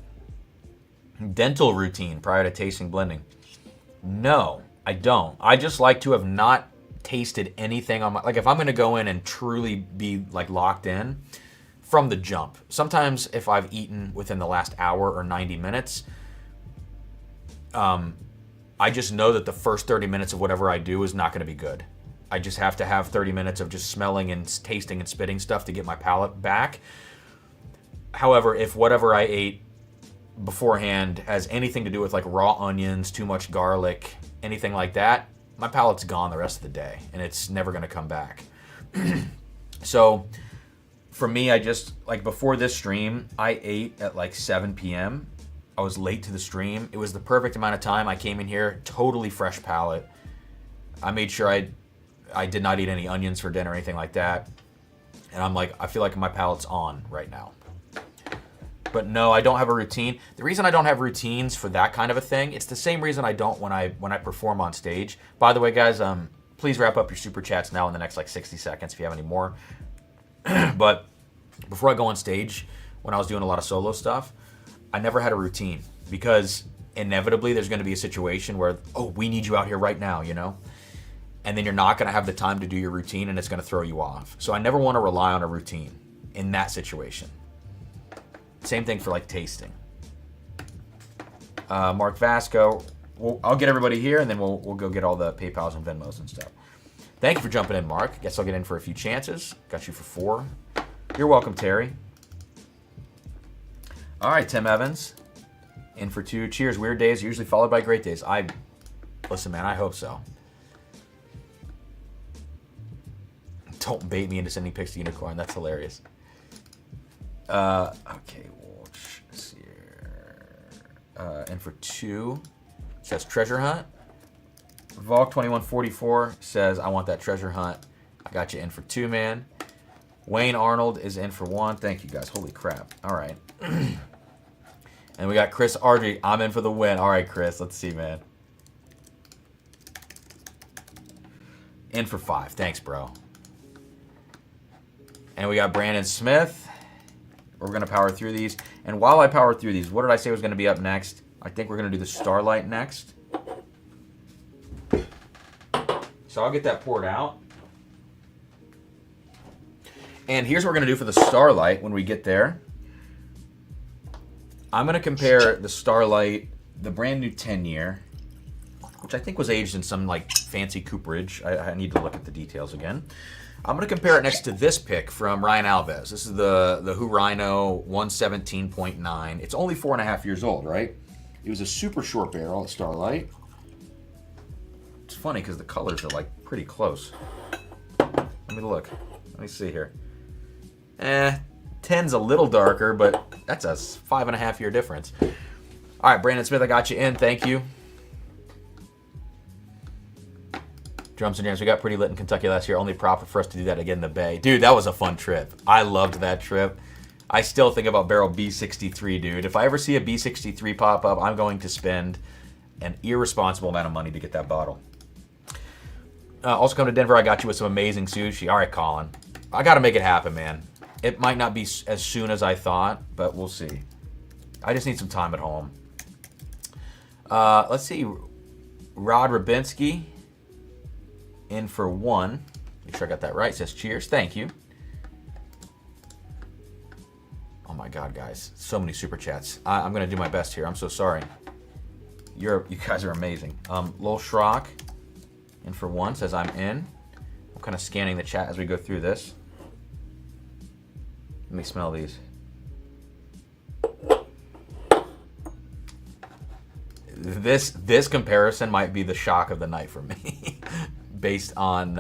dental routine prior to tasting blending. No, I don't. I just like to have not tasted anything on my, like if I'm going to go in and truly be like locked in from the jump. Sometimes if I've eaten within the last hour or 90 minutes, I just know that the first 30 minutes of whatever I do is not going to be good. I just have to have 30 minutes of just smelling and tasting and spitting stuff to get my palate back. However, if whatever I ate beforehand has anything to do with like raw onions, too much garlic, anything like that, my palate's gone the rest of the day and it's never going to come back. So for me, I just, like before this stream, I ate at like 7 p.m. I was late to the stream. It was the perfect amount of time. I came in here, totally fresh palate. I made sure I did not eat any onions for dinner or anything like that. And I'm like, I feel like my palate's on right now. But no, I don't have a routine. The reason I don't have routines for that kind of a thing, it's the same reason I don't when I perform on stage. By the way, guys, please wrap up your super chats now in the next like 60 seconds if you have any more. But before I go on stage, when I was doing a lot of solo stuff, I never had a routine because inevitably there's going to be a situation where, oh, we need you out here right now, you know? And then you're not going to have the time to do your routine and it's going to throw you off. So I never want to rely on a routine in that situation. Same thing for like tasting. Mark Vasco. I'll get everybody here and then we'll go get all the PayPals and Venmos and stuff. Thank you for jumping in, Mark. Guess I'll get in for a few chances. Got you for 4. You're welcome, Terry. All right, Tim Evans. In for 2. Cheers. Weird days are usually followed by great days. Listen, man, I hope so. Don't bait me into sending pics to Unicorn. That's hilarious. Okay, let's see here. And for 2, it says Treasure Hunt. Volk2144 says, I want that Treasure Hunt. I got you in for 2, man. Wayne Arnold is in for 1. Thank you, guys. Holy crap. All right. And we got Chris Ardrey. I'm in for the win. All right, Chris. Let's see, man. In for 5. Thanks, bro. And we got Brandon Smith. We're going to power through these. And while I power through these, what did I say was going to be up next? I think we're going to do the Starlight next. So I'll get that poured out. And here's what we're going to do for the Starlight when we get there. I'm going to compare the Starlight, the brand new 10-year, which I think was aged in some like fancy cooperage. I need to look at the details again. I'm going to compare it next to this pick from Ryan Alves. This is the Who Rhino 117.9. It's only 4.5 years old, right? It was a super short barrel at Starlight. It's funny because the colors are like pretty close. Let me look. Let me see here. 10's a little darker, but that's a 5.5 year difference. All right, Brandon Smith, I got you in. Thank you. Drums and Jams, we got pretty lit in Kentucky last year. Only profit for us to do that again in the Bay. Dude, that was a fun trip. I loved that trip. I still think about barrel B63, dude. If I ever see a B63 pop up, I'm going to spend an irresponsible amount of money to get that bottle. Also come to Denver, I got you with some amazing sushi. All right, Colin. I got to make it happen, man. It might not be as soon as I thought, but we'll see. I just need some time at home. Let's see. Rod Rabinski. In for 1. Make sure I got that right. Says cheers. Thank you. Oh my God, guys. So many super chats. I'm going to do my best here. I'm so sorry. You guys are amazing. Lil Schrock. In for 1. Says I'm in. I'm kind of scanning the chat as we go through this. Let me smell these. This comparison might be the shock of the night for me. Based on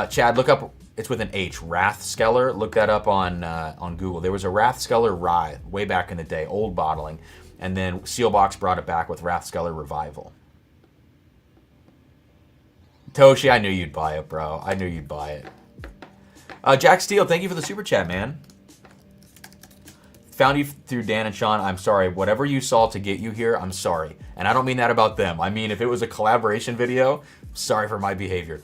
Chad, look up. It's with an H. Rathskeller. Look that up on Google. There was a Rathskeller rye way back in the day, old bottling, and then Sealbox brought it back with Rathskeller Revival. Toshi, I knew you'd buy it, bro. I knew you'd buy it. Jack Steele, thank you for the super chat, man. Found you through Dan and Sean. I'm sorry. Whatever you saw to get you here, I'm sorry. And I don't mean that about them. I mean, if it was a collaboration video, sorry for my behavior.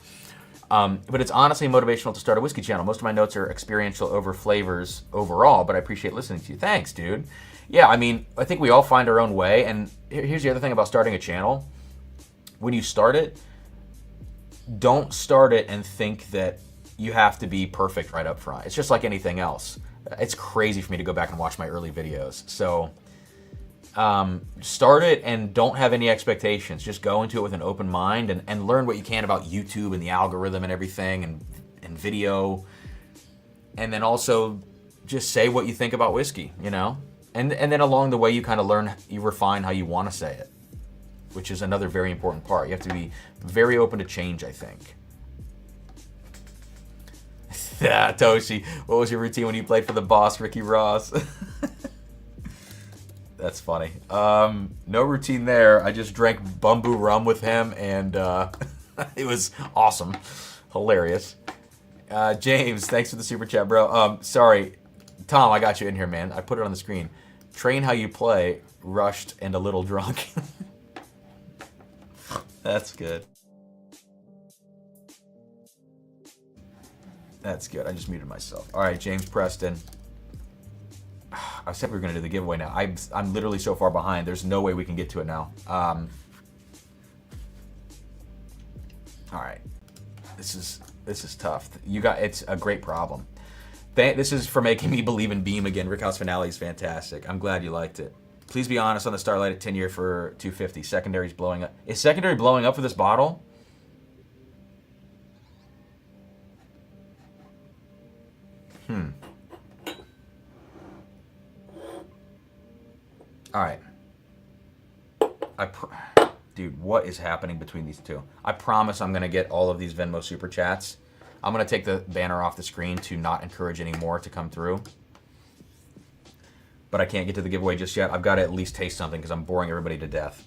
But it's honestly motivational to start a whiskey channel. Most of my notes are experiential over flavors overall, but I appreciate listening to you. Thanks, dude. Yeah, I mean, I think we all find our own way. And here's the other thing about starting a channel. When you start it, don't start it and think that you have to be perfect right up front. It's just like anything else. It's crazy for me to go back and watch my early videos. So start it and don't have any expectations. Just go into it with an open mind and learn what you can about YouTube and the algorithm and everything and video. And then also just say what you think about whiskey, you know? And then along the way you kind of learn, you refine how you want to say it, which is another very important part. You have to be very open to change, I think. Yeah, Toshi, what was your routine when you played for the boss, Ricky Ross? That's funny. No routine there. I just drank bamboo rum with him, and it was awesome. Hilarious. James, thanks for the super chat, bro. Sorry. Tom, I got you in here, man. I put it on the screen. Train how you play, rushed and a little drunk. That's good. That's good. I just muted myself. All right, James Preston. I said we were going to do the giveaway now. I'm literally so far behind. There's no way we can get to it now. All right. This is tough. It's a great problem. This is for making me believe in Beam again. Rickhouse Finale is fantastic. I'm glad you liked it. Please be honest on the Starlight at 10 year for 250. Secondary's blowing up. Is secondary blowing up for this bottle? All right. Dude, what is happening between these two? I promise I'm going to get all of these Venmo super chats. I'm going to take the banner off the screen to not encourage any more to come through. But I can't get to the giveaway just yet. I've got to at least taste something because I'm boring everybody to death.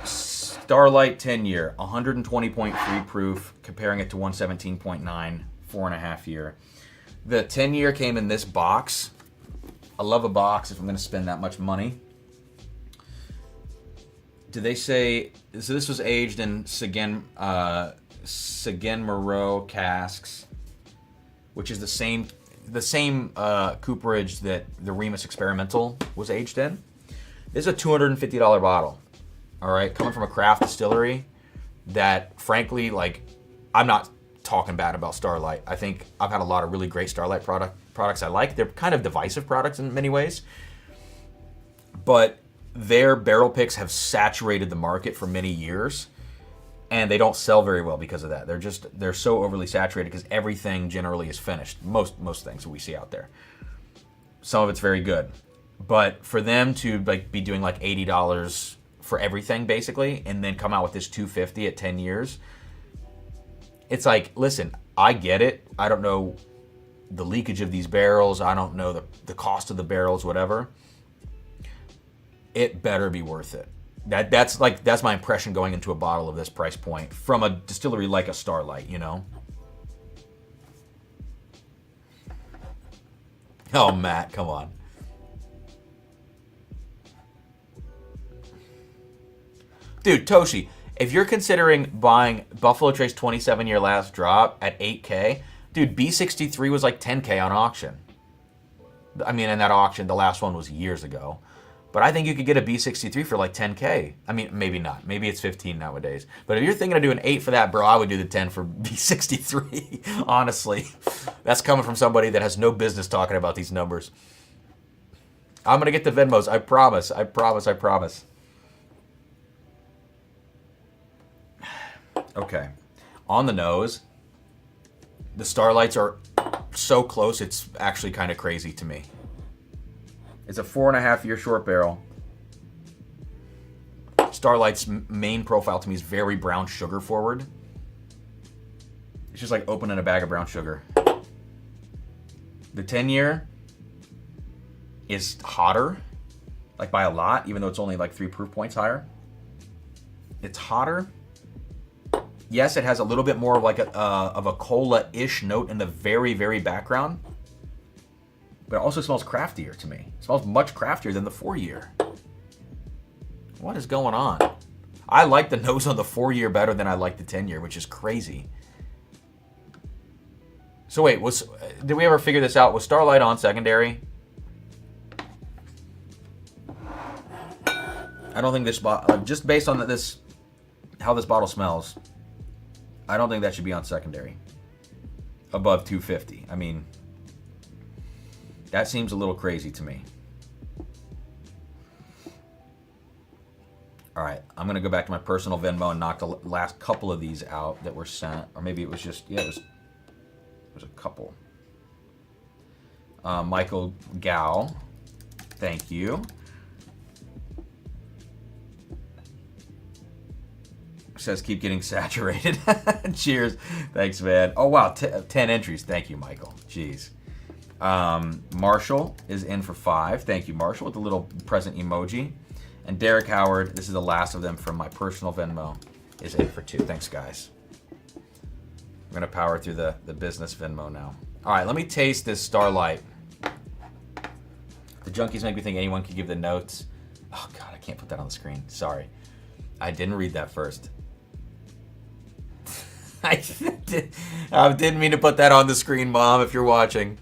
Starlight 10 year, 120.3 proof, comparing it to 117.9, 4.5 year. The 10 year came in this box. I love a box if I'm going to spend that much money. Do they say, so this was aged in Seguin Moreau casks, which is the same cooperage that the Remus Experimental was aged in. This is a $250 bottle, all right, coming from a craft distillery that, frankly, like, I'm not talking bad about Starlight. I think I've had a lot of really great Starlight products I like. They're kind of divisive products in many ways, but their barrel picks have saturated the market for many years, and they don't sell very well because of that. They're so overly saturated because everything generally is finished. Most things that we see out there. Some of it's very good, but for them to like be doing like $80 for everything basically, and then come out with this $250 at 10 years, it's like, listen, I get it. I don't know the leakage of these barrels. I don't know the cost of the barrels, whatever. It better be worth it. That's my impression going into a bottle of this price point from a distillery like a Starlight, you know? Oh, Matt, come on. Dude, Toshi, if you're considering buying Buffalo Trace 27-year last drop at $8K, dude, B63 was like $10K on auction. I mean, in that auction, the last one was years ago. But I think you could get a B63 for like $10K. I mean, maybe not. Maybe it's $15 nowadays. But if you're thinking of doing 8 for that, bro, I would do the 10 for B63. Honestly, that's coming from somebody that has no business talking about these numbers. I'm going to get the Venmos. I promise. I promise. I promise. Okay. On the nose, the Starlights are so close, it's actually kind of crazy to me. It's a 4.5-year short barrel. Starlight's main profile to me is very brown sugar forward. It's just like opening a bag of brown sugar. The 10-year is hotter, like by a lot, even though it's only like 3 proof points higher. It's hotter. Yes, it has a little bit more of like a cola-ish note in the very, very background. But it also smells craftier to me. It smells much craftier than the 4-year. What is going on? I like the nose on the 4-year better than I like the 10-year, which is crazy. So wait, did we ever figure this out? Was Starlight on secondary? I don't think this bottle, just based on how this bottle smells, I don't think that should be on secondary. Above 250. I mean, that seems a little crazy to me. All right, I'm gonna go back to my personal Venmo and knock the last couple of these out that were sent, or maybe it was just, yeah, it was a couple. Michael Gow, thank you. Says keep getting saturated. Cheers. Thanks, man. Oh, wow. 10 entries. Thank you, Michael. Jeez. Marshall is in for 5. Thank you, Marshall, with the little present emoji. And Derek Howard, this is the last of them from my personal Venmo, is in for 2. Thanks, guys. I'm going to power through the business Venmo now. All right, let me taste this Starlight. The junkies make me think anyone could give the notes. Oh, God, I can't put that on the screen. Sorry. I didn't read that first. I didn't mean to put that on the screen, Mom, if you're watching.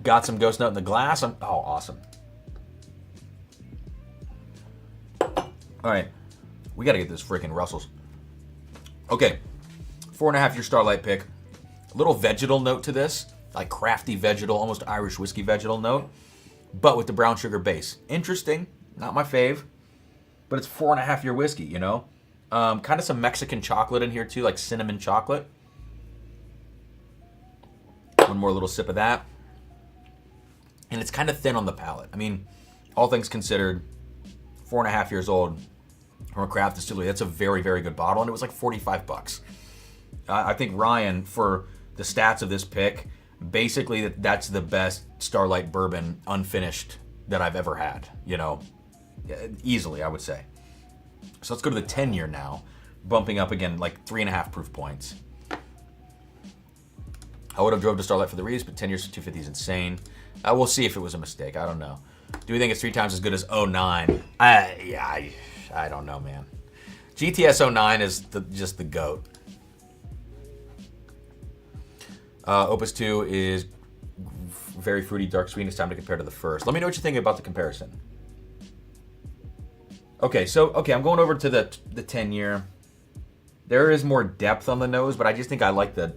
Got some ghost note in the glass. Oh, awesome. All right. We got to get this freaking Russell's. Okay. 4.5-year Starlight pick. A little vegetal note to this. Like crafty vegetal, almost Irish whiskey vegetal note. But with the brown sugar base. Interesting. Not my fave. But it's 4.5-year whiskey, you know? Kind of some Mexican chocolate in here too, like cinnamon chocolate. One more little sip of that. And it's kind of thin on the palate. I mean, all things considered, 4.5 years old from a craft distillery. That's a very, very good bottle, and it was like $45. I think Ryan, for the stats of this pick, basically that's the best Starlight bourbon unfinished that I've ever had, you know. Easily, I would say. So let's go to the 10-year now, bumping up again like 3.5 proof points. I would have drove to Starlight for the Reese, but 10 years for 250 is insane. We'll see if it was a mistake. I don't know. Do we think it's 3 times as good as 09? I don't know, man. GTS 09 is just the GOAT. Opus 2 is very fruity, dark, sweet. It's time to compare to the first. Let me know what you think about the comparison. Okay, I'm going over to the 10-year. There is more depth on the nose, but I just think I like a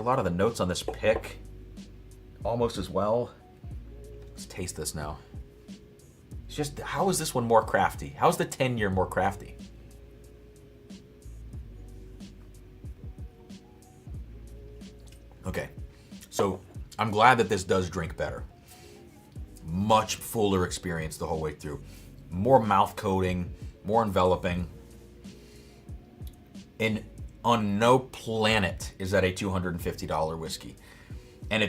lot of the notes on this pick almost as well. Let's taste this now. It's just, how is this one more crafty? How is the 10-year more crafty? Okay, so I'm glad that this does drink better. Much fuller experience the whole way through. More mouth coating, more enveloping. And on no planet is that a $250 whiskey. And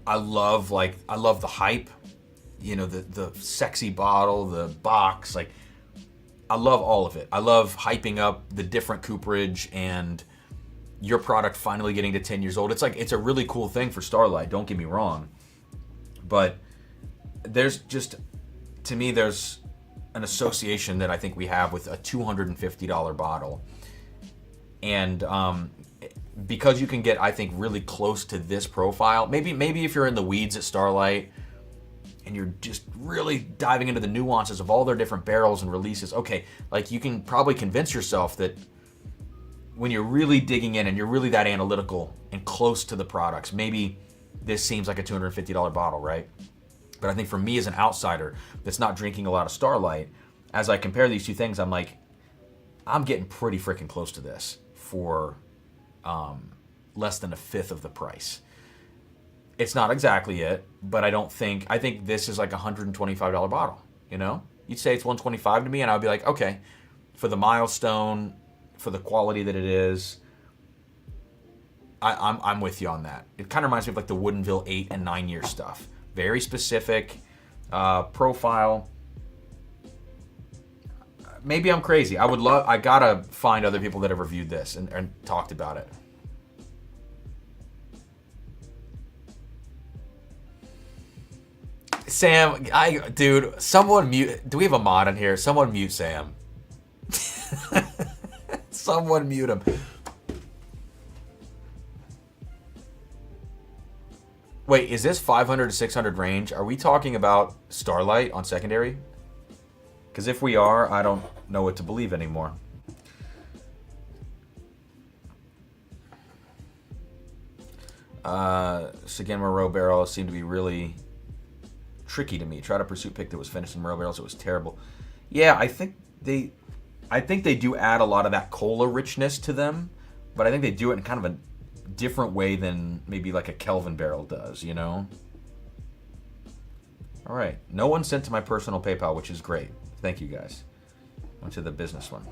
I love the hype, you know, the sexy bottle, the box, like I love all of it. I love hyping up the different cooperage and your product finally getting to 10 years old. It's like, it's a really cool thing for Starlight, don't get me wrong. But there's just, to me, there's an association that I think we have with a $250 bottle. And because you can get, I think, really close to this profile, maybe if you're in the weeds at Starlight and you're just really diving into the nuances of all their different barrels and releases, okay, like you can probably convince yourself that when you're really digging in and you're really that analytical and close to the products, maybe this seems like a $250 bottle, right? But I think for me as an outsider that's not drinking a lot of Starlight, as I compare these two things, I'm like, I'm getting pretty freaking close to this for less than a fifth of the price. It's not exactly it, but I think this is like a $125 bottle, you know? You'd say it's $125 to me, and I'd be like, okay, for the milestone, for the quality that it is, I'm with you on that. It kind of reminds me of like the Woodinville 8 and 9 year stuff. Very specific profile. Maybe I'm crazy. I gotta find other people that have reviewed this and talked about it. Sam, dude, someone mute. Do we have a mod in here? Someone mute Sam. Someone mute him. Wait, is this 500 to 600 range? Are we talking about Starlight on secondary? Because if we are, I don't know what to believe anymore. Again, Moreau barrels seem to be really tricky to me. Try to pursuit pick that was finished in Moreau barrels. It was terrible. Yeah, I think they do add a lot of that cola richness to them, but I think they do it in kind of a different way than maybe like a Kelvin barrel does, you know? All right. No one sent to my personal PayPal, which is great. Thank you, guys. Went to the business one.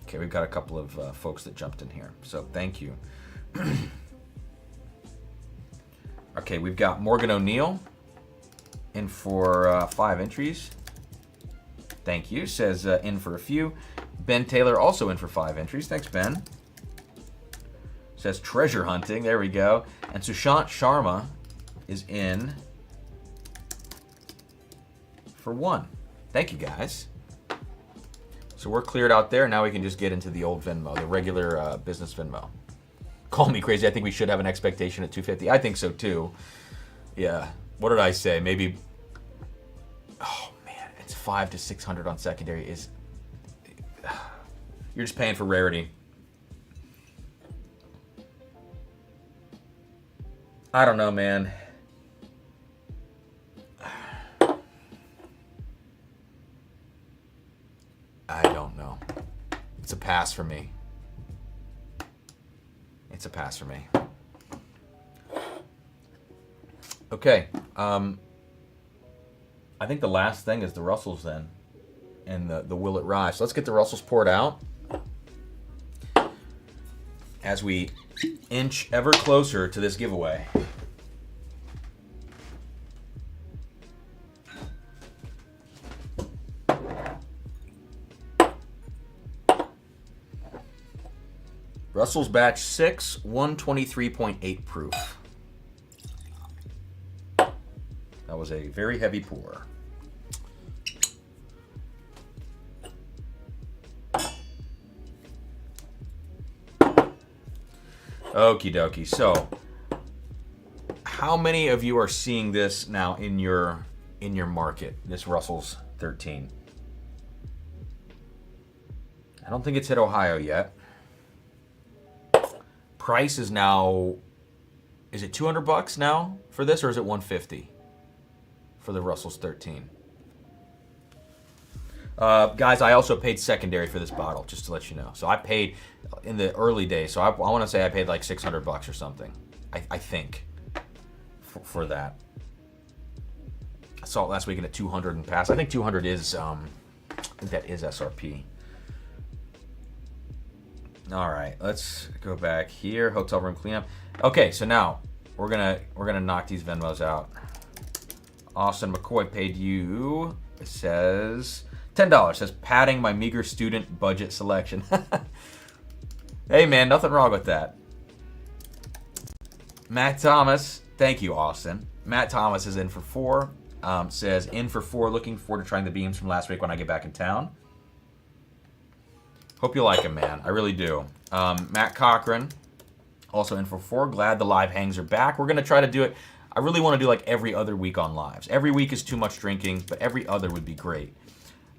Okay, we've got a couple of folks that jumped in here, so thank you. Okay, we've got Morgan O'Neill in for 5 entries. Thank you. Says in for a few. Ben Taylor also in for 5 entries. Thanks, Ben. Says treasure hunting. There we go. And Sushant Sharma is in for 1. Thank you, guys. So we're cleared out there. Now we can just get into the old Venmo, the regular business Venmo. Call me crazy. I think we should have an expectation at 250. I think so too. Yeah. What did I say? Maybe. Oh man, it's 500 to 600 on secondary. Is you're just paying for rarity. I don't know, man. I don't know. It's a pass for me. It's a pass for me. Okay. I think the last thing is the Russells then. And the Will It Rise. So let's get the Russells poured out. As we inch ever closer to this giveaway. Russell's Batch 6, 123.8 proof. That was a very heavy pour. Okie dokie. So, how many of you are seeing this now in your market? This Russell's 13. I don't think it's hit Ohio yet. Price is now, is it $200 now for this, or is it $150 for the Russell's 13? Guys, I also paid secondary for this bottle, just to let you know. So I paid in the early days. So I want to say I paid like $600 or something. I think for that. I saw it last weekend at 200 and pass. I think 200 is I think that is SRP. All right, let's go back here. Hotel room cleanup. Okay, so now we're gonna knock these Venmos out. Austin McCoy paid you. It says $10. Says padding my meager student budget selection. Hey man, nothing wrong with that. Matt Thomas, thank you, Austin. Matt Thomas is in for 4. Says in for 4. Looking forward to trying the beams from last week when I get back in town. Hope you like him, man. I really do. Matt Cochran, also in for 4. Glad the live hangs are back. We're going to try to do it. I really want to do like every other week on lives. Every week is too much drinking, but every other would be great.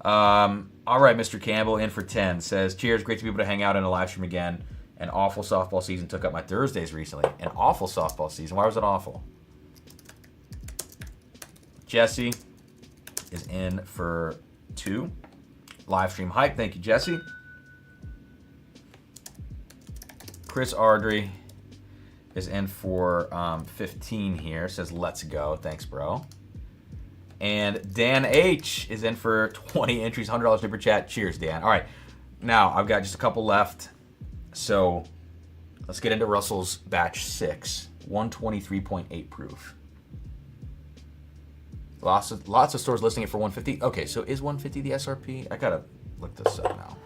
All right, Mr. Campbell, in for 10. Says, cheers. Great to be able to hang out in a live stream again. An awful softball season took up my Thursdays recently. An awful softball season. Why was it awful? Jesse is in for 2. Live stream hype. Thank you, Jesse. Chris Ardrey is in for 15 here. Says, let's go. Thanks, bro. And Dan H is in for 20 entries, $100 super chat. Cheers, Dan. All right. Now, I've got just a couple left. So, let's get into Russell's Batch 6. 123.8 proof. Lots of stores listing it for 150. Okay, so is 150 the SRP? I gotta look this up now.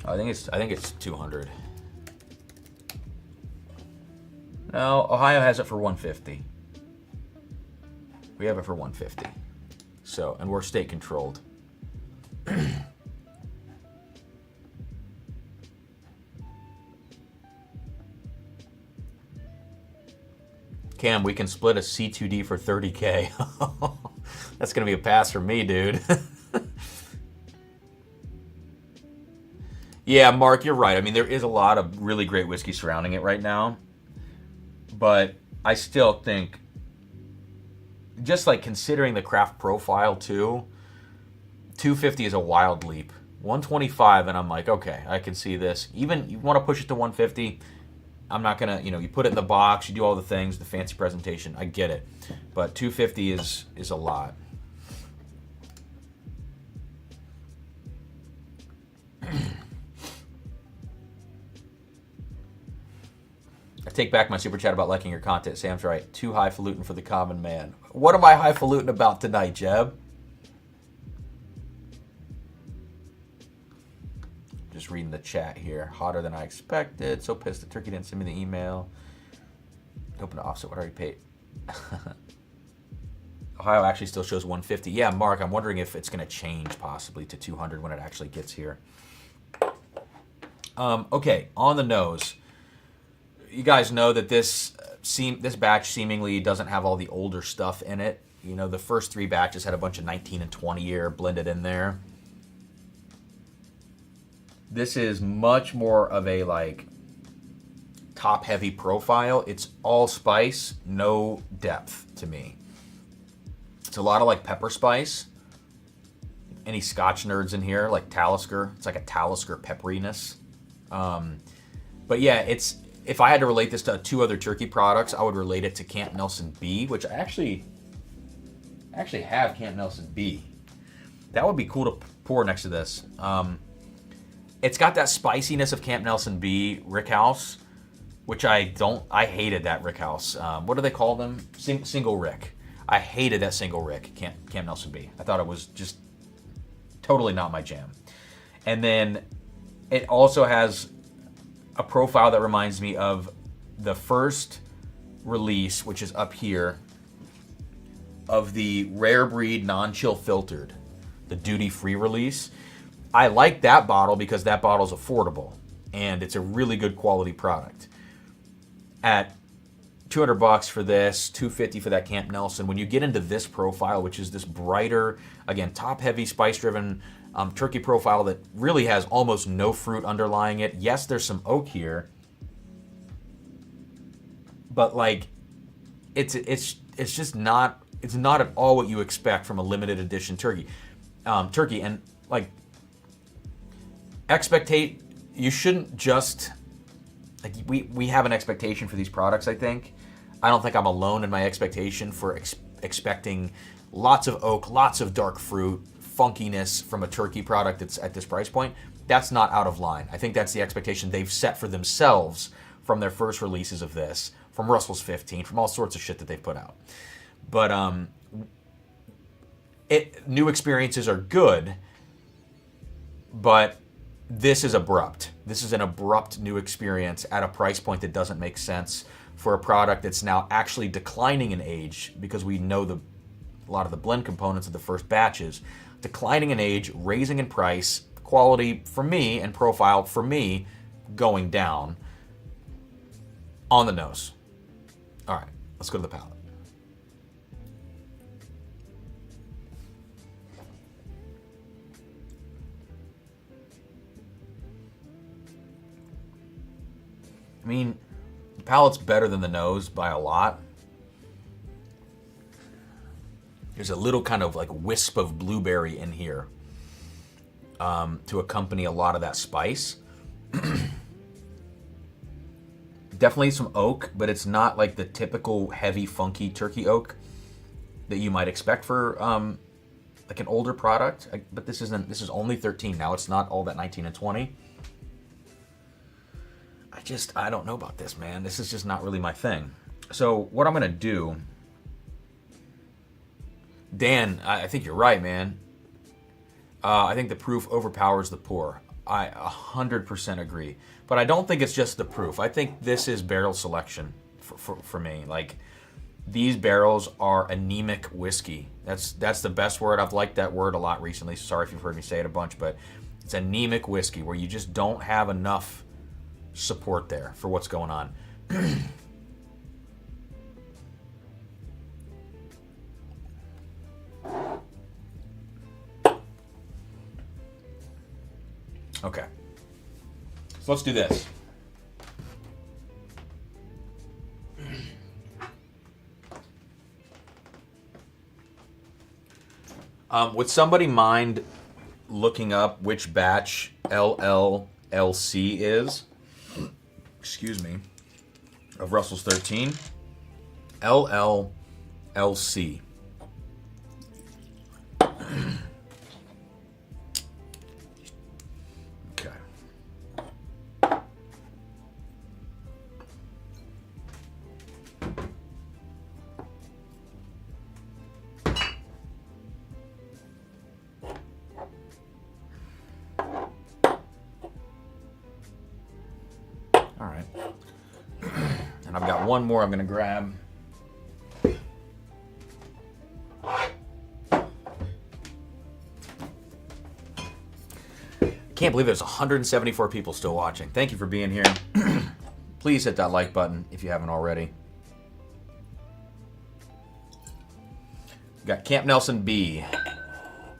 I think it's 200. No, Ohio has it for 150. We have it for 150. So, and we're state controlled. Cam, we can split a C2D for 30K. That's going to be a pass for me, dude. Yeah, Mark, you're right. I mean, there is a lot of really great whiskey surrounding it right now. But I still think, just like considering the craft profile too, 250 is a wild leap. 125, and I'm like, okay, I can see this. Even you want to push it to 150, I'm not going to, you put it in the box, you do all the things, the fancy presentation, I get it. But 250 is a lot. I take back my super chat about liking your content. Sam's right. Too highfalutin for the common man. What am I highfalutin about tonight, Jeb? Just reading the chat here. Hotter than I expected. So pissed the turkey didn't send me the email. Open to offset what I already paid. Ohio actually still shows 150. Yeah, Mark, I'm wondering if it's going to change possibly to 200 when it actually gets here. Okay, on the nose. You guys know that this batch seemingly doesn't have all the older stuff in it. The first 3 batches had a bunch of 19 and 20 year blended in there. This is much more of a like top heavy profile. It's all spice, no depth to me. It's a lot of like pepper spice. Any Scotch nerds in here, like Talisker. It's like a Talisker pepperiness. But yeah, if I had to relate this to 2 other turkey products, I would relate it to Camp Nelson B, which I actually have Camp Nelson B. That would be cool to pour next to this. It's got that spiciness of Camp Nelson B Rickhouse, which I hated that Rickhouse. What do they call them? Single Rick. I hated that single Rick, Camp Nelson B. I thought it was just totally not my jam. And then it also has a profile that reminds me of the first release, which is up here, of the Rare Breed Non-Chill Filtered, the duty-free release. I like that bottle because that bottle's affordable, and it's a really good quality product. At $200 for this, $250 for that Camp Nelson, when you get into this profile, which is this brighter, again, top-heavy, spice-driven turkey profile that really has almost no fruit underlying it. Yes, there's some oak here, but like it's just not, it's not at all what you expect from a limited edition turkey. And like you shouldn't just like we have an expectation for these products. I don't think I'm alone in my expectation for expecting lots of oak, lots of dark fruit, funkiness from a turkey product that's at this price point. That's not out of line. I think that's the expectation they've set for themselves from their first releases of this, from Russell's 15, from all sorts of shit that they've put out. But new experiences are good, but this is abrupt. This is an abrupt new experience at a price point that doesn't make sense for a product that's now actually declining in age, because we know a lot of the blend components of the first batches declining in age, raising in price, quality for me and profile for me going down on the nose. All right, let's go to the palate. I mean, the palate's better than the nose by a lot. There's a little kind of like wisp of blueberry in here to accompany a lot of that spice. Definitely some oak, but it's not like the typical heavy, funky turkey oak that you might expect for like an older product. But this is only 13 now. It's not all that 19 and 20. I don't know about this, man. This is just not really my thing. So what I'm gonna do, Dan, I think you're right, man. I think the proof overpowers the pour. I 100% agree. But I don't think it's just the proof. I think this is barrel selection for me. Like, these barrels are anemic whiskey. That's the best word. I've liked that word a lot recently. Sorry if you've heard me say it a bunch, but it's anemic whiskey where you just don't have enough support there for what's going on. So let's do this. Would somebody mind looking up which batch LLLC is? Excuse me. Of Russell's 13. LLLC. Okay. All right. And I've got one more I'm going to grab. Can't believe there's 174 people still watching. Thank you for being here. Please hit that like button if you haven't already. We've got Camp Nelson B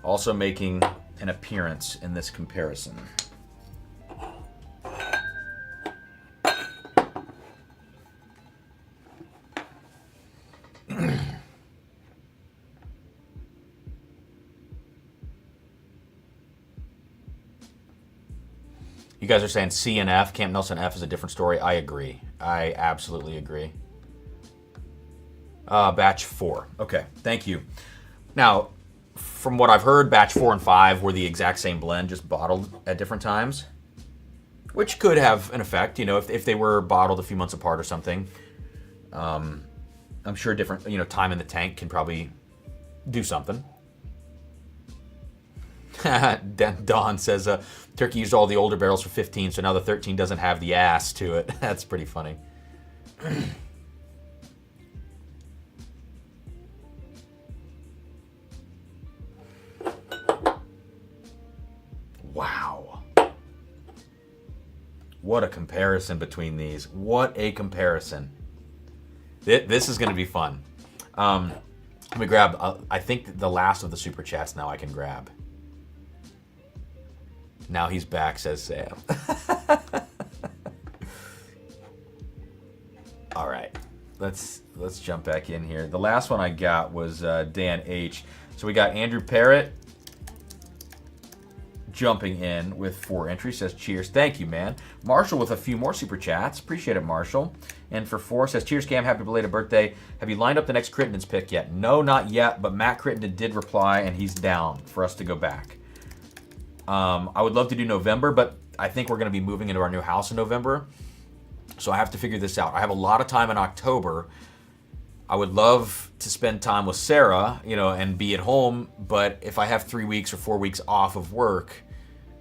also making an appearance in this comparison. You guys are saying C and F, Camp Nelson F is a different story. I agree. I absolutely agree. Batch 4. Okay, thank you. Now, from what I've heard, batch 4 and 5 were the exact same blend, just bottled at different times, which could have an effect, you know, if they were bottled a few months apart or something. I'm sure different, you know, time in the tank can probably do something. Don says, Turkey used all the older barrels for 15, so now the 13 doesn't have the ass to it. That's pretty funny. Wow. What a comparison between these. What a comparison. This is going to be fun. Let me grab, I think the last of the super chats now I can grab. Now he's back, says Sam. All right, let's jump back in here. The last one I got was Dan H. So we got Andrew Parrott jumping in with 4 entries. Says cheers, thank you, man. Marshall with a few more super chats. Appreciate it, Marshall. And for 4 says cheers, Cam. Happy belated birthday. Have you lined up the next Crittenden's pick yet? No, not yet. But Matt Crittenden did reply, and he's down for us to go back. I would love to do November, but I think we're going to be moving into our new house in November. So I have to figure this out. I have a lot of time in October. I would love to spend time with Sarah, you know, and be at home. But if I have 3 weeks or 4 weeks off of work,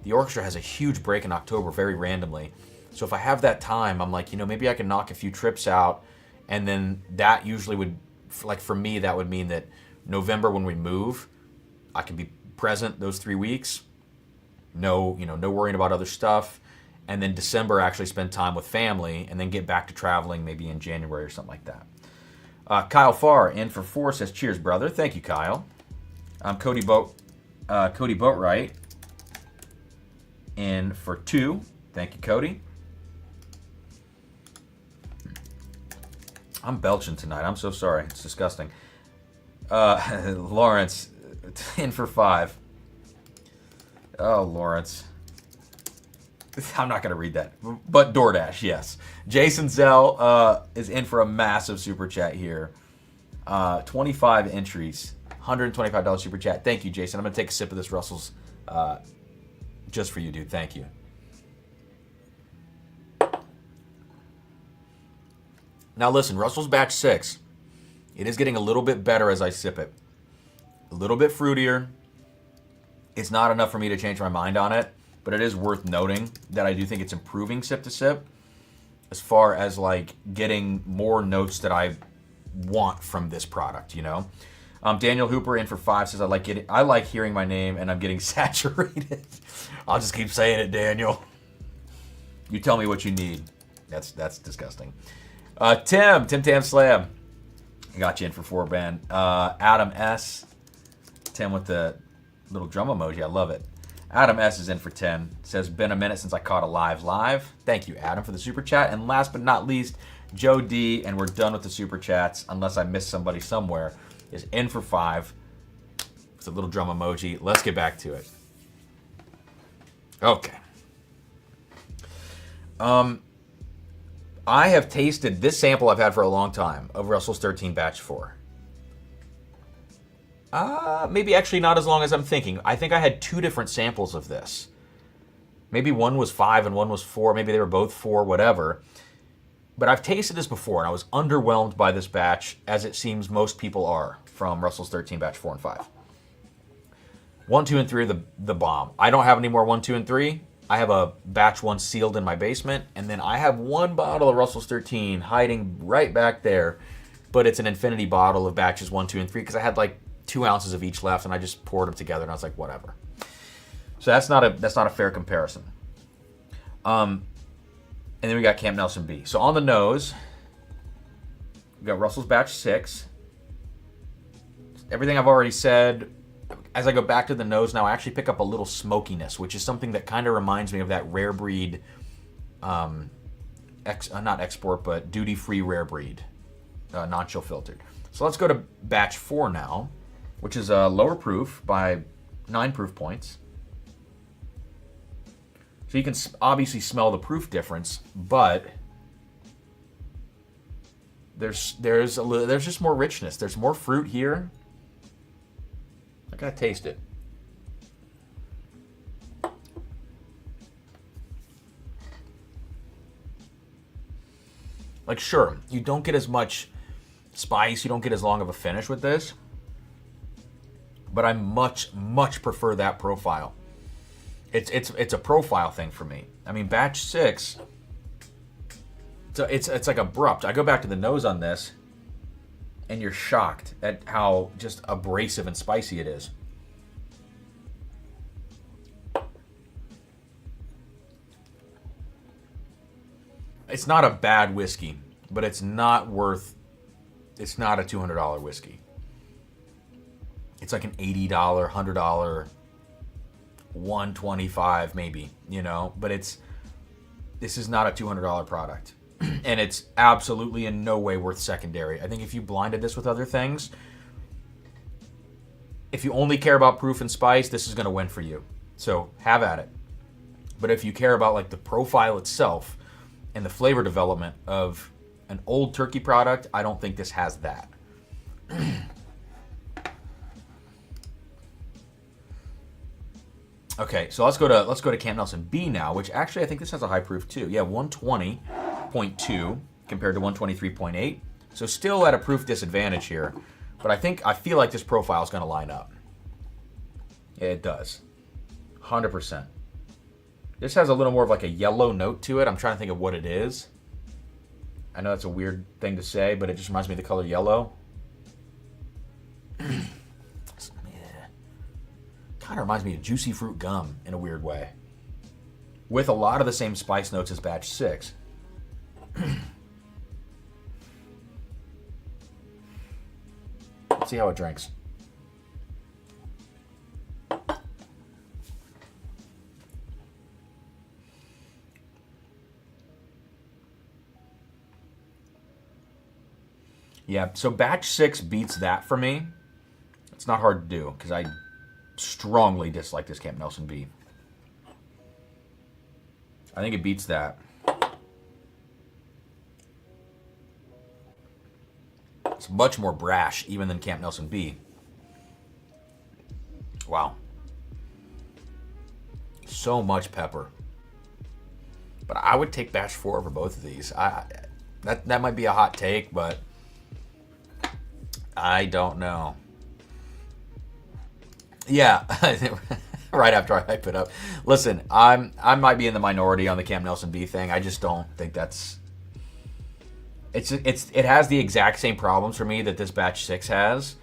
the orchestra has a huge break in October very randomly. So if I have that time, I'm like, you know, maybe I can knock a few trips out. And then that usually would, like for me, that would mean that November when we move, I can be present those 3 weeks. No, you know, no worrying about other stuff. And then December, actually spend time with family and then get back to traveling maybe in January or something like that. Kyle Farr in for 4 says, cheers, brother. Thank you, Kyle. Cody Boatwright in for 2. Thank you, Cody. I'm belching tonight. I'm so sorry. It's disgusting. Lawrence in for 5. Oh, Lawrence. I'm not going to read that. But DoorDash, yes. Jason Zell is in for a massive super chat here. 25 entries. $125 super chat. Thank you, Jason. I'm going to take a sip of this Russell's just for you, dude. Thank you. Now listen, Russell's Batch 6. It is getting a little bit better as I sip it. A little bit fruitier. It's not enough for me to change my mind on it, but it is worth noting that I do think it's improving sip to sip as far as like getting more notes that I want from this product, you know? Daniel Hooper in for 5 says, I like hearing my name and I'm getting saturated. I'll just keep saying it, Daniel. You tell me what you need. That's disgusting. Tim Tam Slam. I got you in for 4, Ben. Adam S. Tim with the little drum emoji. I love it. Adam S is in for 10. Says, been a minute since I caught a live. Thank you, Adam, for the super chat. And last but not least, Joe D, and we're done with the super chats, unless I missed somebody somewhere, is in for 5. It's a little drum emoji. Let's get back to it. Okay. I have tasted this sample I've had for a long time of Russell's 13 Batch 4. Maybe actually not as long as I'm thinking. I think I had 2 different samples of this. Maybe one was 5 and one was 4. Maybe they were both 4, whatever. But I've tasted this before, and I was underwhelmed by this batch, as it seems most people are, from Russell's 13 Batch 4 and 5. 1, 2, and 3 are the bomb. I don't have any more 1, 2, and 3. I have a batch 1 sealed in my basement, and then I have 1 bottle of Russell's 13 hiding right back there, but it's an infinity bottle of batches 1, 2, and 3 because I had like 2 ounces of each left, and I just poured them together, and I was like, whatever. So that's not a fair comparison. And then we got Camp Nelson B. So on the nose, we got Russell's Batch 6. Everything I've already said. As I go back to the nose now, I actually pick up a little smokiness, which is something that kind of reminds me of that rare breed, not export, but duty-free rare breed, non-chill filtered. So let's go to Batch 4 now, which is lower proof by 9 proof points. So you can obviously smell the proof difference, but there's just more richness. There's more fruit here. I gotta taste it. Like, sure, you don't get as much spice, you don't get as long of a finish with this, but I much prefer that profile. It's a profile thing for me. I mean, Batch 6, so it's like abrupt. I go back to the nose on this, and you're shocked at how just abrasive and spicy it is. It's not a bad whiskey, but it's not a $200 whiskey. It's like an $80, $100, $125 maybe, but this is not a $200 product. And it's absolutely in no way worth secondary. I think if you blinded this with other things, if you only care about proof and spice, this is going to win for you. So have at it. But if you care about like the profile itself and the flavor development of an old turkey product, I don't think this has that. Okay, so let's go to Camp Nelson B now, which actually I think this has a high proof too. Yeah, 120.2 compared to 123.8. So still at a proof disadvantage here, but I feel like this profile is going to line up. Yeah, it does. 100%. This has a little more of like a yellow note to it. I'm trying to think of what it is. I know that's a weird thing to say, but it just reminds me of the color yellow. Kind of reminds me of juicy fruit gum in a weird way, with a lot of the same spice notes as Batch 6. Let's see how it drinks. Yeah, so Batch 6 beats that for me. It's not hard to do, because I strongly dislike this Camp Nelson B. I think it beats that. It's much more brash even than Camp Nelson B. Wow. So much pepper. But I would take Batch 4 over both of these. That might be a hot take, but I don't know. Yeah, right after I hype it up. Listen, I might be in the minority on the Camp Nelson B thing. I just don't think that's. It has the exact same problems for me that this Batch 6 has,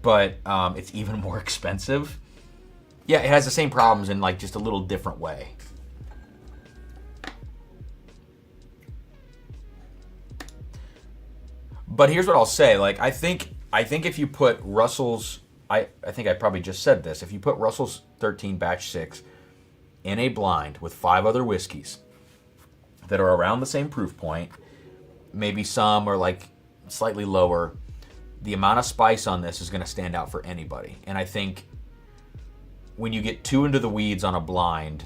but it's even more expensive. Yeah, it has the same problems in like just a little different way. But here's what I'll say: like I think if you put Russell's I think I probably just said this. If you put Russell's 13 Batch 6 in a blind with 5 other whiskeys that are around the same proof point, maybe some are like slightly lower, the amount of spice on this is going to stand out for anybody. And I think when you get too into the weeds on a blind,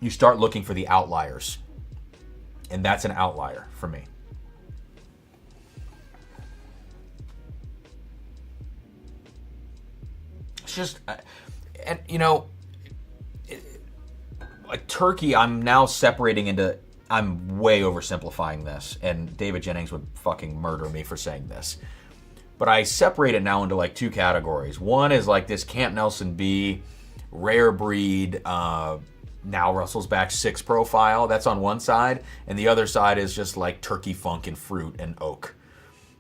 you start looking for the outliers. And that's an outlier for me. It's just, and you know, like turkey, I'm now separating into, I'm way oversimplifying this, and David Jennings would fucking murder me for saying this. But I separate it now into like 2 categories. One is like this Camp Nelson B, rare breed, now Russell's Batch 6 profile. That's on one side. And the other side is just like turkey funk and fruit and oak.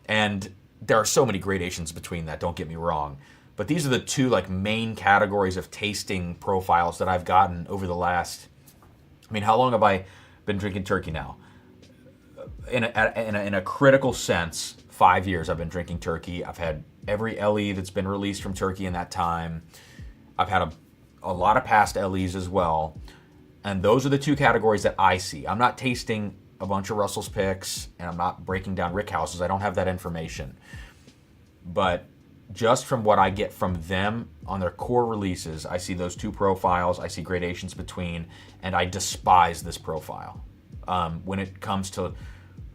And there are so many gradations between that, don't get me wrong. But these are the 2 like main categories of tasting profiles that I've gotten over the last, I mean, how long have I been drinking turkey now? In a critical sense, 5 years I've been drinking turkey. I've had every LE that's been released from turkey in that time. I've had a lot of past LEs as well. And those are the 2 categories that I see. I'm not tasting a bunch of Russell's picks, and I'm not breaking down Rickhouses. I don't have that information. But just from what I get from them on their core releases, I see those 2 profiles. I see gradations between, and I despise this profile. When it comes to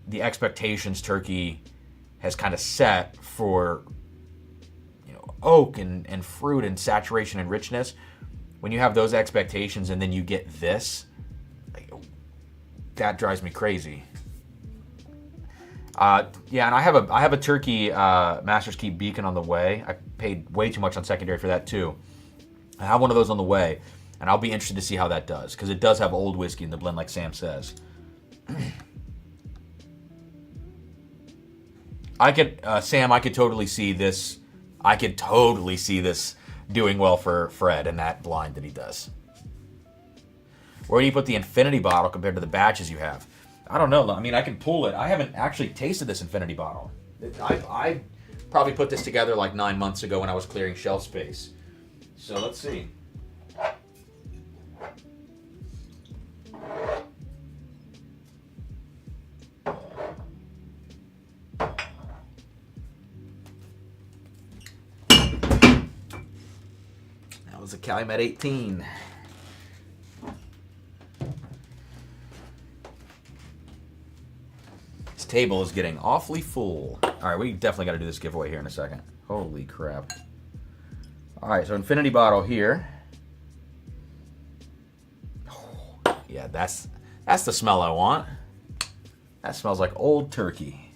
the expectations turkey has kind of set for, you know, oak and fruit and saturation and richness, when you have those expectations and then you get this, like, that drives me crazy. Yeah, and I have a turkey Master's Keep Beacon on the way. I paid way too much on secondary for that too. I have one of those on the way, and I'll be interested to see how that does, because it does have old whiskey in the blend, like Sam says. Sam, I could totally see this. I could totally see this doing well for Fred in that blind that he does. Where do you put the Infinity bottle compared to the batches you have? I don't know. I mean, I can pull it. I haven't actually tasted this Infinity bottle. I probably put this together like 9 months ago when I was clearing shelf space. So let's see. That was a Calumet 18. Table is getting awfully full. All right, we definitely got to do this giveaway here in a second. Holy crap. All right, so Infinity bottle here. Oh, yeah, that's the smell I want. That smells like old turkey.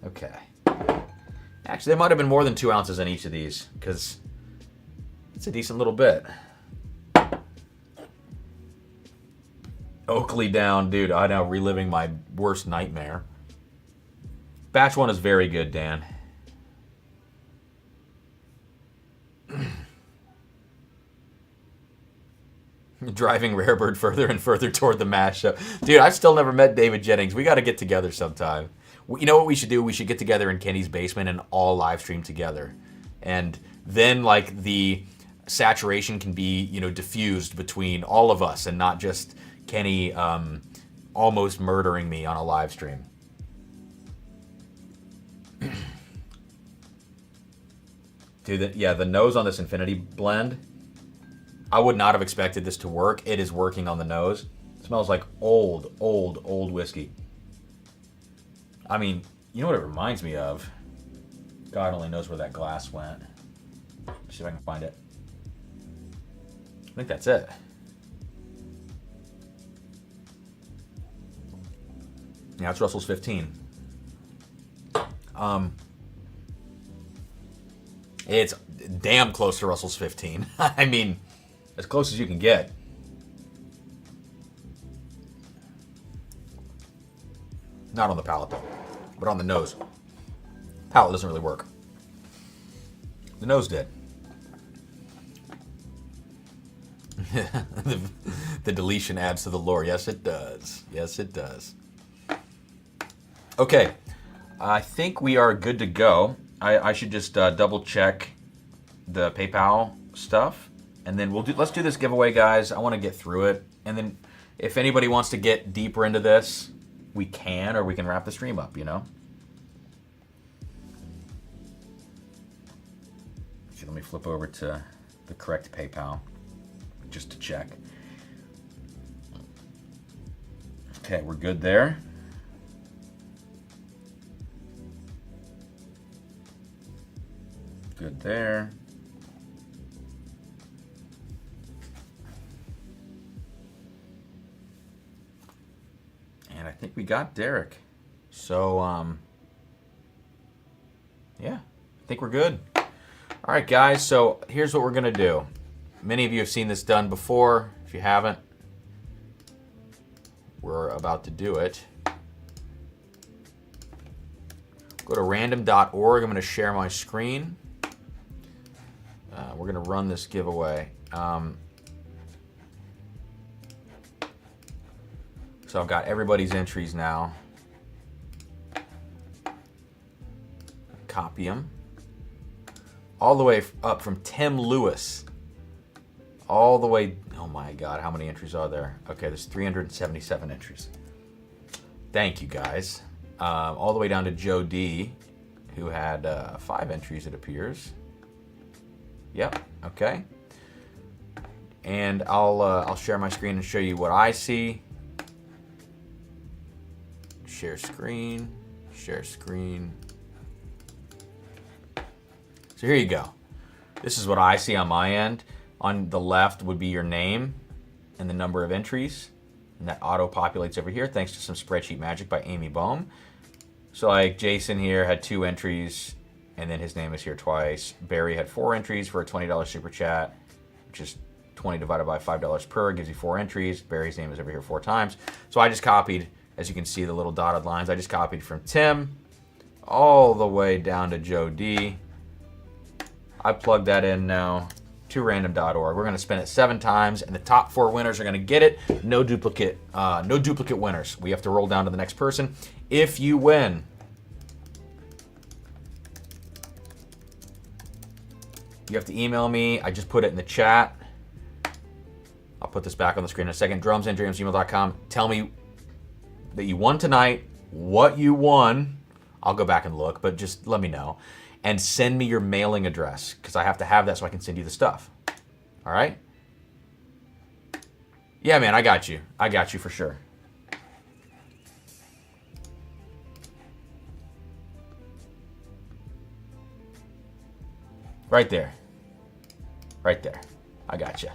Okay. Actually, there might have been more than 2 ounces in each of these, because it's a decent little bit. Oakley down, dude. I'm now reliving my worst nightmare. Batch 1 is very good, Dan. Driving Rarebird further and further toward the mashup. Dude, I've still never met David Jennings. We got to get together sometime. You know what we should do? We should get together in Kenny's basement and all live stream together. And then, like, the saturation can be, you know, diffused between all of us and not just Kenny almost murdering me on a live stream. Dude, the nose on this Infinity blend, I would not have expected this to work. It is working on the nose. It smells like old whiskey. I mean, you know what it reminds me of? God only knows where that glass went. Let's see if I can find it. I think that's it. Yeah, it's Russell's 15. It's damn close to Russell's 15. I mean, as close as you can get. Not on the palate, though, but on the nose. Palate doesn't really work. The nose did. The deletion adds to the lore. Yes, it does. Yes, it does. Okay, I think we are good to go. I should just double check the PayPal stuff, and then let's do this giveaway, guys. I want to get through it, and then if anybody wants to get deeper into this, we can, or we can wrap the stream up, you know? Okay, let me flip over to the correct PayPal just to check. Okay, we're good there. Good there. And I think we got Derek. So, yeah, I think we're good. All right, guys, so here's what we're going to do. Many of you have seen this done before. If you haven't, we're about to do it. Go to random.org. I'm going to share my screen. We're going to run this giveaway. So I've got everybody's entries now. Copy them. All the way up from Tim Lewis. All the way, oh my God, how many entries are there? Okay, there's 377 entries. Thank you, guys. All the way down to Joe D, who had 5 entries, it appears. Yep, okay. And I'll share my screen and show you what I see. Share screen, share screen. So here you go. This is what I see on my end. On the left would be your name and the number of entries. And that auto-populates over here thanks to some spreadsheet magic by Amy Bohm. So like Jason here had 2 entries, and then his name is here twice. Barry had 4 entries for a $20 super chat, which is 20 divided by $5 per, gives you 4 entries. Barry's name is over here 4 times. So I just copied, as you can see the little dotted lines, I just copied from Tim all the way down to Joe D. I plugged that in now to random.org. We're going to spin it 7 times, and the top 4 winners are going to get it. No duplicate winners. We have to roll down to the next person. If you win, you have to email me. I just put it in the chat. I'll put this back on the screen in a second. drumsanddrams@gmail.com. Tell me that you won tonight, what you won. I'll go back and look, but just let me know. And send me your mailing address, because I have to have that so I can send you the stuff. All right? Yeah, man, I got you. I got you for sure. Right there. Right there. I got you.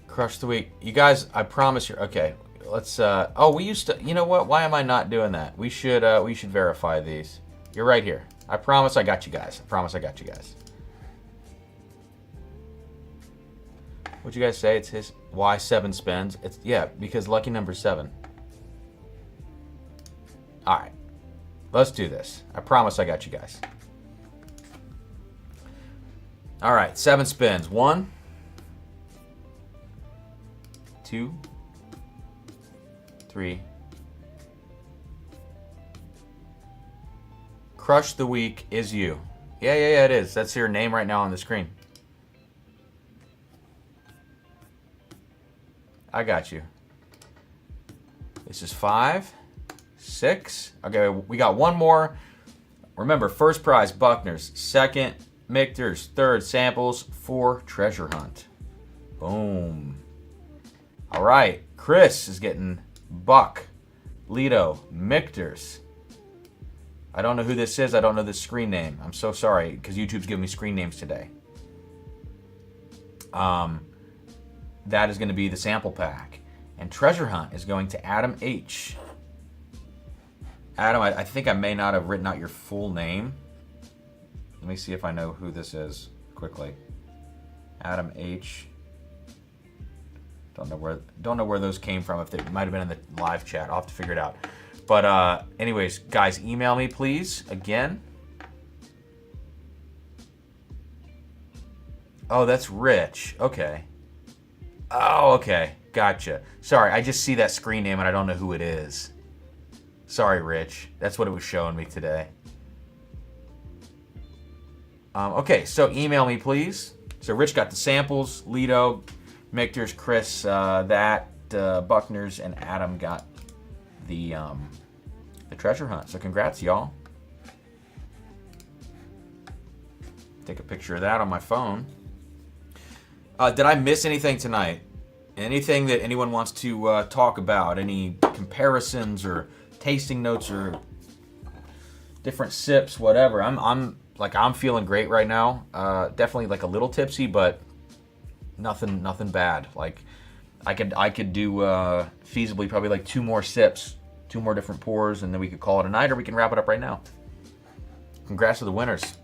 Crush the week. You guys, I promise you. Okay, let's. Oh, we used to. You know what? Why am I not doing that? We should verify these. You're right here. I promise I got you guys. I promise I got you guys. What'd you guys say? It's his. Why 7 spins? It's yeah, because lucky number 7. All right, let's do this. I promise I got you guys. All right, 7 spins. 1, 2, 3. Crush the week is you. Yeah, it is. That's your name right now on the screen. I got you. This is 5, 6. Okay, we got 1 more. Remember, first prize, Buckner's. Second, Michter's. Third, Samples. 4, Treasure Hunt. Boom. All right, Chris is getting Buck, Lido, Michter's. I don't know who this is. I don't know this screen name. I'm so sorry, because YouTube's giving me screen names today. That is going to be the sample pack. And Treasure Hunt is going to Adam H. Adam, I think I may not have written out your full name. Let me see if I know who this is quickly. Adam H. Don't know where those came from. If they might have been in the live chat, I'll have to figure it out. But anyways, guys, email me please again. Oh, that's Rich. Okay. Oh, okay. Gotcha. Sorry, I just see that screen name and I don't know who it is. Sorry, Rich. That's what it was showing me today. Okay, so email me, please. So Rich got the samples. Lido, Michter's, Chris, Buckner's, and Adam got the treasure hunt. So congrats, y'all. Take a picture of that on my phone. Did I miss anything tonight? Anything that anyone wants to talk about? Any comparisons or tasting notes or different sips, whatever? I'm feeling great right now. Definitely like a little tipsy, but nothing bad. Like I could do feasibly probably like 2 more sips, 2 more different pours, and then we could call it a night, or we can wrap it up right now. Congrats to the winners.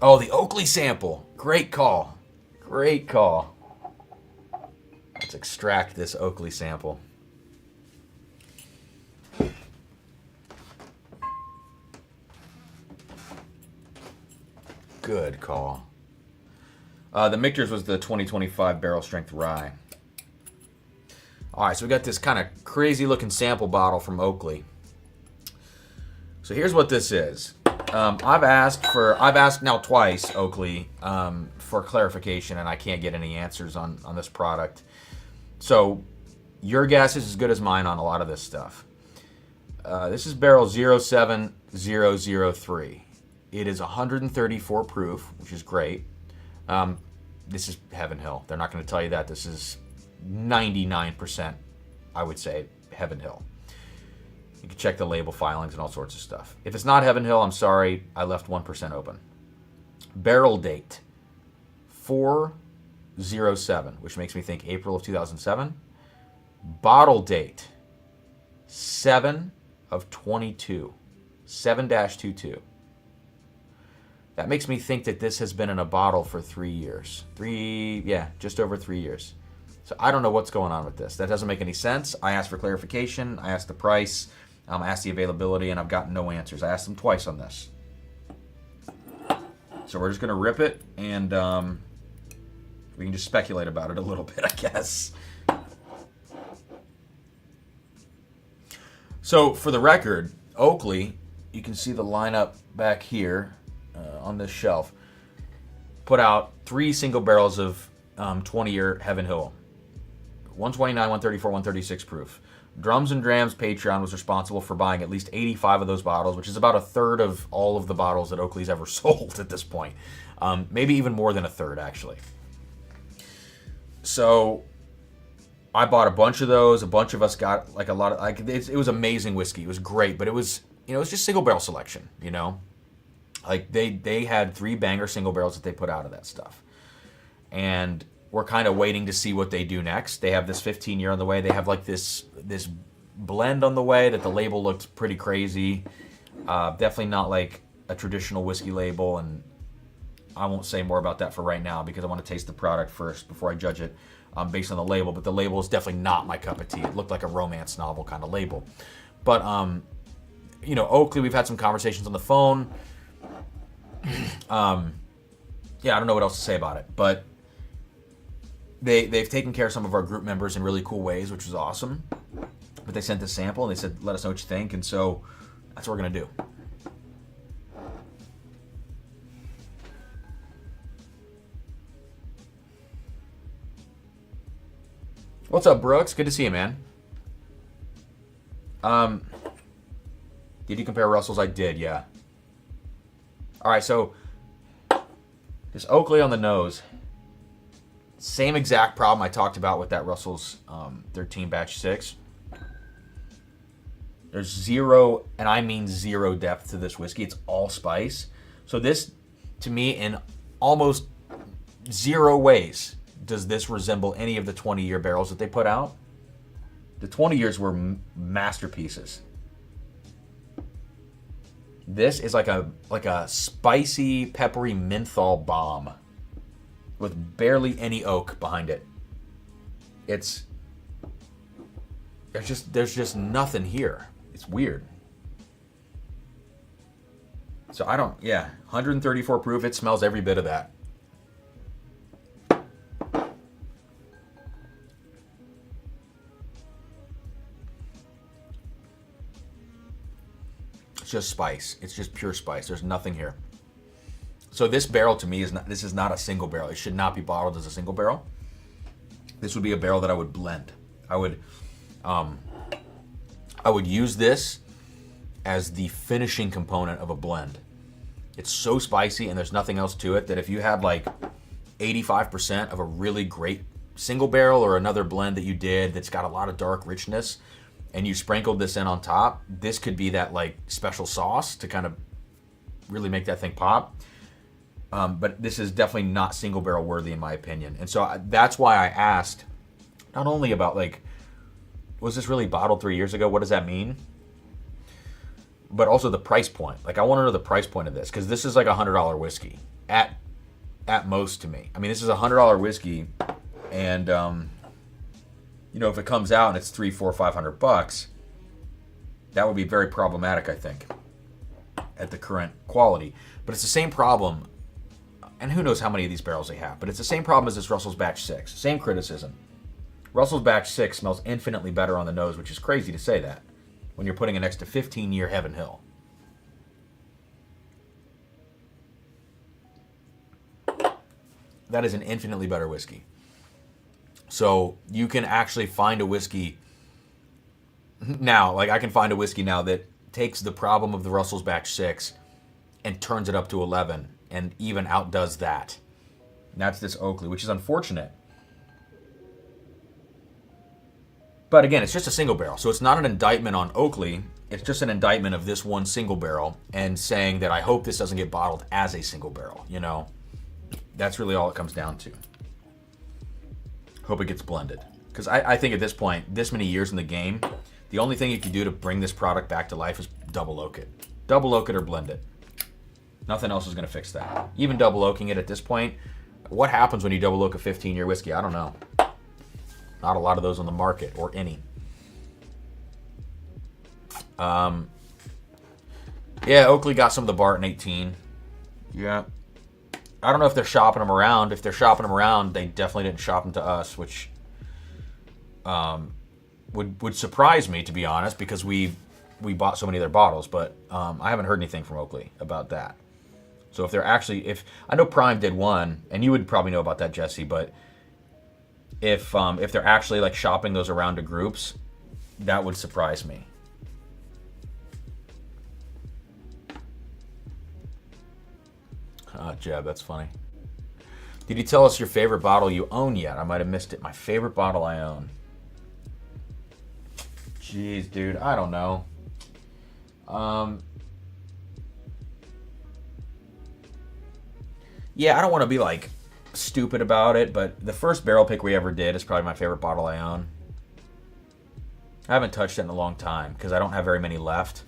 Oh, the Oakley sample. Great call. Great call. Let's extract this Oakley sample. Good call. The Michter's was the 2025 barrel strength rye. All right, so we got this kind of crazy looking sample bottle from Oakley. So here's what this is. I've asked now twice, Oakley, for clarification, and I can't get any answers on this product. So your guess is as good as mine on a lot of this stuff. This is barrel 07003. It is 134 proof, which is great. This is Heaven Hill. They're not going to tell you that. This is 99%, I would say, Heaven Hill. You can check the label filings and all sorts of stuff. If it's not Heaven Hill, I'm sorry. I left 1% open. Barrel date, 4/07, which makes me think April of 2007. Bottle date, 7/22, 7-22. That makes me think that this has been in a bottle for 3 years. Just over 3 years. So I don't know what's going on with this. That doesn't make any sense. I asked for clarification. I asked the price. I asked the availability, and I've gotten no answers. I asked them twice on this. So we're just going to rip it, and we can just speculate about it a little bit, I guess. So for the record, Oakley, you can see the lineup back here on this shelf, put out 3 single barrels of 20-year Heaven Hill. 129, 134, 136 proof. Drums and Drams Patreon was responsible for buying at least 85 of those bottles, which is about a third of all of the bottles that Oakley's ever sold at this point. Maybe even more than a third, actually. So I bought a bunch of those. A bunch of us got like a lot of. It was amazing whiskey. It was great, but it was just single barrel selection. Like they had 3 banger single barrels that they put out of that stuff, and we're kind of waiting to see what they do next. They have this 15-year on the way. They have like this blend on the way that the label looked pretty crazy. Definitely not like a traditional whiskey label, and I won't say more about that for right now because I want to taste the product first before I judge it based on the label. But the label is definitely not my cup of tea. It looked like a romance novel kind of label. But Oakley, we've had some conversations on the phone. I don't know what else to say about it, but they've taken care of some of our group members in really cool ways, which was awesome. But they sent this sample and they said, let us know what you think, and so that's what we're going to do. What's up, Brooks? Good to see you, man. Did you compare Russells? I did, yeah. All right, so this Oakley on the nose. Same exact problem I talked about with that Russell's 13 Batch 6. There's zero, and I mean zero depth to this whiskey. It's all spice. So this, to me, in almost zero ways, does this resemble any of the 20-year barrels that they put out. The 20 years were masterpieces. This is like a spicy, peppery menthol bomb with barely any oak behind it. There's just nothing here. It's weird. So 134 proof. It smells every bit of that. It's just spice. It's just pure spice. There's nothing here. So this barrel to me this is not a single barrel. It should not be bottled as a single barrel. This would be a barrel that I would blend. I would use this as the finishing component of a blend. It's so spicy and there's nothing else to it that if you had like 85% of a really great single barrel or another blend that you did that's got a lot of dark richness and you sprinkled this in on top, this could be that like special sauce to kind of really make that thing pop. But this is definitely not single barrel worthy in my opinion. And so that's why I asked not only about like, was this really bottled 3 years ago? What does that mean? But also the price point. Like I want to know the price point of this because this is like $100 whiskey at most to me. I mean, this is $100 whiskey, and you know, if it comes out and it's $300, $400, $500, that would be very problematic, I think, at the current quality. But it's the same problem, and who knows how many of these barrels they have. But it's the same problem as this Russell's Batch 6. Same criticism. Russell's Batch 6 smells infinitely better on the nose, which is crazy to say that when you're putting it next to 15-year Heaven Hill. That is an infinitely better whiskey. So you can actually find a whiskey now, like I can find a whiskey now that takes the problem of the Russell's Batch 6 and turns it up to 11 and even outdoes that. And that's this Oakley, which is unfortunate. But again, it's just a single barrel. So it's not an indictment on Oakley. It's just an indictment of this one single barrel and saying that I hope this doesn't get bottled as a single barrel. You know, that's really all it comes down to. Hope it gets blended. Because I think at this point, this many years in the game, the only thing you can do to bring this product back to life is double oak it. Double oak it or blend it. Nothing else is going to fix that. Even double oaking it at this point, what happens when you double oak a 15-year whiskey? I don't know. Not a lot of those on the market, or any. Yeah, Oakley got some of the Barton 18. Yeah. I don't know if they're shopping them around. If they're shopping them around, they definitely didn't shop them to us, which would surprise me, to be honest, because we bought so many of their bottles. But I haven't heard anything from Oakley about that. So if they're actually, if I know Prime did one, and you would probably know about that, Jesse, but if they're actually like shopping those around to groups, that would surprise me. Jeb, that's funny. Did you tell us your favorite bottle you own yet? I might have missed it. My favorite bottle I own. Jeez, dude, I don't know. Yeah, I don't want to be like stupid about it, but the first barrel pick we ever did is probably my favorite bottle I own. I haven't touched it in a long time because I don't have very many left.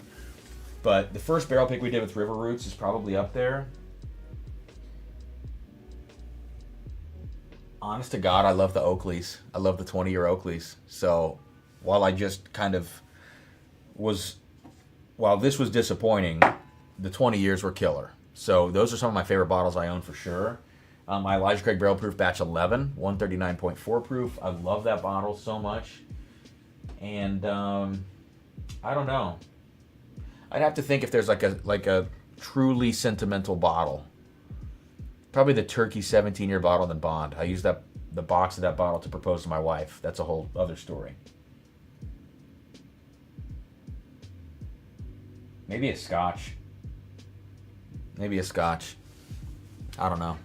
But the first barrel pick we did with River Roots is probably up there. Honest to God, I love the Oakleys. I love the 20-year Oakleys. So while I just kind of was, while this was disappointing, the 20 years were killer. So those are some of my favorite bottles I own for sure. My Elijah Craig Barrel Proof Batch 11, 139.4 proof. I love that bottle so much. And I don't know. I'd have to think if there's like a truly sentimental bottle. Probably the Turkey 17-year bottle in Bond. I used the box of that bottle to propose to my wife. That's a whole other story. Maybe a Scotch. Maybe a Scotch. I don't know.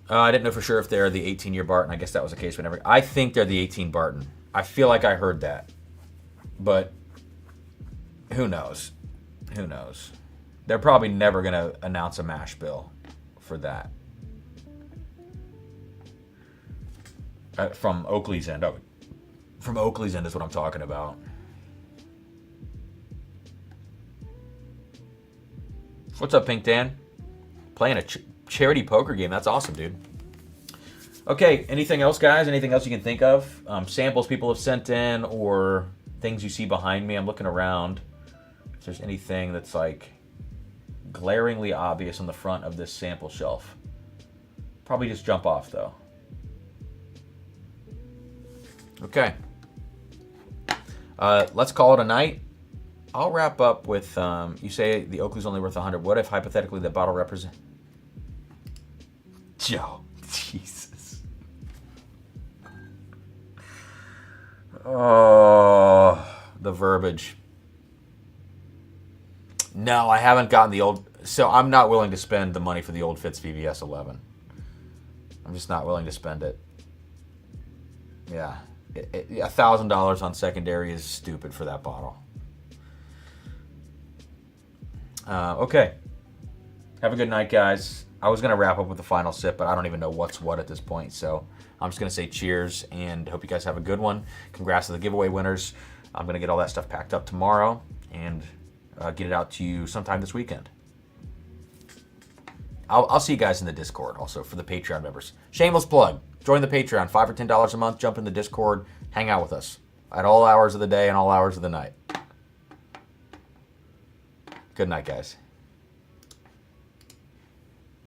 I didn't know for sure if they're the 18-year Barton. I guess that was the case whenever. I think they're the 18 Barton. I feel like I heard that. But who knows? Who knows? They're probably never going to announce a mash bill for that. From Oakley's end. Oh, from Oakley's end is what I'm talking about. What's up, Pink Dan? Playing a charity poker game. That's awesome, dude. Okay, anything else, guys? Anything else you can think of? Samples people have sent in or things you see behind me. I'm looking around. If there's anything that's like glaringly obvious on the front of this sample shelf. Probably just jump off, though. Okay. Let's call it a night. I'll wrap up with, you say the Oakley's only worth 100. What if hypothetically the bottle represents... Joe, Jesus. Oh, the verbiage. No, I haven't gotten the old... So I'm not willing to spend the money for the old Fitz VVS 11. I'm just not willing to spend it. Yeah. $1,000 on secondary is stupid for that bottle. Okay. Have a good night, guys. I was going to wrap up with the final sip, but I don't even know what's what at this point. So I'm just going to say cheers and hope you guys have a good one. Congrats to the giveaway winners. I'm going to get all that stuff packed up tomorrow and get it out to you sometime this weekend. I'll see you guys in the Discord also for the Patreon members. Shameless plug. Join the Patreon. $5 or $10 a month. Jump in the Discord. Hang out with us at all hours of the day and all hours of the night. Good night, guys.